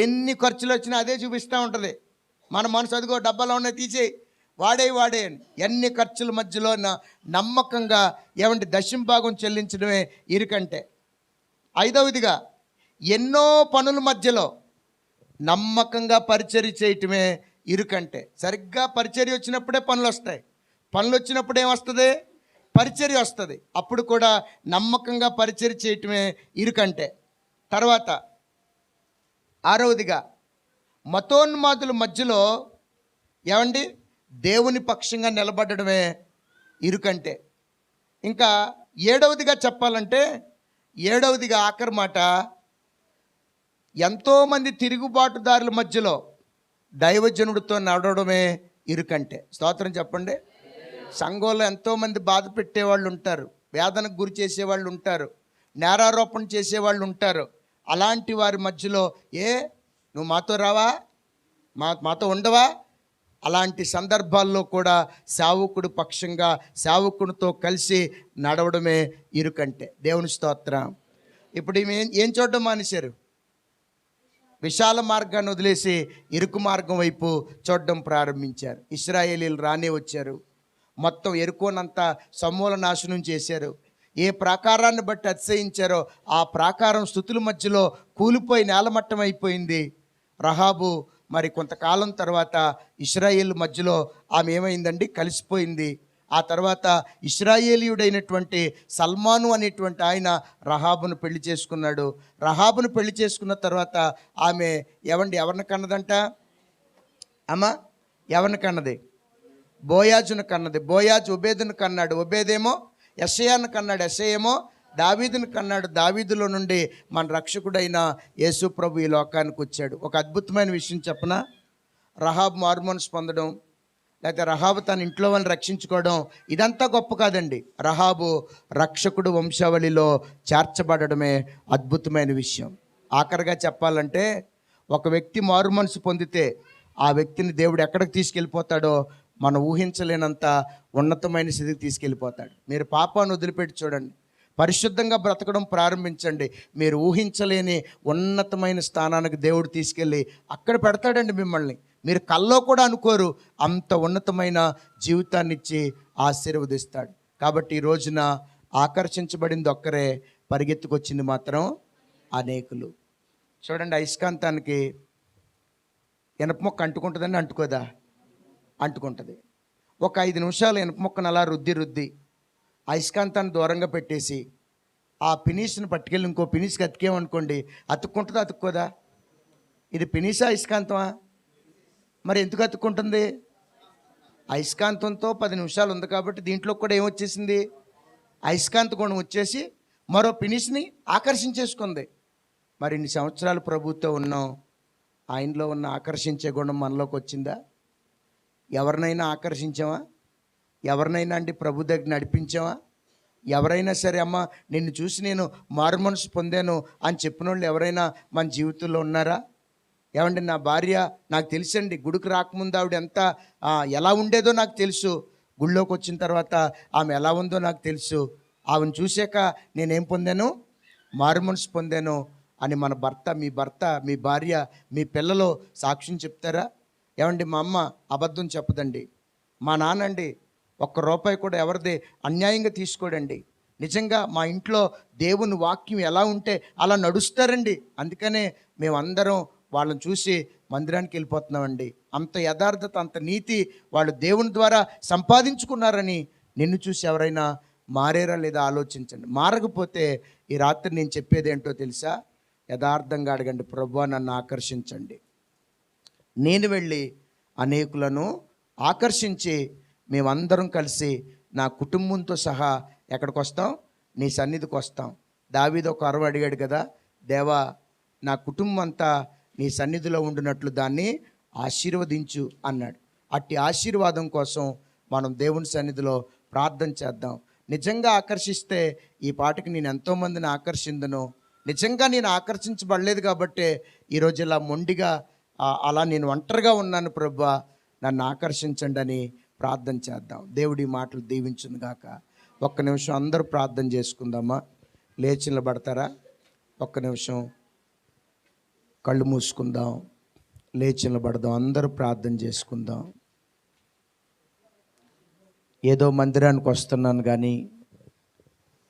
ఎన్ని ఖర్చులు వచ్చినా అదే చూపిస్తూ ఉంటుంది మన మనసు. అదిగో డబ్బాలో ఉన్నాయి, తీసేయి, వాడే అని. ఎన్ని ఖర్చుల మధ్యలో నమ్మకంగా ఏమంటే దశంభాగం చెల్లించడమే ఇరుకంటే. ఐదవదిగా, ఎన్నో పనుల మధ్యలో నమ్మకంగా పరిచర్య చేయటమే ఇరుకంటే. సరిగ్గా పరిచర్య వచ్చినప్పుడే పనులు వస్తాయి. పనులు వచ్చినప్పుడు ఏమొస్తుంది? పరిచర్య వస్తుంది. అప్పుడు కూడా నమ్మకంగా పరిచర్య చేయటమే ఇరుకంటే. తర్వాత ఆరవదిగా, మతోన్మాదుల మధ్యలో ఏమండి దేవుని పక్షంగా నిలబడడమే ఇరుకంటే. ఇంకా ఏడవదిగా చెప్పాలంటే, ఏడవదిగా ఆఖరి మాట, ఎంతోమంది తిరుగుబాటుదారుల మధ్యలో దైవజనుడితో నడవడమే ఇరుకంటే. స్తోత్రం చెప్పండి. సంఘంలో ఎంతోమంది బాధ పెట్టేవాళ్ళు ఉంటారు, వేదనకు గురి చేసేవాళ్ళు ఉంటారు, నేరారోపణ చేసేవాళ్ళు ఉంటారు. అలాంటి వారి మధ్యలో నువ్వు మాతో రావా, మాతో ఉండవా? అలాంటి సందర్భాల్లో కూడా సేవకుడు పక్షంగా సేవకుడితో కలిసి నడవడమే ఇరుకంటే. దేవుని స్తోత్రం. ఇప్పుడు ఏం చూడడం మానేశారు? విశాల మార్గాన్ని వదిలేసి ఇరుకు మార్గం వైపు చూడడం ప్రారంభించారు. ఇశ్రాయేలీలు రానే వచ్చారు, మొత్తం ఎరుకోనంతా సమూల నాశనం చేశారు. ఏ ప్రాకారాన్ని బట్టి అతిశయించారో ఆ ప్రాకారం స్తుతుల మధ్యలో కూలిపోయి నేలమట్టం అయిపోయింది. రహాబు మరి కొంతకాలం తర్వాత ఇశ్రాయేలు మధ్యలో ఆమె ఏమైందండి? కలిసిపోయింది. ఆ తర్వాత ఇశ్రాయేలీయుడైనటువంటి సల్మాను అనేటువంటి ఆయన రహాబును పెళ్లి చేసుకున్నాడు. రహాబును పెళ్లి చేసుకున్న తర్వాత ఆమె ఎవరిని కన్నదంట? ఎవరిని కన్నది? బోయాజును కన్నది. బోయాజు ఒబేదును కన్నాడు. ఒబేదేమో యెషయాను కన్నాడు. యెషయేమో దావీదును కన్నాడు. దావీదులో నుండి మన రక్షకుడైన యేసు ప్రభు ఈ లోకానికి వచ్చాడు. ఒక అద్భుతమైన విషయం చెప్పనా? రహాబు మారుమనసు పొందడం, లేకపోతే రహాబు తన ఇంట్లో వాళ్ళని రక్షించుకోవడం, ఇదంతా గొప్ప కాదండి. రహాబు రక్షకుడు వంశావళిలో చేర్చబడడమే అద్భుతమైన విషయం. ఆఖరిగా చెప్పాలంటే, ఒక వ్యక్తి మారుమనసు పొందితే ఆ వ్యక్తిని దేవుడు ఎక్కడికి తీసుకెళ్ళిపోతాడో మనం ఊహించలేనంత ఉన్నతమైన స్థితికి తీసుకెళ్ళిపోతాడు. మీరు పాపాన్ని వదిలిపెట్టి చూడండి, పరిశుద్ధంగా బ్రతకడం ప్రారంభించండి, మీరు ఊహించలేని ఉన్నతమైన స్థానానికి దేవుడు తీసుకెళ్ళి అక్కడ పెడతాడండి మిమ్మల్ని. మీరు కల్లో కూడా అనుకోరు, అంత ఉన్నతమైన జీవితాన్ని ఇచ్చి ఆశీర్వదిస్తాడు. కాబట్టి ఈ రోజున ఆకర్షించబడింది ఒక్కరే, పరిగెత్తుకొచ్చింది మాత్రం అనేకులు. చూడండి, అయస్కాంతానికి ఇనప మొక్క అంటుకుంటుందండి, అంటుకోదా? అంటుకుంటుంది. ఒక 5 నిమిషాలు ఇనప మొక్కను అలా రుద్ది అయస్కాంతాన్ని దూరంగా పెట్టేసి ఆ పినీస్ని పట్టుకెళ్ళి ఇంకో పినీస్కి అతికేమనుకోండి, అతుక్కుంటుందా? అతుక్కోదా? ఇది పినీసా అయస్కాంతమా? మరి ఎందుకు అతుక్కుంటుంది? అయస్కాంతంతో 10 నిమిషాలు ఉంది కాబట్టి దీంట్లో కూడా ఏమొచ్చేసింది? అయస్కాంత గుణం వచ్చేసి మరో పినీస్ని ఆకర్షించేసుకుంది. మరి ఇన్ని సంవత్సరాలు ప్రభుత్వం ఉన్నాం, ఆయనలో ఉన్న ఆకర్షించే గుణం మనలోకి వచ్చిందా? ఎవరినైనా ఆకర్షించామా? ఎవరినైనా అండి ప్రభు దగ్గర నడిపించామా? ఎవరైనా సరే, అమ్మ నిన్ను చూసి నేను మారు మనసు పొందాను అని చెప్పిన వాళ్ళు ఎవరైనా మన జీవితంలో ఉన్నారా? ఏమండి నా భార్య నాకు తెలుసండి, గుడికి రాకముందు ఆవిడ ఎంత ఎలా ఉండేదో నాకు తెలుసు, గుళ్ళోకి వచ్చిన తర్వాత ఆమె ఎలా ఉందో నాకు తెలుసు, ఆమెను చూశాక నేనేం పొందాను, మారు మనసు పొందాను అని మన భర్త మీ భార్య మీ పిల్లలు సాక్ష్యం చెప్తారా? ఏమండి మా అమ్మ అబద్ధం చెప్పదండి, మా నాన్నండి ఒక్క రూపాయి కూడా ఎవరిది అన్యాయంగా తీసుకోడండి, నిజంగా మా ఇంట్లో దేవుని వాక్యం ఎలా ఉంటే అలా నడుస్తారండి, అందుకనే మేమందరం వాళ్ళని చూసి మందిరానికి వెళ్ళిపోతున్నామండి. అంత యథార్థత, అంత నీతి వాళ్ళు దేవుని ద్వారా సంపాదించుకున్నారని నిన్ను చూసి ఎవరైనా మారేరా లేదా ఆలోచించండి. మారకపోతే ఈ రాత్రి నేను చెప్పేది ఏంటో తెలుసా? యథార్థంగా అడగండి, ప్రభువా నన్ను ఆకర్షించండి, నేను వెళ్ళి అనేకులను ఆకర్షించి మేమందరం కలిసి నా కుటుంబంతో సహా ఎక్కడికి వస్తాం? నీ సన్నిధికి వస్తాం. దావీదు ఒక అరవ అడిగాడు కదా, దేవా నా కుటుంబం అంతా నీ సన్నిధిలో ఉండినట్లు దాన్ని ఆశీర్వదించు అన్నాడు. అట్టి ఆశీర్వాదం కోసం మనం దేవుని సన్నిధిలో ప్రార్థన చేద్దాం. నిజంగా ఆకర్షిస్తే ఈ పాటకి నేను ఎంతోమందిని ఆకర్షిందును. నిజంగా నేను ఆకర్షించబడలేదు కాబట్టే ఈరోజు ఇలా మొండిగా అలా నేను ఒంటరిగా ఉన్నాను, ప్రభువా నన్ను ఆకర్షించండి అని ప్రార్థన చేద్దాం. దేవుడి మాటలు దీవించును గాక. ఒక్క నిమిషం అందరూ ప్రార్థన చేసుకుందామా? లేచి నిలబడతారా? ఒక్క నిమిషం కళ్ళు మూసుకుందాం, లేచి నిలబడదాం, అందరూ ప్రార్థన చేసుకుందాం. ఏదో మందిరానికి వస్తున్నాను కానీ,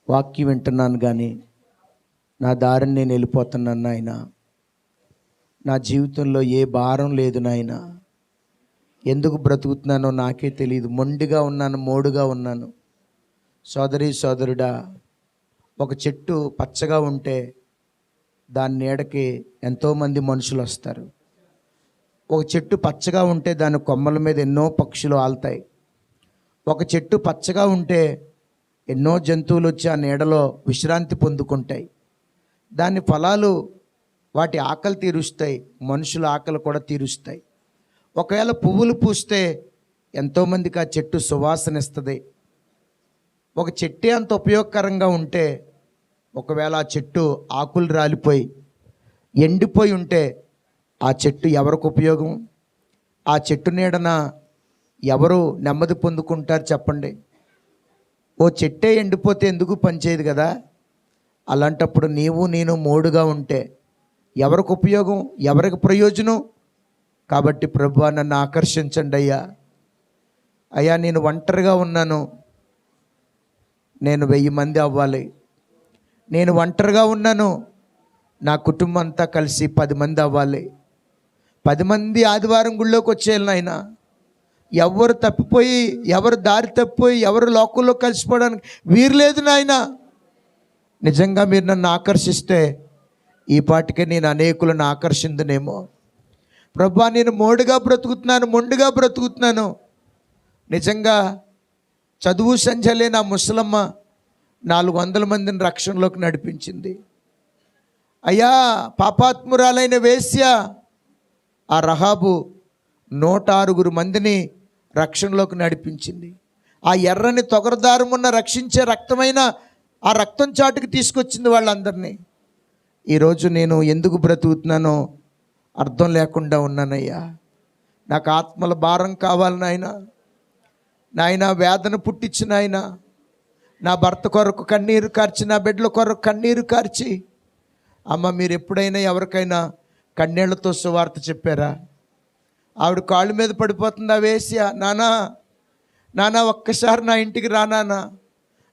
వాక్యం వింటున్నాను కానీ, నా దారిని నేను వెళ్ళిపోతున్నాను నాయన. నా జీవితంలో ఏ భారం లేదు నాయన. ఎందుకు బ్రతుకుతున్నానో నాకే తెలియదు. మొండిగా ఉన్నాను, మోడుగా ఉన్నాను. సోదరి సోదరుడా, ఒక చెట్టు పచ్చగా ఉంటే దాని నీడకి ఎంతోమంది మనుషులు వస్తారు. ఒక చెట్టు పచ్చగా ఉంటే దాని కొమ్మల మీద ఎన్నో పక్షులు ఆలుతాయి. ఒక చెట్టు పచ్చగా ఉంటే ఎన్నో జంతువులు వచ్చి ఆ నీడలో విశ్రాంతి పొందుకుంటాయి. దాని ఫలాలు వాటి ఆకలి తీరుస్తాయి, మనుషుల ఆకలి కూడా తీరుస్తాయి. ఒకవేళ పువ్వులు పూస్తే ఎంతోమందికి ఆ చెట్టు సువాసన ఇస్తుంది. ఒక చెట్టే అంత ఉపయోగకరంగా ఉంటే, ఒకవేళ ఆ చెట్టు ఆకులు రాలిపోయి ఎండిపోయి ఉంటే ఆ చెట్టు ఎవరికి ఉపయోగం? ఆ చెట్టు నీడన ఎవరు నెమ్మది పొందుకుంటారు చెప్పండి? ఓ చెట్టే ఎండిపోతే ఎందుకు పనిచేయదు కదా? అలాంటప్పుడు నీవు నేను మోడుగా ఉంటే ఎవరికి ఉపయోగం, ఎవరికి ప్రయోజనం? కాబట్టి ప్రభువా నన్ను ఆకర్షించండి అయ్యా. అయ్యా నేను ఒంటరిగా ఉన్నాను, నేను 1000 మంది అవ్వాలి. నేను ఒంటరిగా ఉన్నాను, నా కుటుంబం అంతా కలిసి 10 మంది అవ్వాలి. 10 మంది ఆదివారం గుళ్ళోకి వచ్చేయాలి నాయన. ఎవరు తప్పిపోయి, ఎవరు దారి తప్పిపోయి, ఎవరు లోకంలో కలిసిపోవడానికి వీరు లేదు నాయన. నిజంగా మీరు నన్ను ఆకర్షిస్తే ఈ పాటికే నేను అనేకులను ఆకర్షిందునేమో. ప్రభువా నేను మోడుగా బ్రతుకుతున్నాను, మొండిగా బ్రతుకుతున్నాను. నిజంగా చదువు సంధ్యలే నా ముసలమ్మ 400 మందిని రక్షణలోకి నడిపించింది. అయ్యా పాపాత్మురాలైన వేశ్య ఆ రహాబు 106 మందిని రక్షణలోకి నడిపించింది. ఆ ఎర్రని తొగరదారమున్న రక్షించే రక్తమైన ఆ రక్తం చాటుకు తీసుకొచ్చింది వాళ్ళందరినీ. ఈరోజు నేను ఎందుకు బ్రతుకుతున్నానో అర్థం లేకుండా ఉన్నానయ్యా. నాకు ఆత్మల భారం కావాలి నాయన. నాయన వేదన పుట్టించిన ఆయన, నా భర్త కొరకు కన్నీరు కార్చి, నా బిడ్డల కొరకు కన్నీరు కార్చి. అమ్మ మీరు ఎప్పుడైనా ఎవరికైనా కన్నీళ్లతో సువార్త చెప్పారా? ఆవిడ కాళ్ళ మీద పడిపోతుందా వేశ్య, నానా నానా ఒక్కసారి నా ఇంటికి రానానా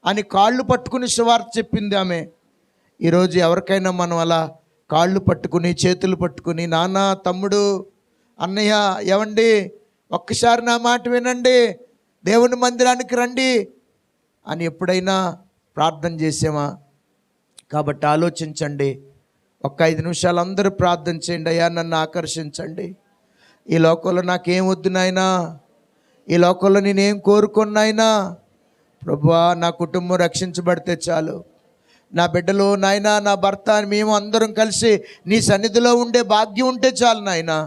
అని కాళ్ళు పట్టుకుని సువార్త చెప్పింది ఆమె. ఈరోజు ఎవరికైనా మనం అలా కాళ్ళు పట్టుకుని చేతులు పట్టుకుని, నాన్న తమ్ముడు అన్నయ్య ఏవండి ఒక్కసారి నా మాట వినండి, దేవుని మందిరానికి రండి అని ఎప్పుడైనా ప్రార్థన చేసామా? కాబట్టి ఆలోచించండి. ఒక్క 5 నిమిషాలు అందరూ ప్రార్థన చేయండి. అయ్యా నన్ను ఆకర్షించండి. ఈ లోకంలో నాకేం వద్దు నాయనా, ఈ లోకంలో నేనేం కోరుకున్నాయినా, ప్రభువా నా కుటుంబం రక్షించబడితే చాలు, నా బిడ్డలు నాయనా, నా భర్త మేము అందరం కలిసి నీ సన్నిధిలో ఉండే భాగ్యం ఉంటే చాలు నాయనా.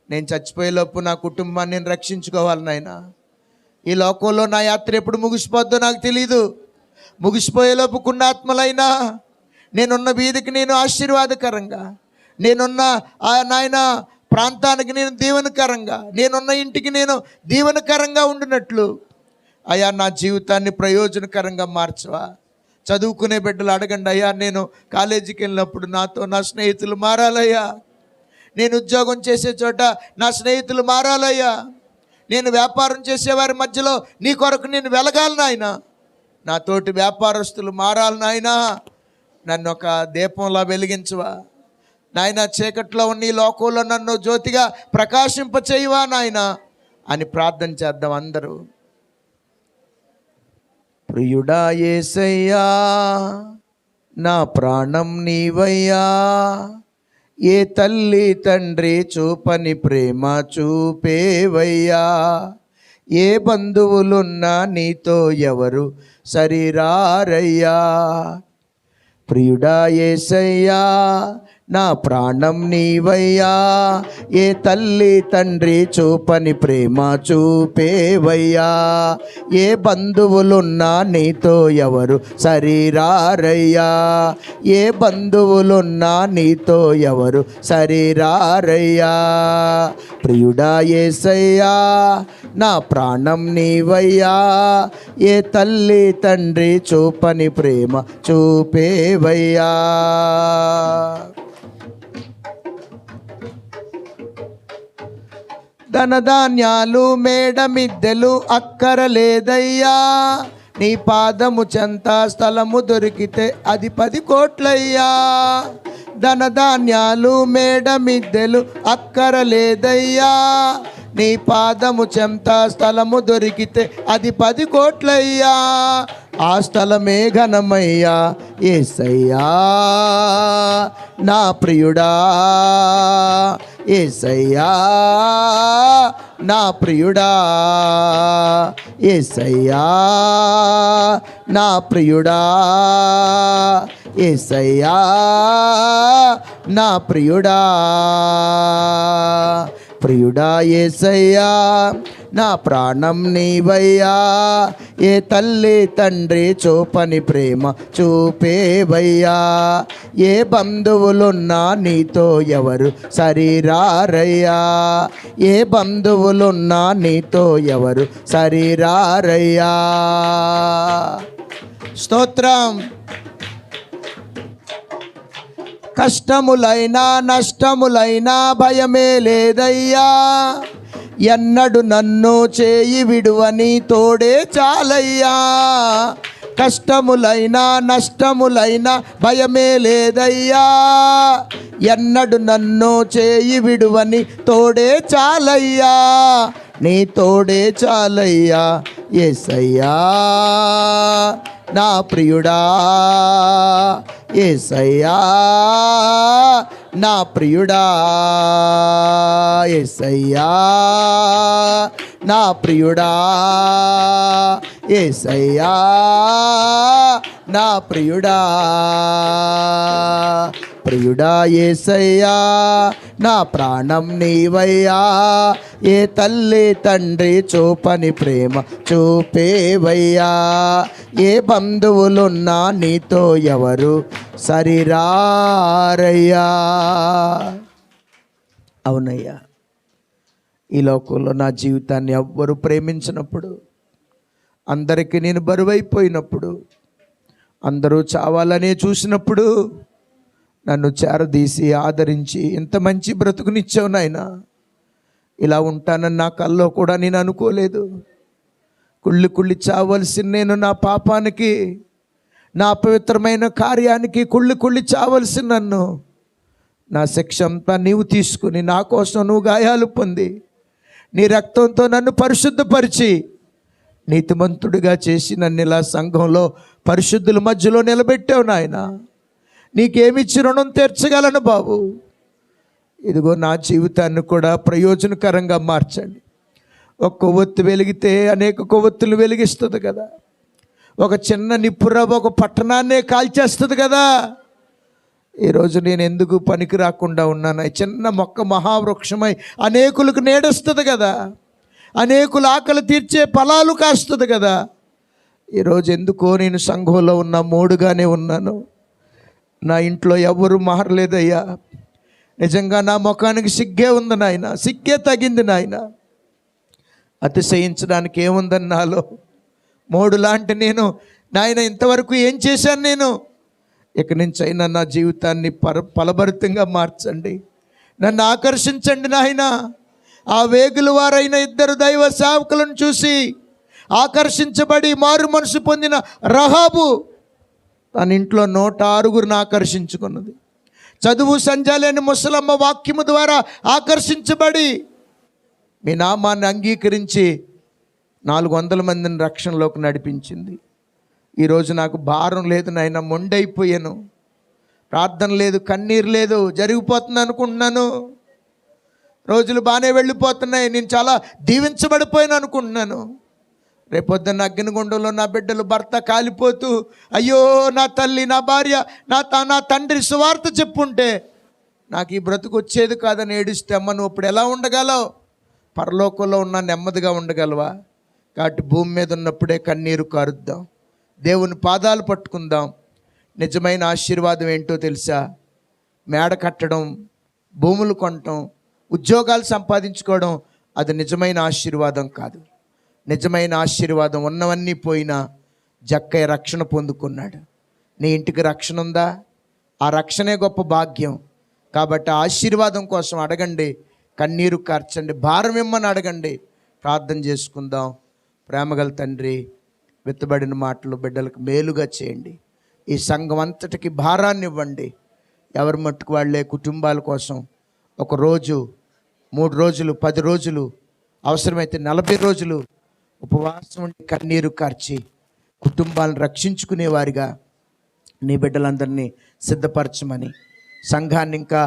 నేను చచ్చిపోయేలోపు నా కుటుంబాన్ని నేను రక్షించుకోవాలి నాయనా. ఈ లోకంలో నా యాత్ర ఎప్పుడు ముగిసిపోద్దో నాకు తెలీదు. ముగిసిపోయేలోపు కున్నాత్మలైనా నేనున్న వీధికి నేను ఆశీర్వాదకరంగా, నేనున్న నాయన ప్రాంతానికి నేను దీవెనకరంగా, నేనున్న ఇంటికి నేను దీవెనకరంగా ఉండినట్లు అయ్యా నా జీవితాన్ని ప్రయోజనకరంగా మార్చవా. చదువుకునే బిడ్డలు అడగండి, అయ్యా నేను కాలేజీకి వెళ్ళినప్పుడు నాతో నా స్నేహితులు మారాలయ్యా, నేను ఉద్యోగం చేసే చోట నా స్నేహితులు మారాలయ్యా, నేను వ్యాపారం చేసేవారి మధ్యలో నీ కొరకు నేను వెలగాలి నాయన, నా తోటి వ్యాపారస్తులు మారాలి నాయన, నన్ను ఒక దీపంలా వెలిగించవా నాయన, చీకట్లో ఉన్న ఈ లోకంలో నన్ను జ్యోతిగా ప్రకాశింపచేయవా నాయన అని ప్రార్థన చేద్దాం అందరూ. ప్రియుడా యేసయ్యా నా ప్రాణం నీవయ్యా, ఏ తల్లి తండ్రి చూపని ప్రేమ చూపేవయ్యా, ఏ బంధువులున్నా నీతో ఎవరు సరిరారయ్యా. ప్రియుడా యేసయ్యా నా ప్రాణం నీవయ్యా, ఏ తల్లి తండ్రి చూపని ప్రేమ చూపేవయ్యా, ఏ బంధువులున్నా నీతో ఎవరు సరిరారయ్యా, ఏ బంధువులున్నా నీతో ఎవరు సరిరారయ్యా. ప్రియుడా యేసయ్యా నా ప్రాణం నీవయ్యా, ఏ తల్లి తండ్రి చూపని ప్రేమ చూపేవయ్యా. ధనధాన్యాలు మేడమిద్దెలు అక్కరలేదయ్యా, నీ పాదము చెంత స్థలము దొరికితే అది 10 కోట్లయ్యా. ధనధాన్యాలు మేడమిద్దెలు అక్కరలేదయ్యా, నీ పాదము చెంత స్థలము దొరికితే అది 10 కోట్లయ్యా. ఆ స్థలమే ఘనమయ్యా యేసయ్యా నా ప్రియుడా, యేసయ్యా నా ప్రియుడా, యేసయ్యా నా ప్రియుడా, యేసయ్యా నా ప్రియుడా. ప్రియుడా యేసయ్యా నా ప్రాణం నీవయ్యా, ఏ తల్లి తండ్రి చూపని ప్రేమ చూపేవయ్యా, ఏ బంధువులున్నా నీతో ఎవరు సరిరారయ్యా, ఏ బంధువులున్నా నీతో ఎవరు సరిరారయ్యా. స్తోత్రం. కష్టములైనా నష్టములైనా భయమే లేదయ్యా, ఎన్నడు నన్ను చేయి విడువని తోడే చాలయ్యా. కష్టములైనా నష్టములైనా భయమే లేదయ్యా, ఎన్నడు నన్ను చేయి విడువని తోడే చాలయ్యా. నీ తోడే చాలయ్యా యేసయ్యా నా ప్రియుడా, యేసయ్యా నా ప్రియుడా, యేసయ్యా నా ప్రియుడా, యేసయ్యా నా ప్రియుడా. ప్రియుడా యేసయ్యా నా ప్రాణం నీవయ్యా, ఏ తల్లి తండ్రి చూపని ప్రేమ చూపేవయ్యా, ఏ బంధువులున్నా నీతో ఎవరు సరిరారయ్యా. అవునయ్యా, ఈ లోకంలో నా జీవితాన్ని ఎవ్వరు ప్రేమించినప్పుడు, అందరికీ నేను బరువైపోయినప్పుడు, అందరూ చావాలనే చూసినప్పుడు నన్ను చేరదీసి ఆదరించి ఇంత మంచి బ్రతుకునిచ్చావు నాయనా. ఇలా ఉంటానని నా కల్లో కూడా నేను అనుకోలేదు. కుళ్ళి కుళ్ళి చావలసిన నేను నా పాపానికి, నా పవిత్రమైన కార్యానికి కుళ్ళి కుళ్ళి చావలసిన నన్ను, నా శిక్ష అంతా నీవు తీసుకుని నా కోసం నువ్వు గాయాలు పొంది నీ రక్తంతో నన్ను పరిశుద్ధపరిచి నీతిమంతుడిగా చేసి నన్ను ఇలా సంఘంలో పరిశుద్ధుల మధ్యలో నిలబెట్టావు నాయన. నీకేమిచ్చి రుణం తీర్చగలను బాబు. ఇదిగో నా జీవితాన్ని కూడా ప్రయోజనకరంగా మార్చండి. ఒక కొవ్వొత్తు వెలిగితే అనేక కొవ్వొత్తులు వెలిగిస్తుంది కదా. ఒక చిన్న నిప్పురవ్వ ఒక పట్టణాన్నే కాల్చేస్తుంది కదా. ఈరోజు నేను ఎందుకు పనికి రాకుండా ఉన్నాను? చిన్న మొక్క మహావృక్షమై అనేకులకు నీడస్తుంది కదా, అనేకుల ఆకలి తీర్చే ఫలాలు కాస్తుంది కదా. ఈరోజు ఎందుకో నేను సంఘంలో ఉన్న మూడుగానే ఉన్నాను. నా ఇంట్లో ఎవరు మారలేదయ్యా. నిజంగా నా ముఖానికి సిగ్గే ఉంది నాయన, సిగ్గే తగింది నాయన. అతిశయించడానికి ఏముందని నాలో? మోడు లాంటి నేను నాయన ఇంతవరకు ఏం చేశాను నేను? ఇక నుంచి అయినా నా జీవితాన్ని ఫలభరితంగా మార్చండి, నన్ను ఆకర్షించండి నాయన. ఆ వేగుల వారైన 2 దైవ సేవకులను చూసి ఆకర్షించబడి మారు మనసు పొందిన రహాబు తన ఇంట్లో 106 ఆకర్షించుకున్నది. చదువు సంజాలేని ముసలమ్మ వాక్యము ద్వారా ఆకర్షించబడి మీ నామాన్ని అంగీకరించి 400 మందిని రక్షణలోకి నడిపించింది. ఈరోజు నాకు భారం లేదు నాయన, మొండైపోయాను, ప్రార్థన లేదు, కన్నీరు లేదు, జరిగిపోతుంది అనుకుంటున్నాను. రోజులు బాగానే వెళ్ళిపోతున్నాయి, నేను చాలా దీవించబడిపోయాను అనుకుంటున్నాను. రేపొద్దున్న అగ్నిగుండంలో నా బిడ్డలు భర్త కాలిపోతూ, అయ్యో నా తల్లి, నా భార్య, నా తండ్రి సువార్త చెప్పుంటే నాకు ఈ బ్రతుకు వచ్చేది కాదని ఏడిస్తే, అమ్మ నువ్వు ఇప్పుడు ఎలా ఉండగలవు? పరలోకంలో ఉన్న నెమ్మదిగా ఉండగలవా? కాబట్టి భూమి మీద ఉన్నప్పుడే కన్నీరు కారుద్దాం, దేవుని పాదాలు పట్టుకుందాం. నిజమైన ఆశీర్వాదం ఏంటో తెలుసా? మేడ కట్టడం, భూములు కొనటం, ఉద్యోగాలు సంపాదించుకోవడం అది నిజమైన ఆశీర్వాదం కాదు. నిజమైన ఆశీర్వాదం ఉన్నవన్నీ పోయినా జక్కయ్య రక్షణ పొందుకున్నాడు. నీ ఇంటికి రక్షణ ఉందా? ఆ రక్షణే గొప్ప భాగ్యం. కాబట్టి ఆశీర్వాదం కోసం అడగండి, కన్నీరు కార్చండి, భారం ఇమ్మని అడగండి, ప్రార్థన చేసుకుందాం. ప్రేమగల తండ్రి, విత్తబడిన మాటలు బిడ్డలకు మేలుగా చేయండి. ఈ సంఘం అంతటికి భారాన్ని ఇవ్వండి. ఎవరి మట్టుకు వాళ్ళే కుటుంబాల కోసం 1 రోజు, 3 రోజులు, 10 రోజులు, అవసరమైతే 40 రోజులు ఉపవాసం ఉండి కన్నీరు కార్చి కుటుంబాలను రక్షించుకునేవారిగా నీ బిడ్డలందరినీ సిద్ధపరచమని, సంఘాన్ని ఇంకా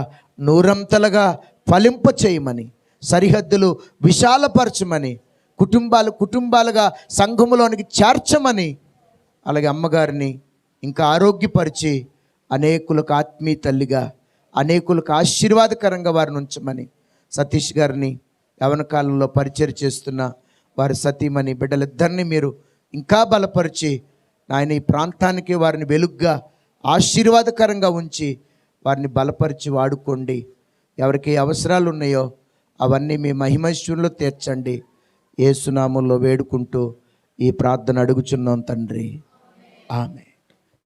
నూరంతలుగా ఫలింప చేయమని, సరిహద్దులు విశాలపరచమని, కుటుంబాలుగా సంఘములోనికి చేర్చమని, అలాగే అమ్మగారిని ఇంకా ఆరోగ్యపరిచి అనేకులకు ఆత్మీయ తల్లిగా, అనేకులకు ఆశీర్వాదకరంగా వారిని ఉంచమని, సతీష్ గారిని యవన కాలంలో పరిచయం చేస్తున్న వారి సతీమణి బిడ్డలిద్దరిని మీరు ఇంకా బలపరిచి నాయన ఈ ప్రాంతానికి వారిని వెలుగ్గా ఆశీర్వాదకరంగా ఉంచి వారిని బలపరిచి వాడుకోండి. ఎవరికి అవసరాలు ఉన్నాయో అవన్నీ మీ మహిమైశ్వర్యంలో తీర్చండి. యేసు నామములో వేడుకుంటూ ఈ ప్రార్థన అడుగుచున్నాం తండ్రి, ఆమేన్.